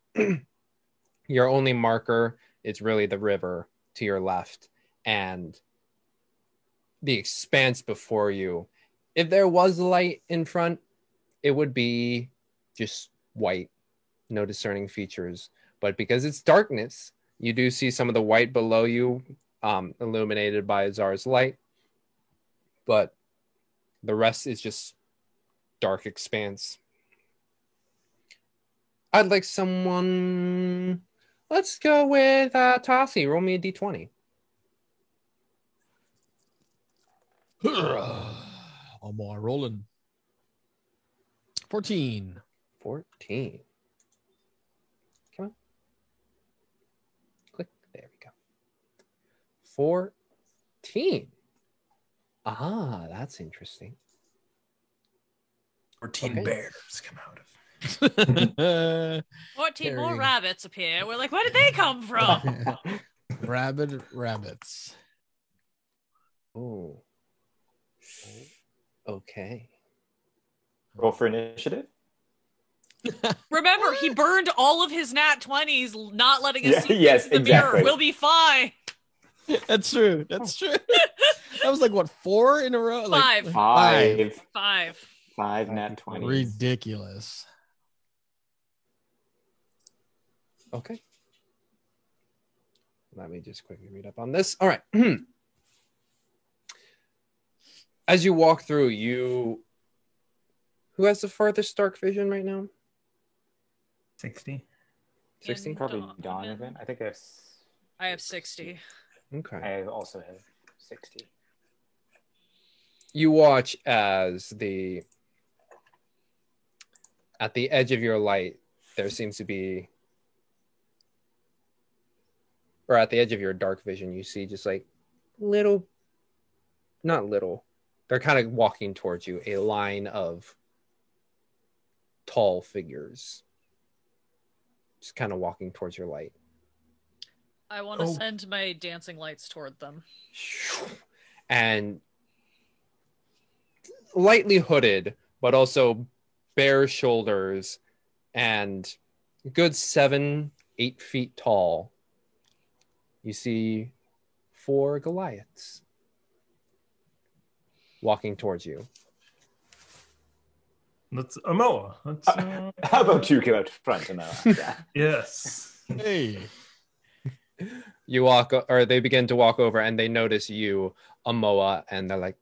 Your only marker is really the river to your left and the expanse before you. If there was light in front, it would be just white, no discerning features. But because it's darkness, you do see some of the white below you illuminated by Azar's light. But the rest is just dark expanse. I'd like someone... Let's go with Tassi. Roll me a D20. I'm rolling. 14. 14. Come on. Click. There we go. 14. Ah, that's interesting. 14 Okay. bears come out of. 14 more rabbits appear. We're like, where did they come from? Rabid rabbits. Oh. Okay. Roll for initiative. Remember, he burned all of his nat 20s, not letting us see Yes, the exactly. mirror. We'll be fine. That's true. That's true. That was like what, 4 in a row? Like, Five. Five nat 20s. Ridiculous. Okay. Let me just quickly read up on this. All right. As you walk through, who has the farthest dark vision right now? 60. 60? Probably Donovan. I think I have 60. Okay. I also have 60. You watch as at the edge of your light, there seems to be, or at the edge of your dark vision, you see just like little, not little, they're kind of walking towards you, a line of tall figures. Just kind of walking towards your light. I want to send my dancing lights toward them. And lightly hooded, but also bare shoulders and a good 7-8 feet tall. You see 4 Goliaths walking towards you. That's Amoa. How about you come out front, Amoa? Yeah. Yes. Hey. You walk, or they begin to walk over, and they notice you, Amoa, and they're like,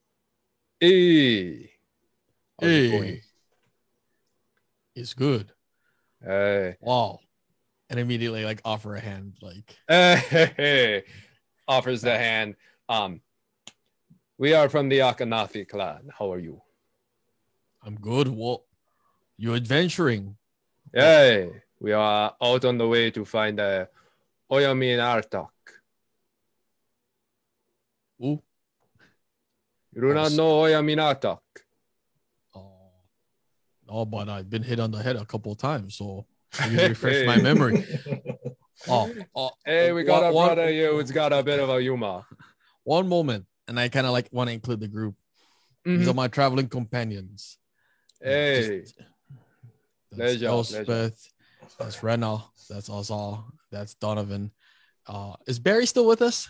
"Hey, Hey, it's good. Hey, Wow!" And immediately like offer a hand, like hey, offers the hand. We are from the Akanafi clan. How are you? I'm good. What? You adventuring? Hey, we are out on the way to find Oyami and Artak. Ooh. You do not know Oyami and Artak? Oh, but I've been hit on the head a couple of times, so maybe refresh my memory. Hey, we got a brother here who's got a bit of a humor. One moment, and I kind of like want to include the group. Mm-hmm. These are my traveling companions. Hey, that's Elspeth, that's Rena, that's Azal, that's Donovan. Is Barry still with us?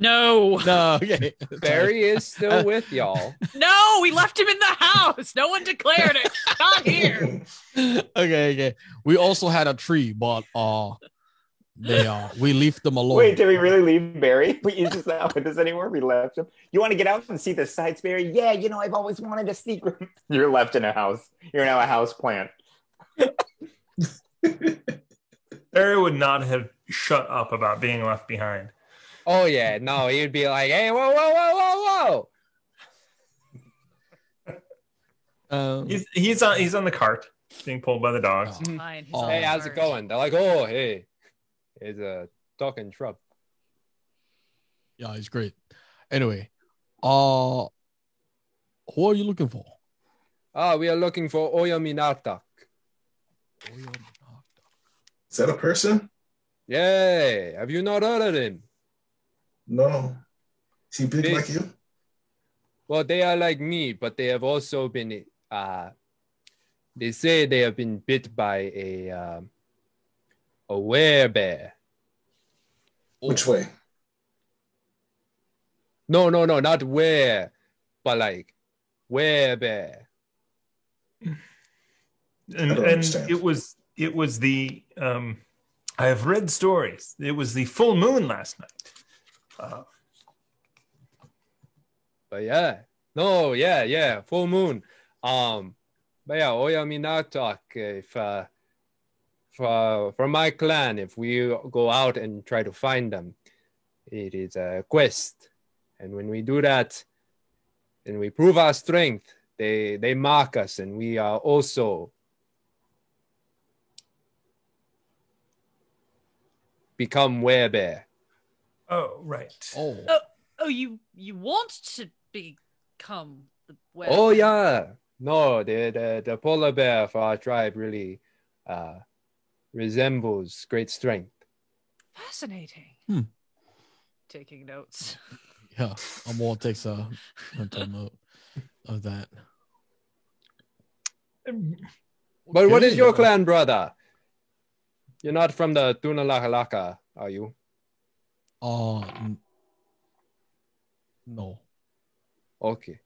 No. No, okay. Barry is still with y'all. No, we left him in the house. No one declared it. Not here. Okay. We also had a tree, but we left them alone. Wait, did we really leave Barry? He's just not with us anymore. We left him. You want to get out and see the sights, Barry? Yeah, I've always wanted a secret. You're left in a house. You're now a house plant. Barry would not have shut up about being left behind. Oh yeah, no, he'd be like, "Hey, whoa!" He's on the cart being pulled by the dogs. Fine. Hey, how's it going? They're like, "Oh, hey, it's a talking shrub." Yeah, he's great. Anyway, who are you looking for? We are looking for Oyami Nartak. Is that a person? Yay! Have you not heard of him? No. Is he big like you? Well, they are like me, but they have also been. They say they have been bit by a werebear. Which way? No, not were, but like werebear. And it was the I have read stories. It was the full moon last night. But full moon. But yeah, Oyami Nartak, if for my clan, if we go out and try to find them, it is a quest. And when we do that, and we prove our strength, they mark us, and we are also become werebear. Oh, right. Oh, you want to become the werebear? Oh yeah. No, the polar bear for our tribe really resembles great strength. Fascinating. Taking notes. Yeah, Amor takes a mental note of that. But what is your clan, brother? You're not from the Tunalakalaka, are you? No. Okay.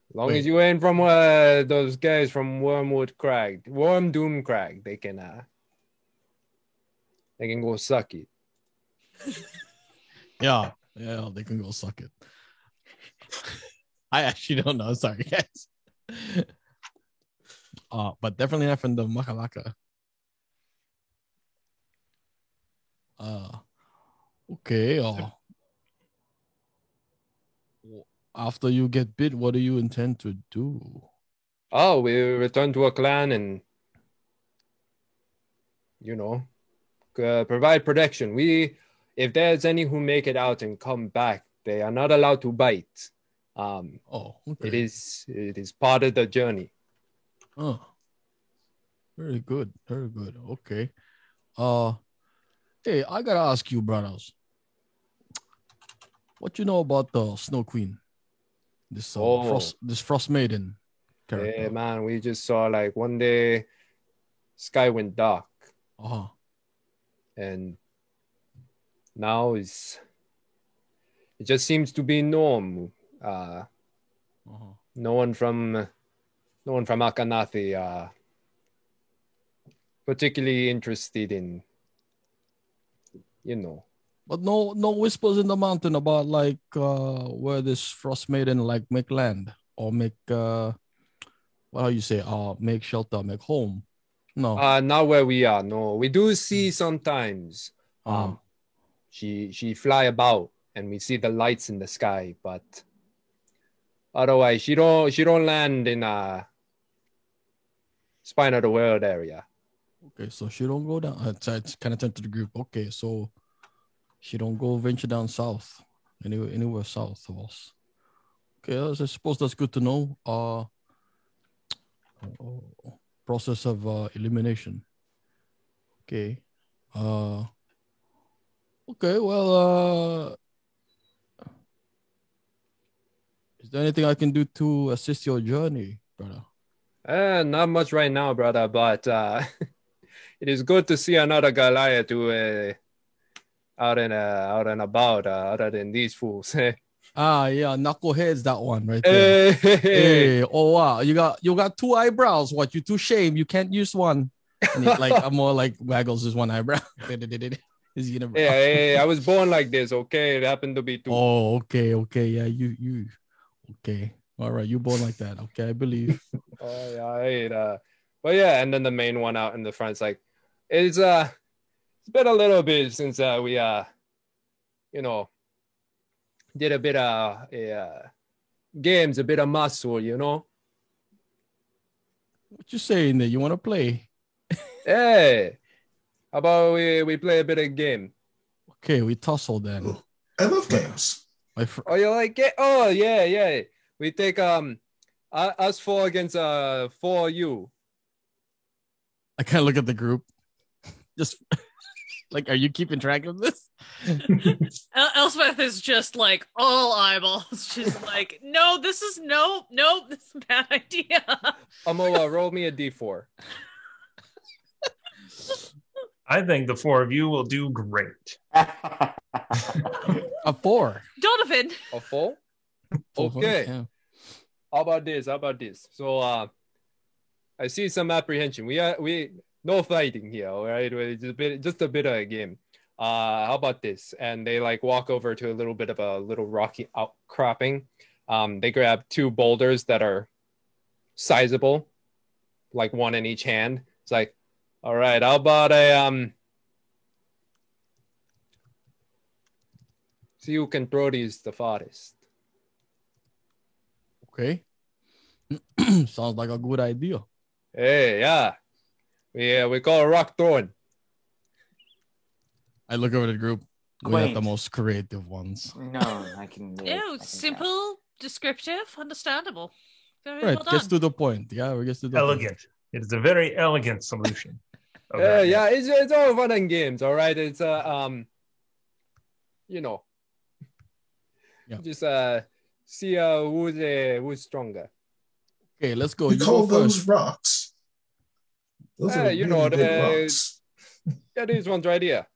As long as you ain't from those guys from Wormdoom Crag, they can go suck it. Yeah, they can go suck it. I actually don't know. Sorry, guys. But definitely not from the Makalaka. Okay. After you get bit, what do you intend to do? Oh, we return to a clan and, provide protection. if there's any who make it out and come back, they are not allowed to bite. Okay. It is part of the journey. Oh, very good. Very good. Okay. Hey, I gotta ask you, brothers. What you know about the Snow Queen? This Frost Maiden character. Hey, man, we just saw like one day, sky went dark. And now it just seems to be norm. No one from Akanathi particularly interested in, But no whispers in the mountain about like where this Frost Maiden like make land or make make shelter, make home. No. Not where we are. No, we do see sometimes. She fly about and we see the lights in the sky, but otherwise she don't land in spine of the world area. Okay, so she don't go down. It's kind of turned to the group. Okay, so she don't go venture down south, anywhere south of us. Okay, I suppose that's good to know. Process of elimination. Okay. Okay. Well, is there anything I can do to assist your journey, brother? Not much right now, brother, but it is good to see another Goliath who out and about other than these fools. Yeah, knuckleheads, that one right there. Hey, oh wow, you got two eyebrows. What, you too shame? You can't use one. And he's like, I'm more like waggles his one eyebrow. His unibrow. Hey, I was born like this. Okay, it happened to be two. Oh, okay, yeah, you okay. All right, you born like that. Okay, I believe. Oh yeah, but yeah, and then the main one out in the front is like, it's been a little bit since we did a bit of games, a bit of muscle, What you saying there? You want to play? Hey, how about we play a bit of game? Okay, we tussle then. Ooh, I love games. Oh, you like it? Oh yeah. We take us four against 4 you. I kind of look at the group. Just like, are you keeping track of this? Elspeth is just like all eyeballs. She's like, no, this is no, this is a bad idea. Roll me a d4. I think the four of you will do great. A 4. Donovan. A 4? Okay. Yeah. How about this? So I see some apprehension. We no fighting here, all right? Just a bit of a game. How about this? And they like walk over to a little bit of a little rocky outcropping. They grab 2 boulders that are sizable, like one in each hand. It's like, all right, how about see who can throw these the farthest. Okay. Sounds like a good idea. Hey, yeah. We call it rock throwing. I look over the group. We have the most creative ones. No, I can. Simple, descriptive, understandable. Very right, well done. gets to the point. Yeah, we get to the elegant. point. It is a very elegant solution. Yeah, it's all fun and games. All right, it's just see who's stronger. Okay, let's go. We You call go those first. rocks. Those are you really know big rocks. Yeah, these ones right here.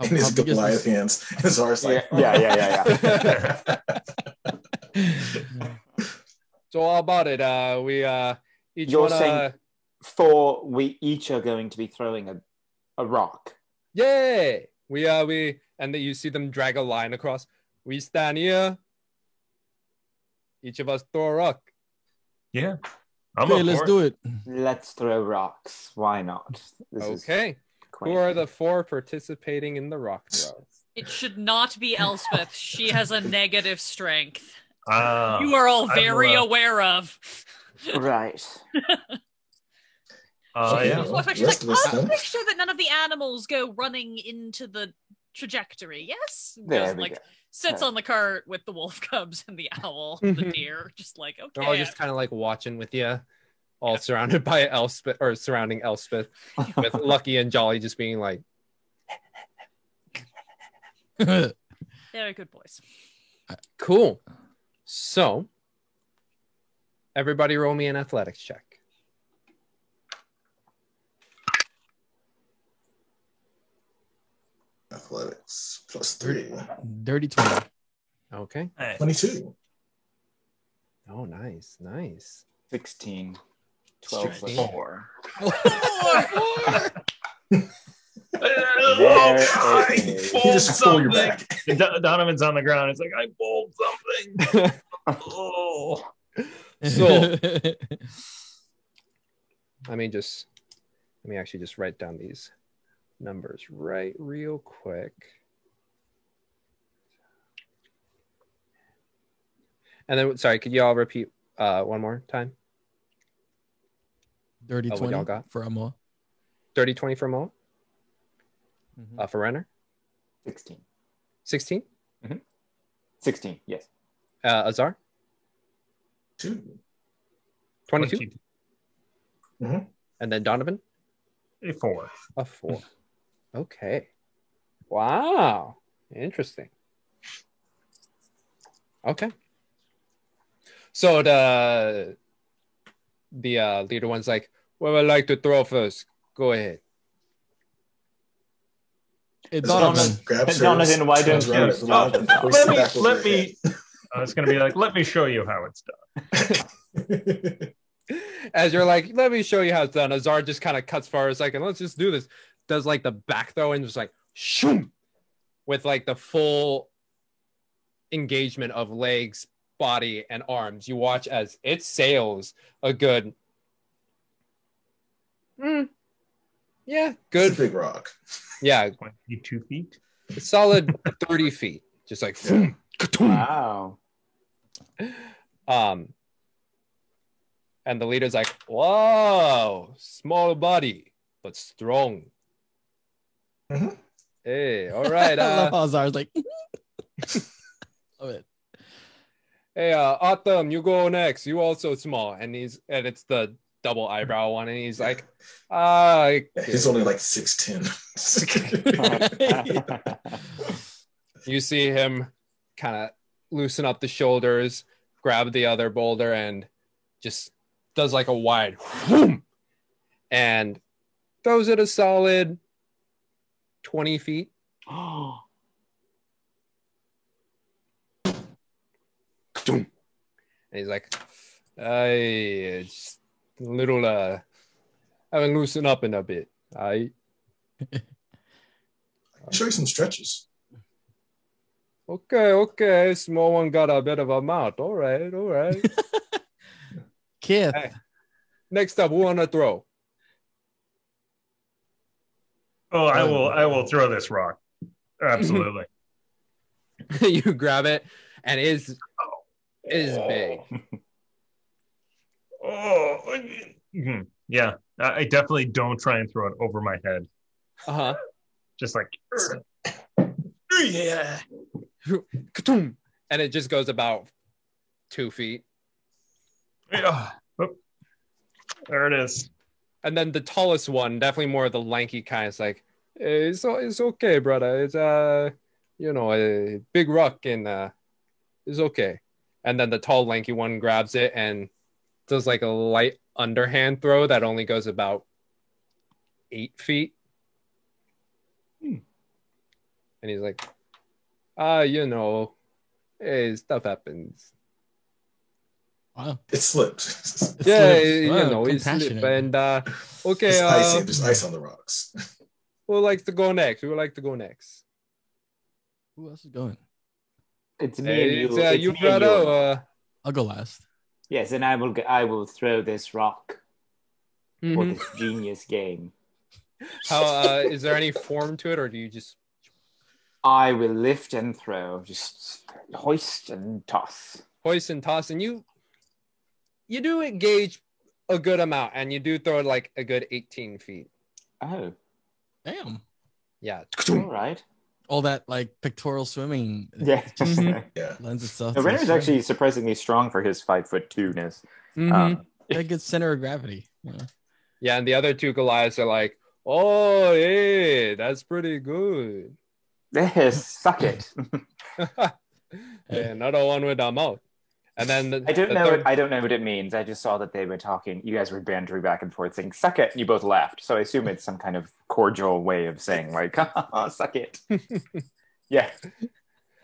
In his Goliath hands. His arse like, yeah. So how about it? We each You're one. saying we each are going to be throwing a rock. Yeah, we and then you see them drag a line across. We stand here. Each of us throw a rock. Yeah. Okay, let's do it. Let's throw rocks. Why not? Okay. Who are the 4 participating in the rock throw? It should not be Elspeth. She has a negative strength. You You are all very aware of. Right. She's like, I'll make sure that none of the animals go running into the trajectory. Yes, There goes we like go. sits on the cart with the wolf cubs and the owl, and the deer, just like They're all okay. just kind of like watching with you, all surrounded by Elspeth or surrounding Elspeth, with Lucky and Jolly just being like, They're good boys. cool. So, everybody roll me an athletics check. Athletics +3. Dirty 20. Okay. 22. Oh, nice. 16. 12 plus 16. 4. You just pull your back. Donovan's on the ground. It's like, I bowled something. Oh. So, let me actually just write down these numbers real quick. And then, sorry, could you all repeat one more time? Dirty what 20 y'all got? for Amoa. 30-20 for Mo. For Renner? 16. 16? 16, yes. Azar? 2. 22? Mhm. And then Donovan? A 4. A 4. Okay. Wow. Interesting. Okay. So the leader one's like, well, I'd like to throw first. Go ahead. Hey, Donovan Donovan. grabs her, Jonathan, why turns don't around you at the log and hoists it back over Let her me. It's gonna be like, let me show you how it's done. head. As you're like, let me show you how it's done. Azar just kind of cuts for a second. Let's just do this. Does like the back throw and just like, shoom, with like the full engagement of legs, body, and arms. You watch as it sails a good, yeah, good. It's a big rock. Yeah, 22 feet. solid 30 feet. Just like, Yeah. Wow. And the leader's like, whoa, small body, but strong. Mhm. Hey, all right. I love how Azar's like, love it. Hey, Autumn, you go next. You also small. And it's the double eyebrow one. And he's like, He's only like 6'10". You see him kind of loosen up the shoulders, grab the other boulder, and just does like a wide whoom, and throws it a solid 20 feet. And he's like, it's a little, I haven't loosened up in a bit. Show you some stretches. Okay. Small one got a bit of a mouth. All right. Kith. Hey, next up, who want to throw? Oh, I will throw this rock. Absolutely. You grab it, and it is big. Yeah. I definitely don't try and throw it over my head. Uh-huh. Just like, yeah. Ka-toom. And it just goes about 2 feet. Yeah. Oh, there it is. And then the tallest one, definitely more of the lanky kind, is like, hey, it's okay, brother. It's a big rock, and it's okay. And then the tall, lanky one grabs it and does like a light underhand throw that only goes about 8 feet. And he's like, hey, stuff happens. Wow. It slipped. Yeah, Wow, he slipped. compassionate. And okay, It's icy. There's ice on the rocks. who would like to go next? Who would like to go next? Who else is going? It's me and you. It's, It's you me and brother. I'll go last. Yes, and I will throw this rock for Mhm. this genius game. How is there any form to it, or do you just I will lift and throw, just hoist and toss. hoist and toss? And you do engage a good amount, and you do throw it like a good 18 feet. Oh, Damn. Yeah. all right. all that like pectoral swimming. Yeah. Yeah. Lends itself. No, to Renner's swimming. actually surprisingly strong for his 5'2"ness. Mhm. A good center of gravity. Yeah, and the other two Goliaths are like, oh, hey, that's pretty good. Yes, suck it. Hey, another one with a mouth. And then I don't the know. third- I don't know what it means. I just saw that they were talking. You guys were bantering back and forth, saying "suck it," and you both laughed. So I assume it's some kind of cordial way of saying like "suck it." Yeah.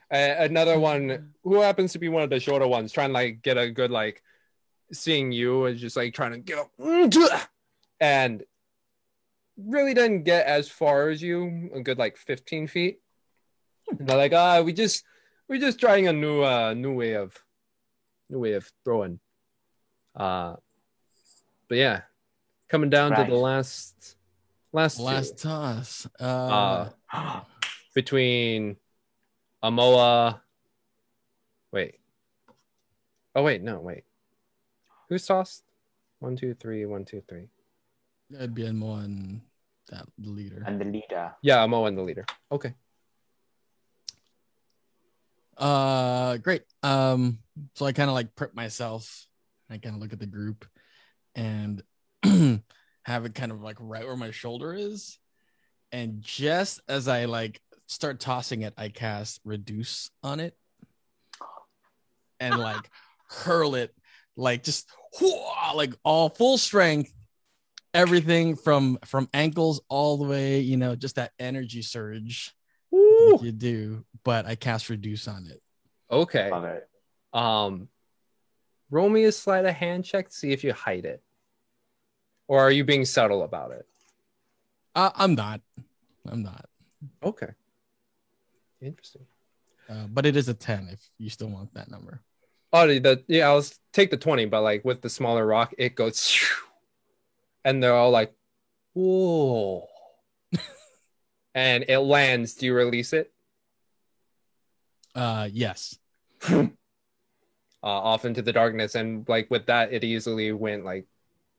another one who happens to be one of the shorter ones, trying to like get a good like seeing you is just like trying to get up and really didn't get as far as you, a good like 15 feet. And they're like, we're just trying a new way of throwing. But yeah, coming down to the last two. toss. Between Amoa. Wait. Oh wait, no, wait. Who's tossed? 1, 2, 3, 1, 2, 3. That'd be Amoa and that the leader. And the leader. Yeah, Amoa and the leader. Okay. Great. So I kind of like prep myself. I kind of look at the group and have it kind of like right where my shoulder is. And just as I like start tossing it, I cast reduce on it and like hurl it like just like all full strength, everything from ankles all the way, you know, just that energy surge like you do, but I cast reduce on it. Okay. Love it. Roll me a sleight of hand check to see if you hide it. Or are you being subtle about it? I'm not. Okay. Interesting. But it is a 10 if you still want that number. Oh, I'll take the 20, but like with the smaller rock, it goes and they're all like, whoa. And it lands. Do you release it? Yes. Off into the darkness. And like with that, it easily went like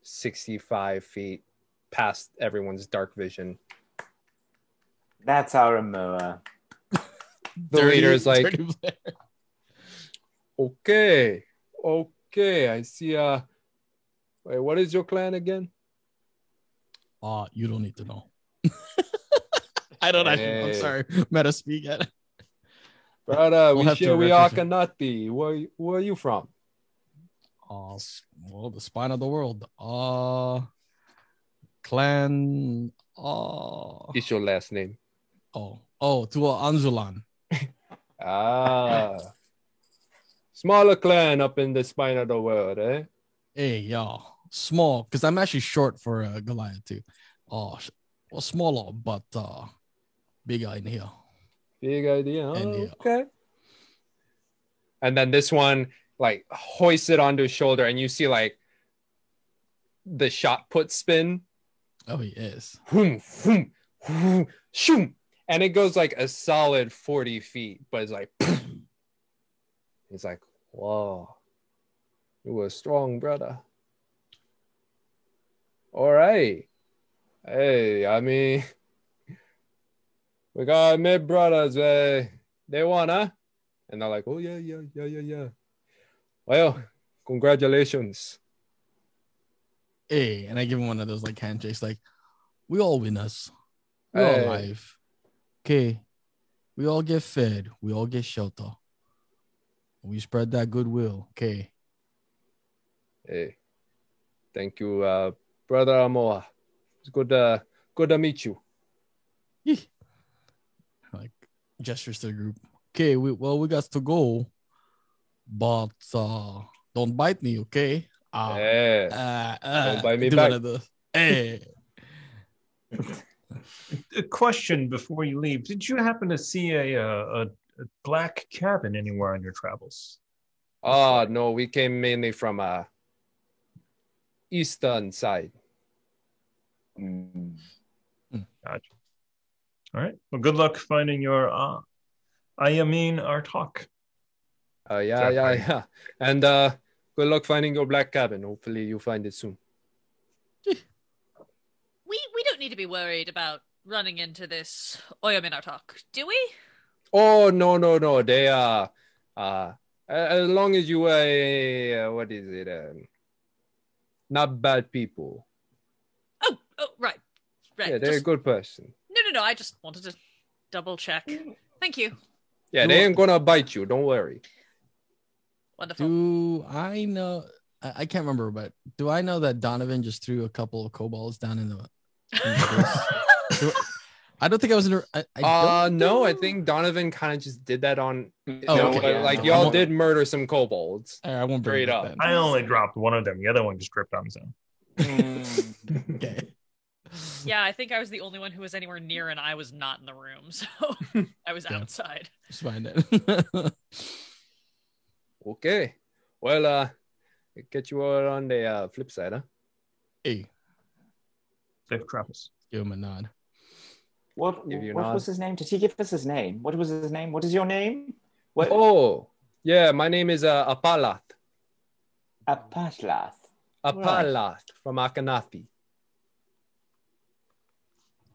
65 feet past everyone's dark vision. That's our Amoa. The leader is like, okay, I see. Wait, what is your clan again? You don't need to know. I don't know. I'm sorry. Meta speak it. Brother, We'll we are Kanati. Where are you from? Well, the spine of the world. Clan. Is your last name? To Anzulan. Smaller clan up in the spine of the world, eh? Hey, y'all. Small, because I'm actually short for Goliath too. Well, smaller, but bigger in here. Big idea. Okay. And then this one, like, hoists it onto his shoulder, and you see, like, the shot put spin. Oh, he is. Shoom. And it goes, like, a solid 40 feet, but it's like, it's like, whoa. You were strong, brother. All right. Hey, I mean, we got mid brothers. They won, huh? And they're like, oh, yeah. Well, congratulations. Hey, and I give him one of those like handshakes, like, we all winners. We all alive. Okay. We all get fed. We all get shelter. We spread that goodwill. Okay. Hey, thank you, Brother Amoa. It's good to meet you. Like gestures to the group. Okay, we got to go, but don't bite me, okay? Don't bite me back. Hey. A question before you leave: did you happen to see a black cabin anywhere on your travels? No, we came mainly from eastern side. Gotcha. All right. Well, good luck finding your Ayamin Artok. Yeah. And good luck finding your black cabin. Hopefully you find it soon. We don't need to be worried about running into this Oyaminotok, do we? Oh, no. They as long as you what is it? Not bad people. Oh, right. Yeah, they're a good person. No. I just wanted to double check. Thank you. Yeah, they ain't gonna bite you. Don't worry. Wonderful. Do I know? I can't remember, but do I know that Donovan just threw a couple of kobolds down in the I don't think I was in. No, I think Donovan kind of just did that on. Okay. Like y'all did murder some kobolds. I won't bring it up. I only dropped one of them. The other one just gripped on his own. Okay. Yeah, I think I was the only one who was anywhere near, and I was not in the room, so I was outside. Just find it. Okay. Well, get you all on the flip side, huh? Hey, Safe Travis. give him a nod. What was his name? Did he give us his name? What was his name? What is your name? What? Oh, yeah, my name is Apalath. Apatlath. Apalath from Akhenaten.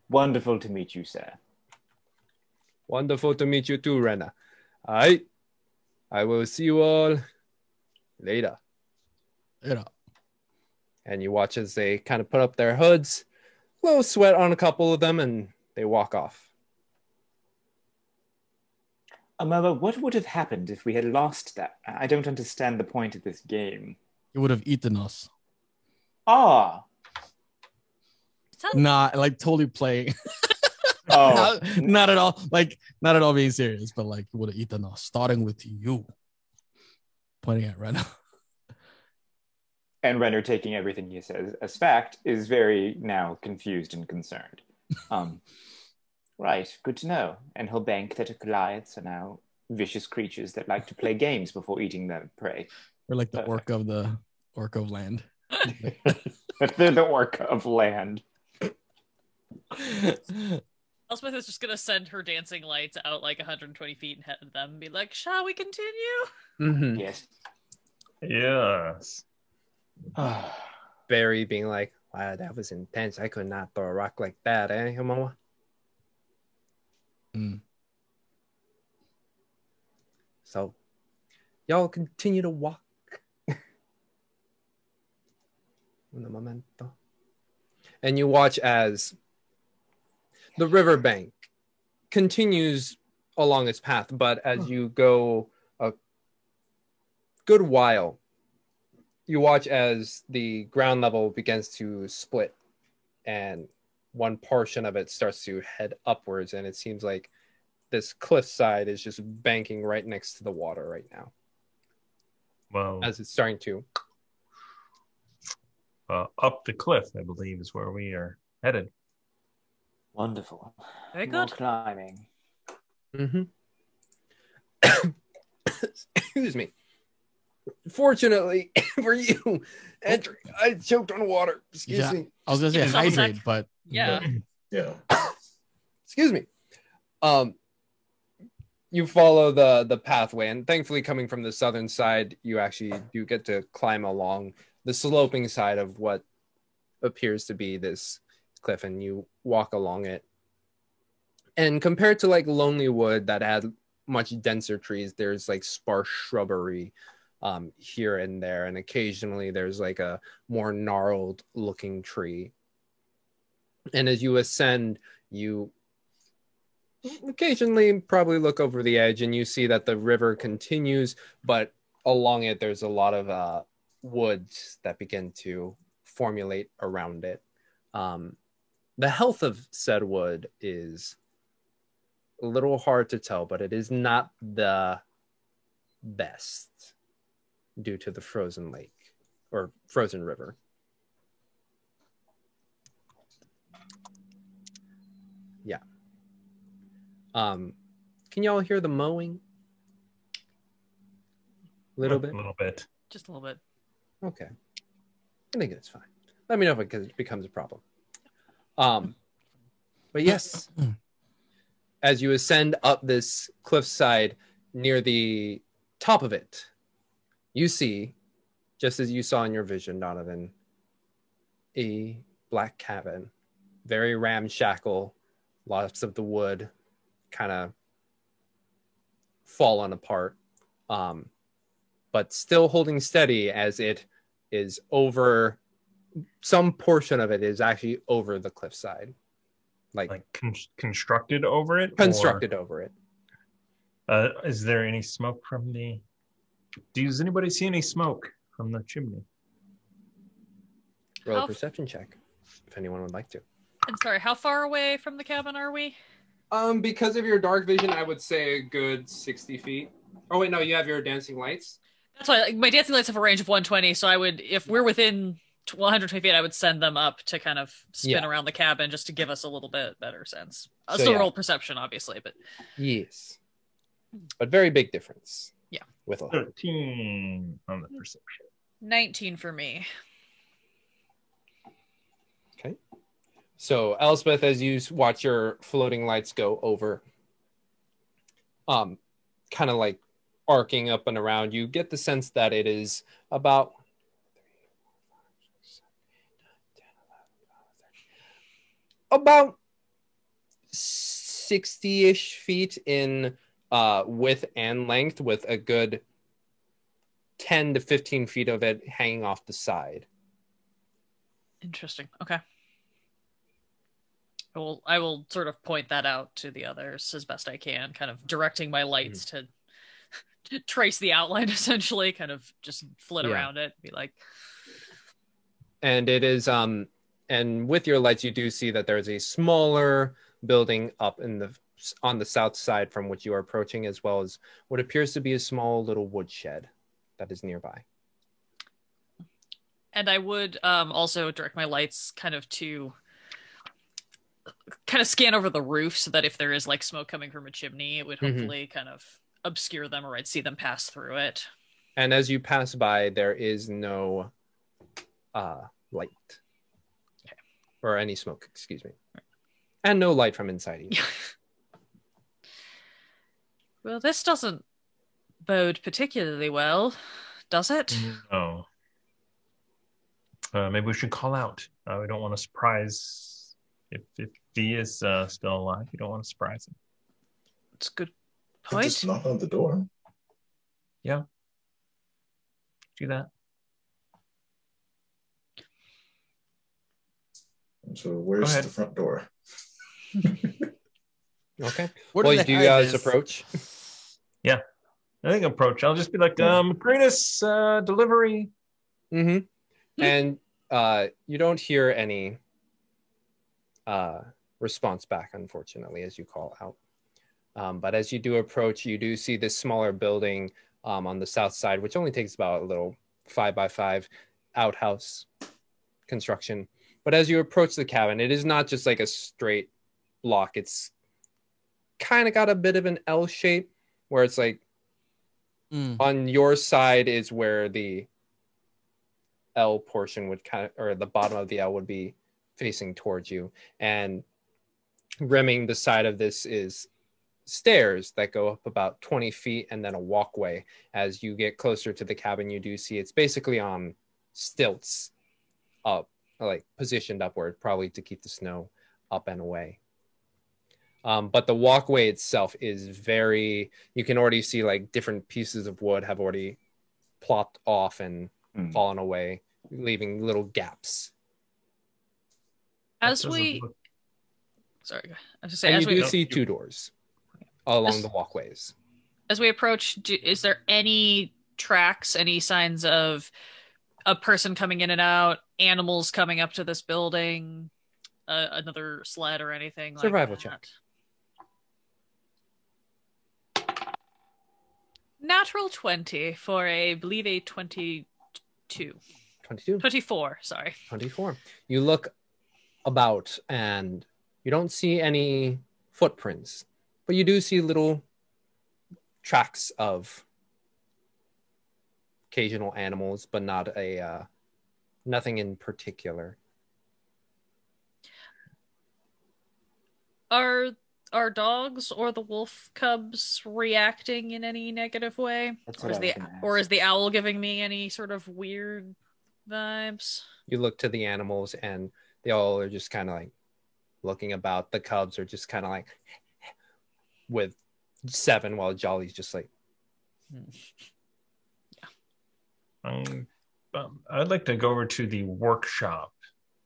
Wonderful to meet you, sir. Wonderful to meet you too, Rena. All right. I will see you all later. Later. And you watch as they kind of put up their hoods, a little sweat on a couple of them, and they walk off. Amara, what would have happened if we had lost that? I don't understand the point of this game. He would have eaten us. Ah. Nah, like totally playing. Oh. not at all. Like, not at all being serious, but like, he would have eaten us, starting with you. Pointing at Renner. And Renner, taking everything he says as fact, is very now confused and concerned. Right, good to know. And he'll bank that Goliaths are now vicious creatures that like to play games before eating their prey. We're like the orc of land. They're the orc of land. Elspeth is just gonna send her dancing lights out like 120 feet ahead of them and be like, "Shall we continue?" Mm-hmm. Yes. Yes. Barry being like, "Wow, that was intense. I could not throw a rock like that, eh, Mama?" So, y'all continue to walk. Un momento. And you watch as the riverbank continues along its path, but as you go a good while, you watch as the ground level begins to split and one portion of it starts to head upwards, and it seems like this cliffside is just banking right next to the water right now. Well, as it's starting to up the cliff, I believe, is where we are headed. Wonderful. Very good. More climbing. Mm-hmm. Excuse me. Fortunately for you, Andrew, I choked on water. Excuse me. I was gonna say hydrate, but yeah. Excuse me. You follow the pathway, and thankfully, coming from the southern side, you actually do get to climb along the sloping side of what appears to be this cliff, and you walk along it. And compared to like Lonely Wood that had much denser trees, there's like sparse shrubbery here and there, and occasionally there's like a more gnarled looking tree. And as you ascend, you occasionally probably look over the edge and you see that the river continues, but along it there's a lot of woods that begin to formulate around it. The health of said wood is a little hard to tell, but it is not the best due to the frozen lake or frozen river. Yeah. Can y'all hear the mowing? A little bit? A little bit. Just a little bit. Okay. I think it's fine. Let me know if it becomes a problem. But yes, as you ascend up this cliffside near the top of it, you see, just as you saw in your vision, Donovan, a black cabin, very ramshackle, lots of the wood kind of fallen apart, but still holding steady as it is over. Some portion of it is actually over the cliffside, like constructed over it. Constructed over it. Is there any smoke from the? Does anybody see any smoke from the chimney? Roll a perception check, if anyone would like to. And sorry, how far away from the cabin are we? Because of your dark vision, I would say a good 60 feet. Oh wait, no, you have your dancing lights. That's why, like, my dancing lights have a range of 120. So I would, if we're within 120 feet, I would send them up to kind of spin around the cabin just to give us a little bit better sense. I'll still roll perception, obviously, but yes, but very big difference. Yeah, with 13 on the perception. 19 for me. Okay, so Elspeth, as you watch your floating lights go over, kind of like arcing up and around, you get the sense that it is about about 60-ish feet in width and length, with a good 10 to 15 feet of it hanging off the side. Interesting. Okay. I will sort of point that out to the others as best I can, kind of directing my lights to trace the outline, essentially, kind of just flit around it, be like. And it is and with your lights, you do see that there's a smaller building up on the south side from which you are approaching, as well as what appears to be a small little woodshed that is nearby. And I would also direct my lights kind of scan over the roof, so that if there is like smoke coming from a chimney, it would hopefully kind of obscure them, or I'd see them pass through it. And as you pass by, there is no light. Or any smoke, excuse me. And no light from inside either. Well, this doesn't bode particularly well, does it? No. Maybe we should call out. We don't want to surprise. If he is still alive, you don't want to surprise him. It's a good point. Just knock on the door. Yeah. Do that. So where's the front door? Okay. Well, do you guys approach? Yeah. I think approach. I'll just be like, greatest delivery. Mm-hmm. And you don't hear any response back, unfortunately, as you call out. But as you do approach, you do see this smaller building on the south side, which only takes about a little 5x5 outhouse construction. But as you approach the cabin, it is not just like a straight block. It's kind of got a bit of an L shape, where it's like on your side is where the L portion would or the bottom of the L would be facing towards you. And rimming the side of this is stairs that go up about 20 feet and then a walkway. As you get closer to the cabin, you do see it's basically on stilts up, like positioned upward, probably to keep the snow up and away. But the walkway itself is you can already see like different pieces of wood have already plopped off and fallen away, leaving little gaps. Sorry, I was just saying, and you do see two doors along the walkways. As we approach, is there any tracks, any signs of a person coming in and out, animals coming up to this building, another sled or anything like that? Survival check. Natural 20 for I believe a 24, sorry. 24. You look about and you don't see any footprints, but you do see little tracks of occasional animals, but not nothing in particular. Are dogs or the wolf cubs reacting in any negative way? Or is the owl giving me any sort of weird vibes? You look to the animals and they all are just kind of like looking about. The cubs are just kind of like with 7, while Jolly's just like. I'd like to go over to the workshop,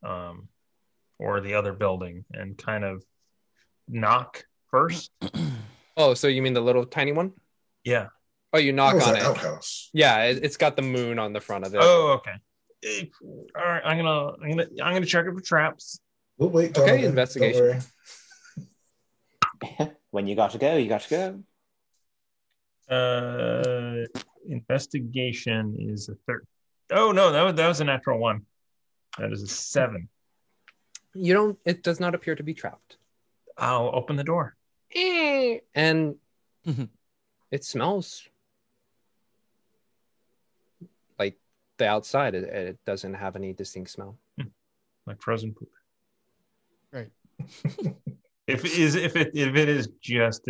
or the other building, and kind of knock first. Oh, so you mean the little tiny one? Yeah. Oh, you knock on it. Outhouse. Yeah, it's got the moon on the front of it. Oh, okay. All right, I'm gonna check it for traps. We'll wait. Okay, investigation. When you got to go, you got to go. Investigation is a 3rd. Oh no, that was a natural 1. That is a 7. It does not appear to be trapped. I'll open the door. And it smells like the outside. It doesn't have any distinct smell. Like frozen poop. Right. If it is just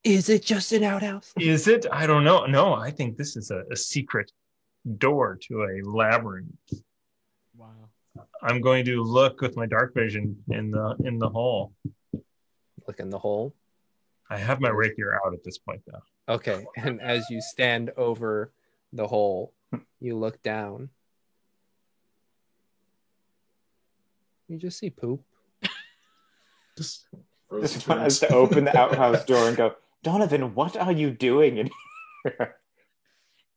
Is it just an outhouse? Is it? I don't know. No, I think this is a secret door to a labyrinth. Wow. I'm going to look with my dark vision in the hole. Look in the hole. I have my rapier out at this point, though. Okay, and as you stand over the hole, you look down. You just see poop. Just want us to open the outhouse door and go, Donovan, what are you doing in here?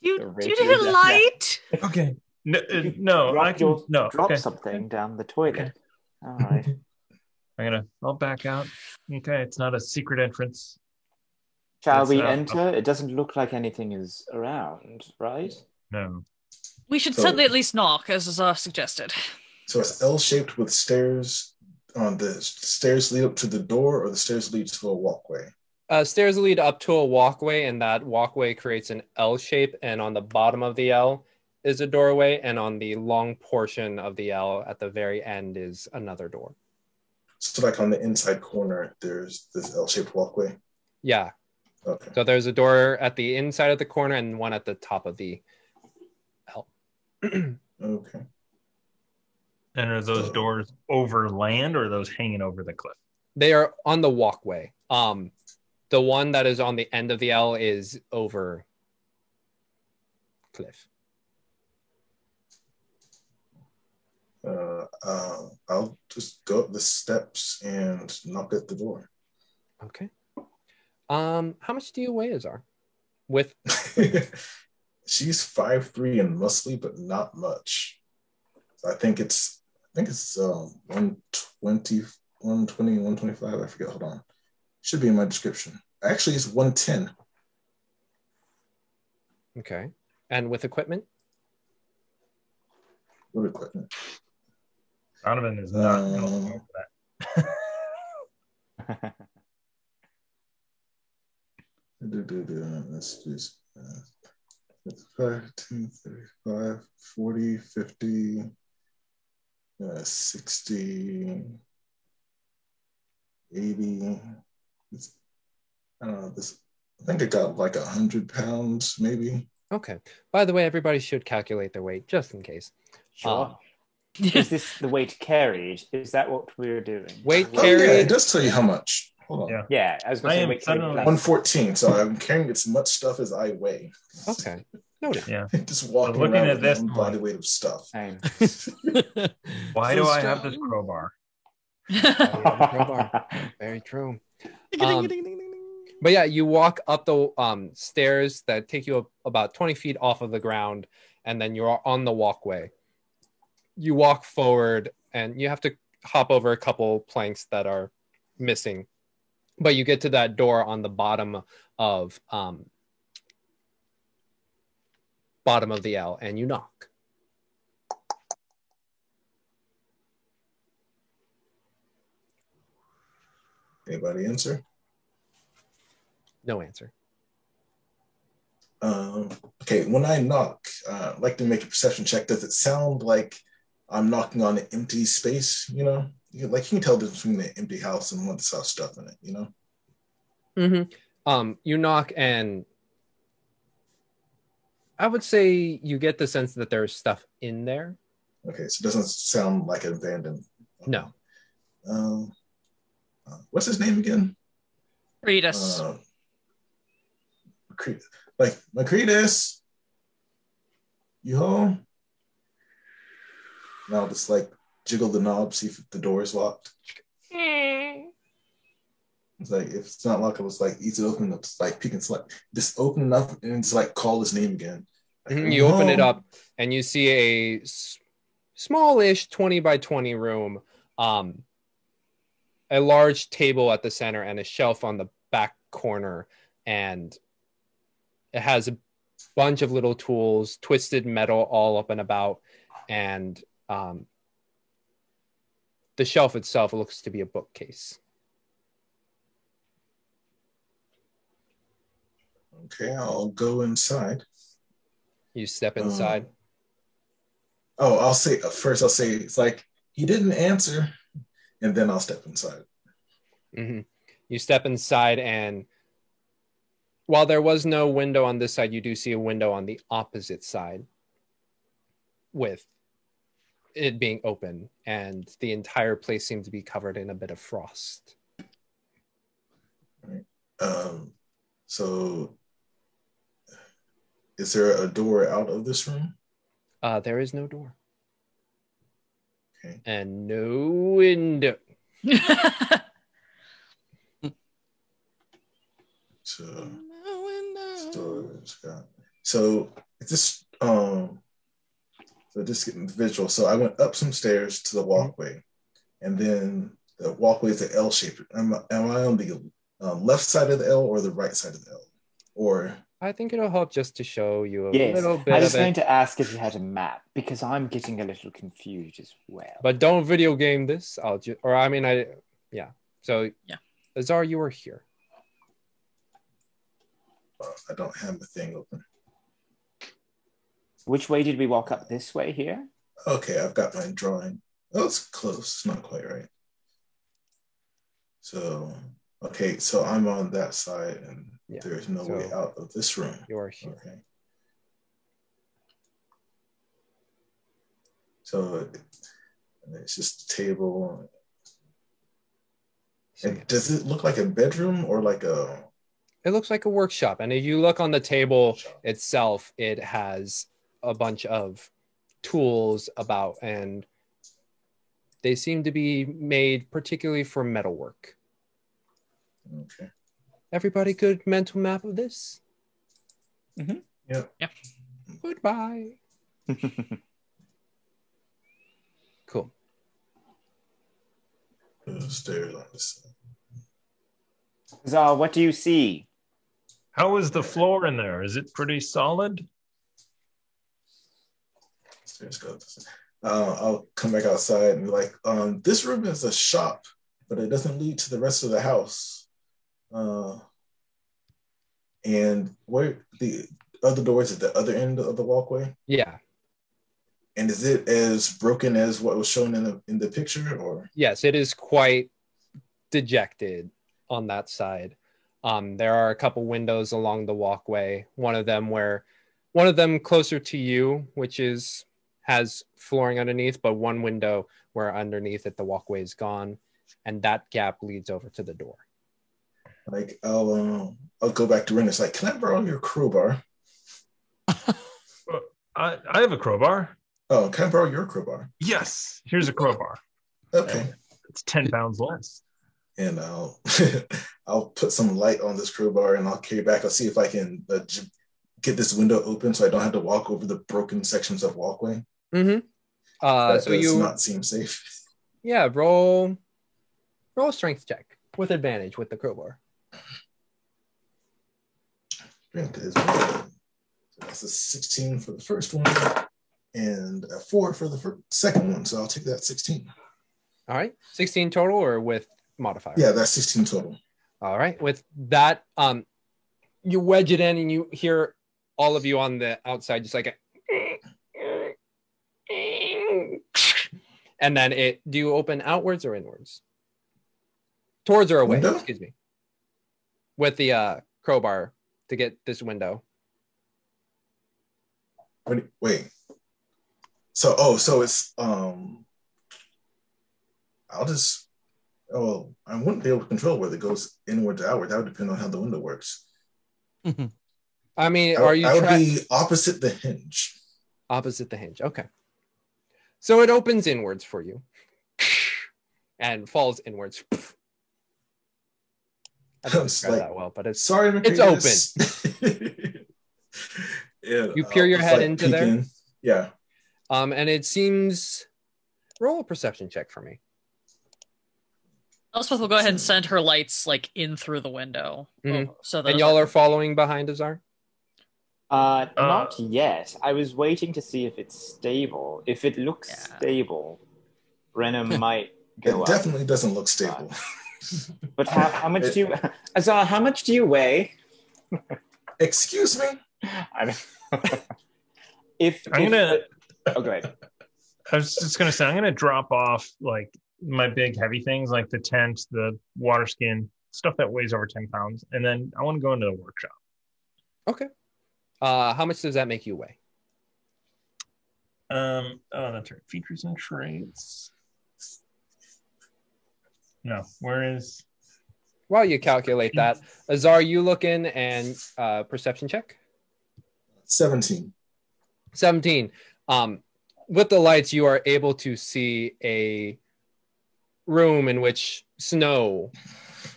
You need a light. Okay. No, drop something down the toilet. Okay. All right. I'll back out. Okay, it's not a secret entrance. Shall we enter? It doesn't look like anything is around, right? No. We should certainly at least knock, as is suggested. So it's L-shaped with stairs. On the stairs lead up to the door, or the stairs lead to a walkway? Stairs lead up to a walkway, and that walkway creates an L shape, and on the bottom of the L is a doorway, and on the long portion of the L at the very end is another door. So like on the inside corner, there's this L-shaped walkway? Yeah. Okay. So there's a door at the inside of the corner and one at the top of the L. Okay. And are those doors over land, or are those hanging over the cliff? They are on the walkway. The one that is on the end of the L is over cliff. I'll just go up the steps and knock at the door. Okay. How much do you weigh, Azar? With she's 5'3" and muscly, but not much. So I think it's 120, 125. I forget. Hold on. Should be in my description. Actually, it's 110. Okay. And with equipment? What equipment? Donovan is not going for that. Let's just 5, 10, 35, 40, 50, 60, 80. I don't know. I think it got like 100 pounds, maybe. Okay. By the way, everybody should calculate their weight just in case. Sure. Is this the weight carried? Is that what we're doing? Weight Oh, carried? yeah, it does tell you how much. Hold on. Yeah, I was going to say weight carried. 114. So I'm carrying as much stuff as I weigh. Okay. Noted. Yeah. Just walking looking around at with this my own body weight of stuff. Why do I have this crowbar? Crowbar. Very true. But yeah, you walk up the stairs that take you about 20 feet off of the ground, and then you're on the walkway. You walk forward, and you have to hop over a couple planks that are missing. But you get to that door on the bottom of the L, and you knock. Anybody answer? No answer. Okay, when I knock, I'd like to make a perception check. Does it sound like I'm knocking on an empty space? You know, you can tell the difference between an empty house and one that's got stuff in it. You know. Mm-hmm. You knock, and I would say you get the sense that there's stuff in there. Okay, so it doesn't sound like an abandoned No. What's his name again? Cretus. Like Macretus, you home? And I'll just like jiggle the knob, see if the door is locked. It's like if it's not locked, it was like easy to open up, like peek and select. Just open it up and just like call his name again. Like, You open it up and you see a smallish 20 by 20 room, a large table at the center and a shelf on the back corner, and it has a bunch of little tools, twisted metal all up and about, and the shelf itself looks to be a bookcase. Okay, I'll go inside. You step inside. I'll say it's like he didn't answer, and then I'll step inside. Mm-hmm. You step inside, and while there was no window on this side, you do see a window on the opposite side with it being open, and the entire place seemed to be covered in a bit of frost. Right. So is there a door out of this room? There is no door. Okay. And no window. So just getting the visual. So I went up some stairs to the walkway, and then the walkway is an L shape. Am I on the left side of the L or the right side of the L? Or I think it'll help just to show you a Yes, little bit I of was it. going to ask if you had a map because I'm getting a little confused as well. But don't video game this. So Yeah. Azar, you are here. I don't have the thing open. Which way did we walk up? This way here? Okay, I've got my drawing. Oh, it's close. It's not quite right. So, okay, so I'm on that side, and there's no way out of this room. You are here. Okay. So it's just a table. And does it look like a bedroom or like a... It looks like a workshop. And if you look on the table itself, it has a bunch of tools about, and they seem to be made particularly for metalwork. Okay. Everybody good mental map of this? Mm-hmm. Yep. Goodbye. Cool. Stairs on this side. Zal, what do you see? How is the floor in there? Is it pretty solid? Stairs go this side. I'll come back outside and be like, this room is a shop, but it doesn't lead to the rest of the house. And where the other door is at the other end of the walkway? Yeah. And is it as broken as what was shown in the picture, or? Yes, it is quite dejected on that side. There are a couple windows along the walkway. One of them closer to you, which has flooring underneath, but one window where underneath it the walkway is gone, and that gap leads over to the door. Like I'll go back to Ren. It's like, can I borrow your crowbar? I have a crowbar. Oh, can I borrow your crowbar? Yes, here's a crowbar. Okay, it's 10 pounds less. And I'll put some light on this crowbar and I'll carry back. I'll see if I can get this window open so I don't have to walk over the broken sections of walkway. Mm-hmm. That does not seem safe. Yeah, roll a strength check with advantage with the crowbar. Strength is 1. So that's a 16 for the first one and a 4 for the second one. So I'll take that 16. All right, 16 total or with modifier? Yeah, that's 16 total. All right, with that, you wedge it in and you hear all of you on the outside just like and then do you open outwards or inwards? Towards or away, window? Excuse me. With the crowbar to get this window. Wait. So it's I'll just. Oh, I wouldn't be able to control whether it goes inward or outward. That would depend on how the window works. I mean, I would be opposite the hinge. Opposite the hinge. Okay. So it opens inwards for you and falls inwards. I don't describe that well, but it's open. Yeah, you peer your head into there. In. Yeah. And it seems. Roll a perception check for me. Elspeth will go ahead and send her lights like in through the window. So that and y'all are following behind Azar? Not yet. I was waiting to see if it's stable. If it looks stable, Brenna might go up. It definitely doesn't look stable. But how much do you... Azar, how much do you weigh? Excuse me? I go ahead. I was just going to say, I'm going to drop off like my big heavy things like the tent, the water skin, stuff that weighs over 10 pounds. And then I want to go into the workshop. Okay. How much does that make you weigh? That's right. Features and traits. No, where is... While you calculate that, Azar, you look in and perception check? 17. 17. With the lights, you are able to see a room in which snow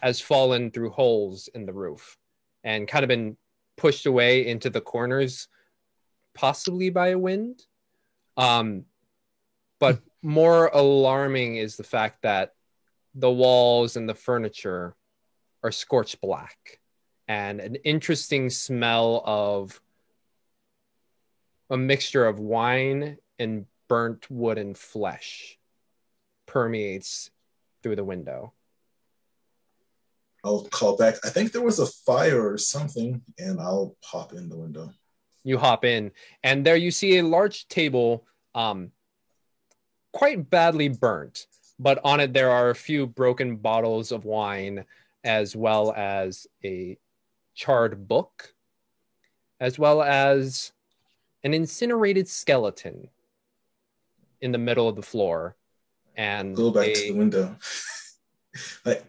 has fallen through holes in the roof and kind of been pushed away into the corners, possibly by a wind. But more alarming is the fact that the walls and the furniture are scorched black, and an interesting smell of a mixture of wine and burnt wood and flesh permeates through the window. I'll call back. I think there was a fire or something, and I'll hop in the window. You hop in, and there you see a large table, quite badly burnt, but on it there are a few broken bottles of wine, as well as a charred book, as well as an incinerated skeleton in the middle of the floor. And go back to the window. Like,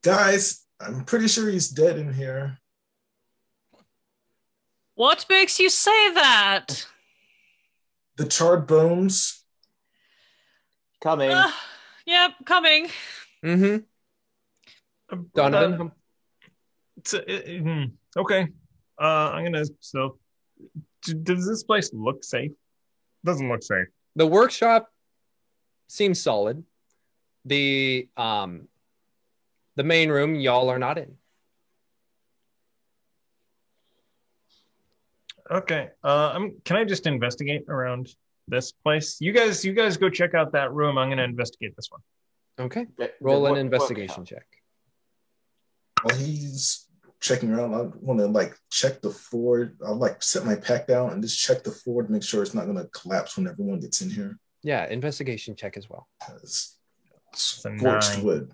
guys, I'm pretty sure he's dead in here. What makes you say that? The charred bones. Coming. Yep, coming. Mm-hmm. Donovan? Okay. I'm gonna... So, does this place look safe? Doesn't look safe. The workshop seems solid. The main room, y'all are not in. Okay. Can I just investigate around this place? You guys go check out that room. I'm gonna investigate this one. Okay. Roll an investigation check. While he's checking around, I want to check the floor. I'll set my pack down and just check the floor to make sure it's not going to collapse when everyone gets in here. Yeah, investigation check as well. Scorched wood.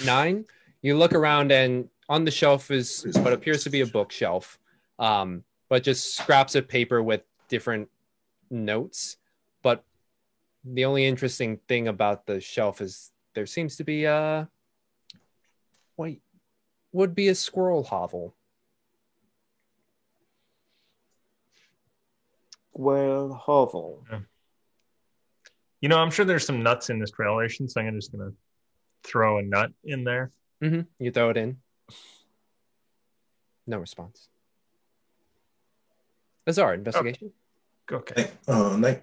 9. You look around, and on the shelf is what appears to be a bookshelf, but just scraps of paper with different notes. But the only interesting thing about the shelf is there seems to be would be a squirrel hovel. Squirrel hovel. Yeah. I'm sure there's some nuts in this trail ration, so I'm just going to throw a nut in there. Mm-hmm. You throw it in. No response. Azar, investigation? Okay. Wait,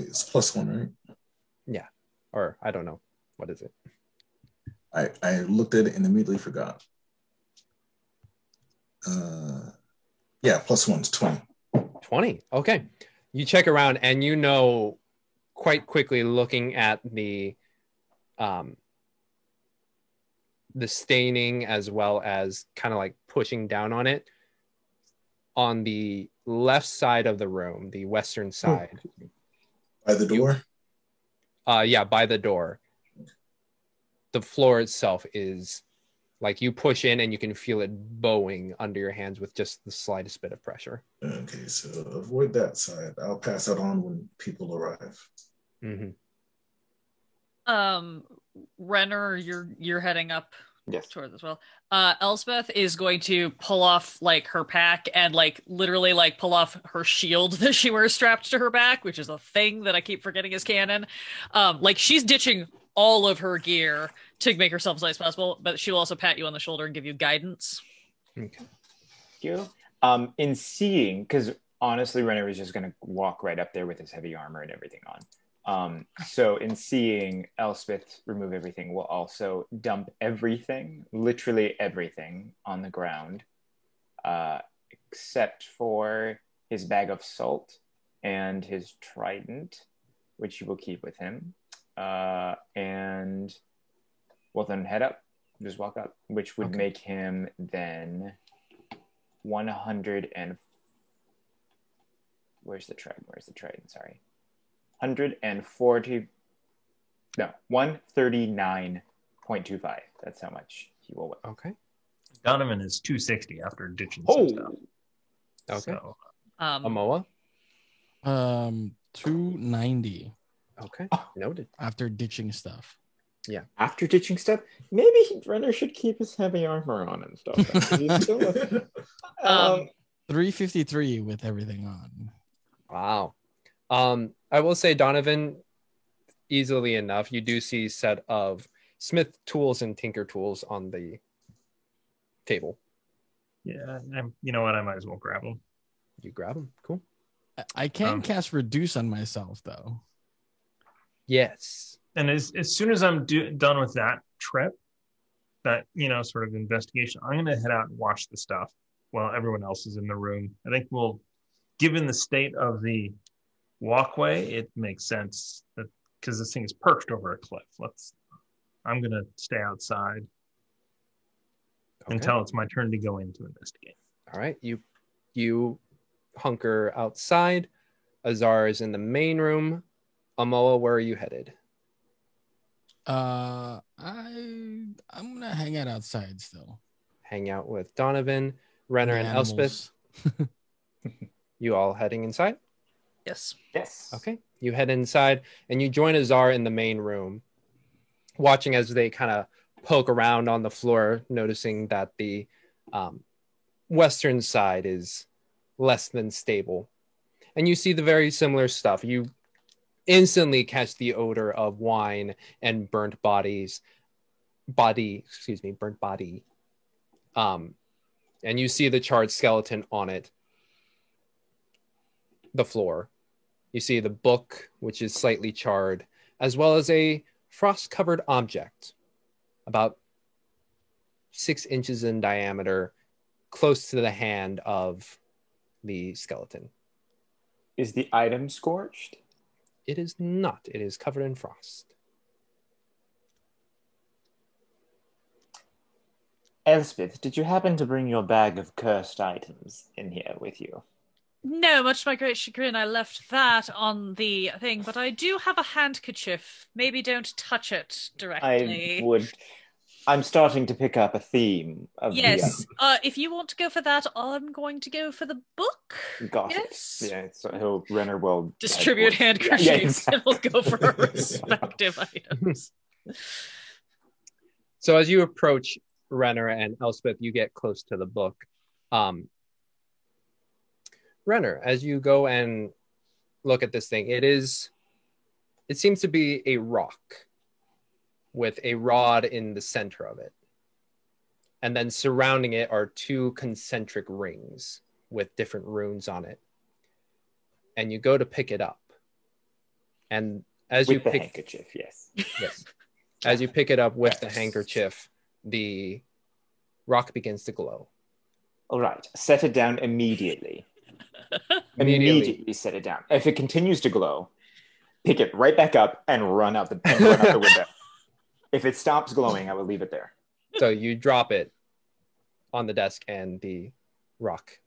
it's +1, right? Yeah. Or, I don't know. What is it? I looked at it and immediately forgot. Yeah, +1's 20. 20. Okay. You check around and quite quickly, looking at the staining as well as kind of pushing down on it. On the left side of the room, the western side. By the door? Yeah, by the door. The floor itself is you push in and you can feel it bowing under your hands with just the slightest bit of pressure. Okay, so avoid that side. I'll pass that on when people arrive. Mm-hmm. Renner, you're heading up Yes. towards as well. Elspeth is going to pull off like her pack and like literally like pull off her shield that she wears strapped to her back, which is a thing that I keep forgetting is canon. Like she's ditching all of her gear to make herself as light as possible, but she'll also pat you on the shoulder and give you guidance. Okay. Thank you. In seeing, because honestly, Renner is just going to walk right up there with his heavy armor and everything on. So in seeing Elspeth remove everything, we'll also dump everything, literally everything, on the ground, except for his bag of salt and his trident, which he will keep with him. And we'll then head up, just walk up, which would make him then 100 and... Where's the trident? Sorry. 139.25. That's how much he will weigh. Okay. Donovan is 260 after ditching some stuff. Okay. So, Amoa? 290 Okay. Noted. after ditching stuff. Yeah. After ditching stuff, maybe Renner should keep his heavy armor on and stuff. He's still 353 with everything on. Wow. I will say, Donovan, easily enough, you do see a set of Smith tools and Tinker tools on the table. yeah, you know what? I might as well grab them. You grab them. Cool. I can cast Reduce on myself, though. Yes. And as soon as I'm done with that trip, that, sort of investigation, I'm going to head out and watch the stuff while everyone else is in the room. I think given the state of the walkway, it makes sense that because this thing is perched over a cliff. I'm going to stay outside until it's my turn to go in to investigate. All right. You hunker outside. Azar is in the main room. Amoa, where are you headed? I'm gonna hang out outside still. Hang out with Donovan, Renner, and Elspeth. You all heading inside? Yes. Yes. Okay. You head inside and you join Azar in the main room, watching as they kind of poke around on the floor, noticing that the western side is less than stable. And you see the very similar stuff. You instantly catch the odor of wine and burnt body. And you see the charred skeleton on it, the floor. You see the book, which is slightly charred, as well as a frost-covered object, about 6 inches in diameter, close to the hand of the skeleton. Is the item scorched? It is not. It is covered in frost. Elspeth, did you happen to bring your bag of cursed items in here with you? No, much to my great chagrin, I left that on the thing, but I do have a handkerchief. Maybe don't touch it directly. I'm starting to pick up a theme of yes. If you want to go for that, I'm going to go for the book. Got yes. it. Yeah, so Renner will distribute handkerchiefs exactly. And we'll go for our respective items. So as you approach Renner and Elspeth, you get close to the book. Renner, as you go and look at this thing, it seems to be a rock with a rod in the center of it. And then surrounding it are 2 concentric rings with different runes on it. And you go to pick it up. And as with the handkerchief, yes. Yes. As you pick it up with the handkerchief, the rock begins to glow. All right. Set it down immediately. Immediately set it down. If it continues to glow, pick it right back up and run out the window. If it stops glowing, I will leave it there. So you drop it on the desk and the rock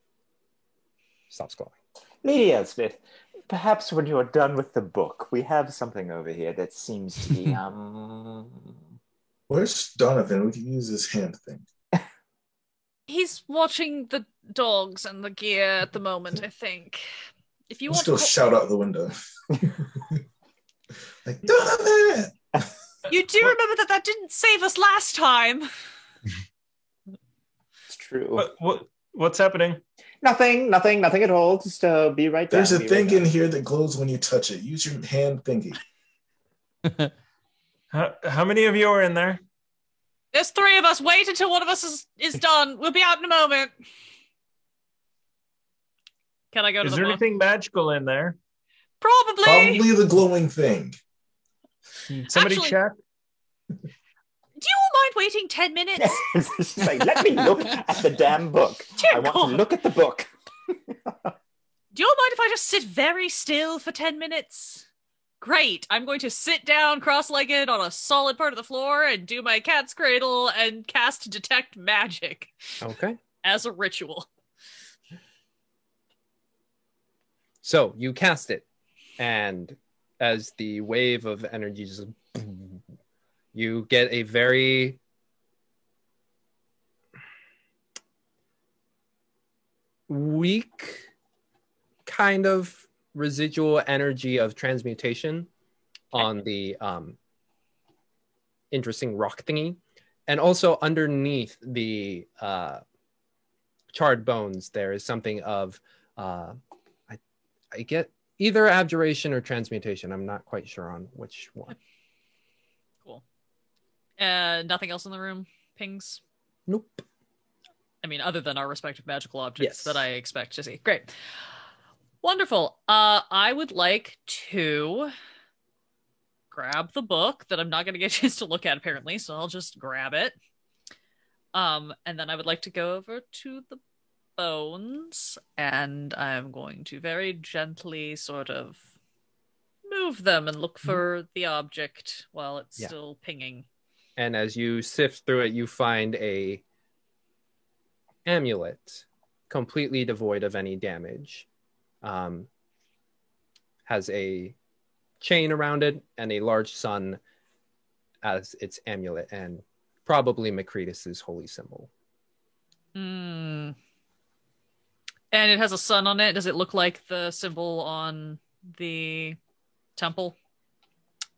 stops glowing. Lady Elspeth, perhaps when you are done with the book, we have something over here that seems to be... Where's Donovan? We can use his hand thing. He's watching the dogs and the gear at the moment, I think. If you want still shout out the window. Like, Donovan! You do remember that didn't save us last time. It's true. What's happening? Nothing at all. Just be right down. There's a thing in here that glows when you touch it. Use your hand thingy. How many of you are in there? There's 3 of us. Wait until one of us is done. We'll be out in a moment. Can I go to the book? Is there anything magical in there? Probably the glowing thing. Somebody Actually, check. Do you all mind waiting 10 minutes? She's like, let me look at the damn book. Dear I want God. to look at the book. Do you all mind if I just sit very still for 10 minutes? Great. I'm going to sit down cross-legged on a solid part of the floor and do my cat's cradle and cast Detect Magic Okay. as a ritual. So you cast it, and as the wave of energy just, you get a very weak kind of residual energy of transmutation on the interesting rock thingy, and also underneath the charred bones there is something of I get either abjuration or transmutation. I'm not quite sure on which one. Cool. Nothing else in the room pings? Nope. I mean, other than our respective magical objects Yes. that I expect to see. Great. Wonderful. I would like to grab the book that I'm not going to get a chance to look at, apparently, so I'll just grab it. And then I would like to go over to the bones, and I'm going to very gently sort of move them and look for the object while it's still pinging. And as you sift through it, you find a amulet completely devoid of any damage. Has a chain around it and a large sun as its amulet, and probably Macretus's holy symbol. And it has a sun on it. Does it look like the symbol on the temple?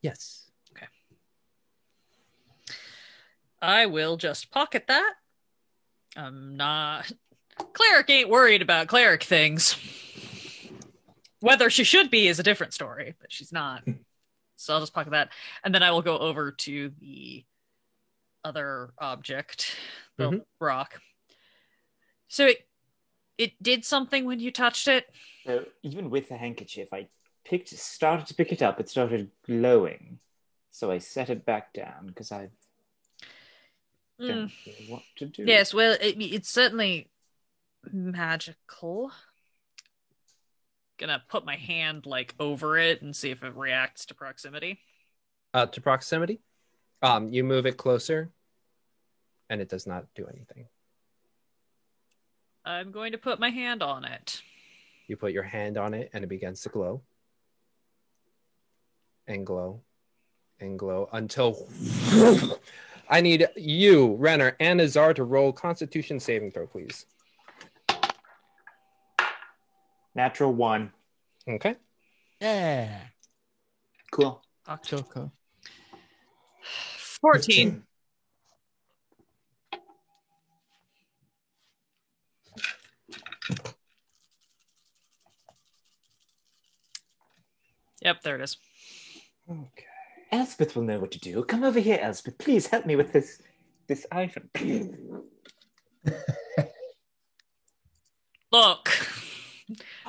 Yes. Okay. I will just pocket that. I'm not... Cleric ain't worried about cleric things. Whether she should be is a different story, but she's not. So I'll just pocket that. And then I will go over to the other object, the rock. So it did something when you touched it? So even with the handkerchief, I started to pick it up. It started glowing. So I set it back down because I don't know what to do. Yes, well, it's certainly magical. Gonna put my hand like over it and see if it reacts to proximity. To proximity? You move it closer, and it does not do anything. I'm going to put my hand on it. You put your hand on it, and it begins to glow. And glow. And glow until... I need you, Renner, and Azar to roll Constitution saving throw, please. Natural 1. Okay. Yeah. Cool. Choco. 14. Yep, there it is. Okay. Elspeth will know what to do. Come over here, Elspeth. Please help me with this item. Look.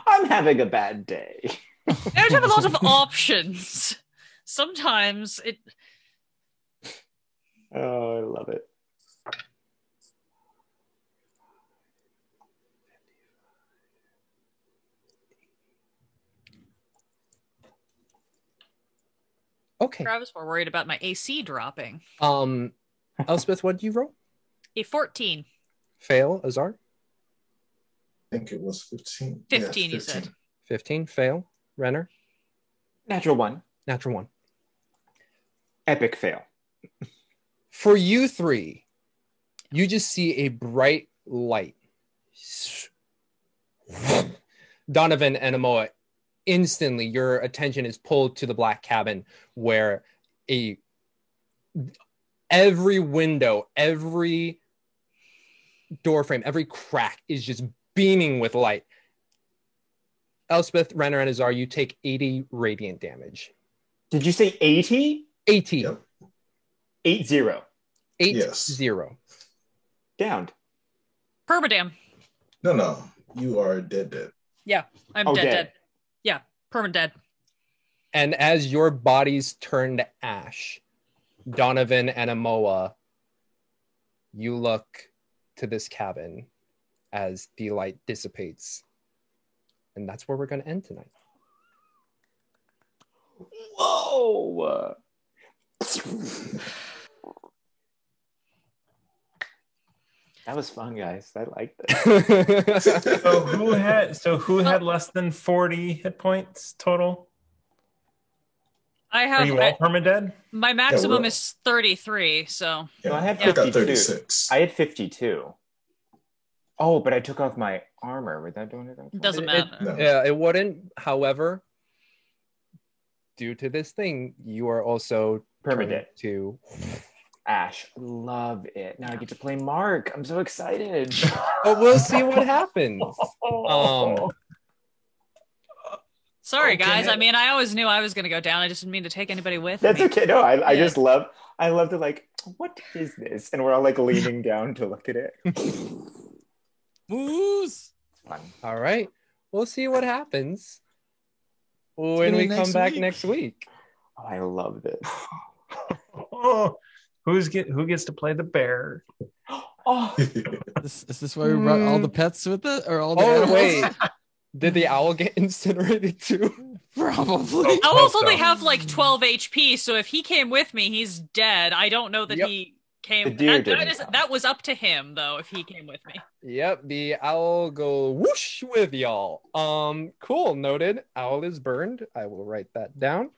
I'm having a bad day. I don't have a lot of options. Sometimes it... Oh, I love it. Okay. Travis, we're worried about my AC dropping. Elspeth, what did you roll? A 14. Fail, Azar? I think it was 15. 15, Yeah, you said. 15, fail. Renner? Natural 1. Natural 1. Epic fail. For you three, you just see a bright light. Donovan and Amoa, instantly your attention is pulled to the black cabin where a every window, every door frame, every crack is just beaming with light. Elspeth, Renner, and Azar, you take 80 radiant damage. Did you say 80? 80. Yep. 80. 8 Yes. 0. Downed. Permadam. No. You are dead. Yeah, I'm Oh, dead. Yeah, perma dead. And as your bodies turn to ash, Donovan and Amoa, you look to this cabin as the light dissipates. And that's where we're going to end tonight. Whoa! That was fun, guys. I liked it. So who had less than 40 hit points total? I Are have you all permadead? my maximum is 33, so Yeah, No, I had I got 52. 36. I had 52. Oh, but I took off my armor. Would that do anything? doesn't matter. No. Yeah, it wouldn't. However, due to this thing, you are also Permadead. to Ash, love it. Now I get to play Mark. I'm so excited. But we'll see what happens. Sorry, Okay. guys. I mean, I always knew I was going to go down. I just didn't mean to take anybody with That's me. okay. No, I Yeah. just love to like, what is this? And we're all like leaning down to look at it. Moose. Fun. All right. We'll see what happens when Tune in we next come back week. next week. Oh, I love this. Oh, who gets to play the bear? Oh, Is this why we brought all the pets with it, or all the Oh, animals? wait. Did the owl get incinerated too? Probably. Oh. Owls Hope only so. have like 12 HP, so if he came with me, he's dead. I don't know that Yep. he came. The deer that, didn't come. that was up to him, though, if he came with me. Yep, the owl go whoosh with y'all. Cool, noted. Owl is burned. I will write that down.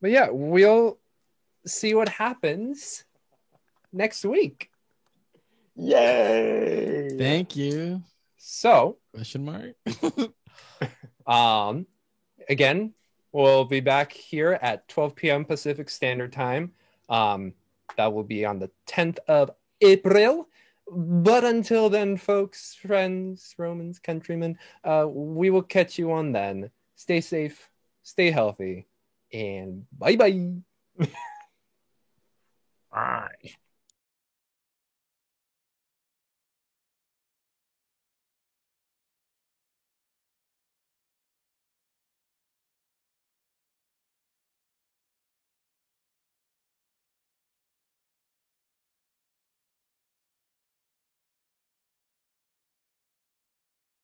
But yeah, we'll see what happens next week. yay! Thank you. So, Question mark. again, we'll be back here at 12 p.m. Pacific Standard Time. That will be on the 10th of April. But until then, folks, friends, Romans, countrymen, we will catch you on then. Stay safe, stay healthy, and bye-bye.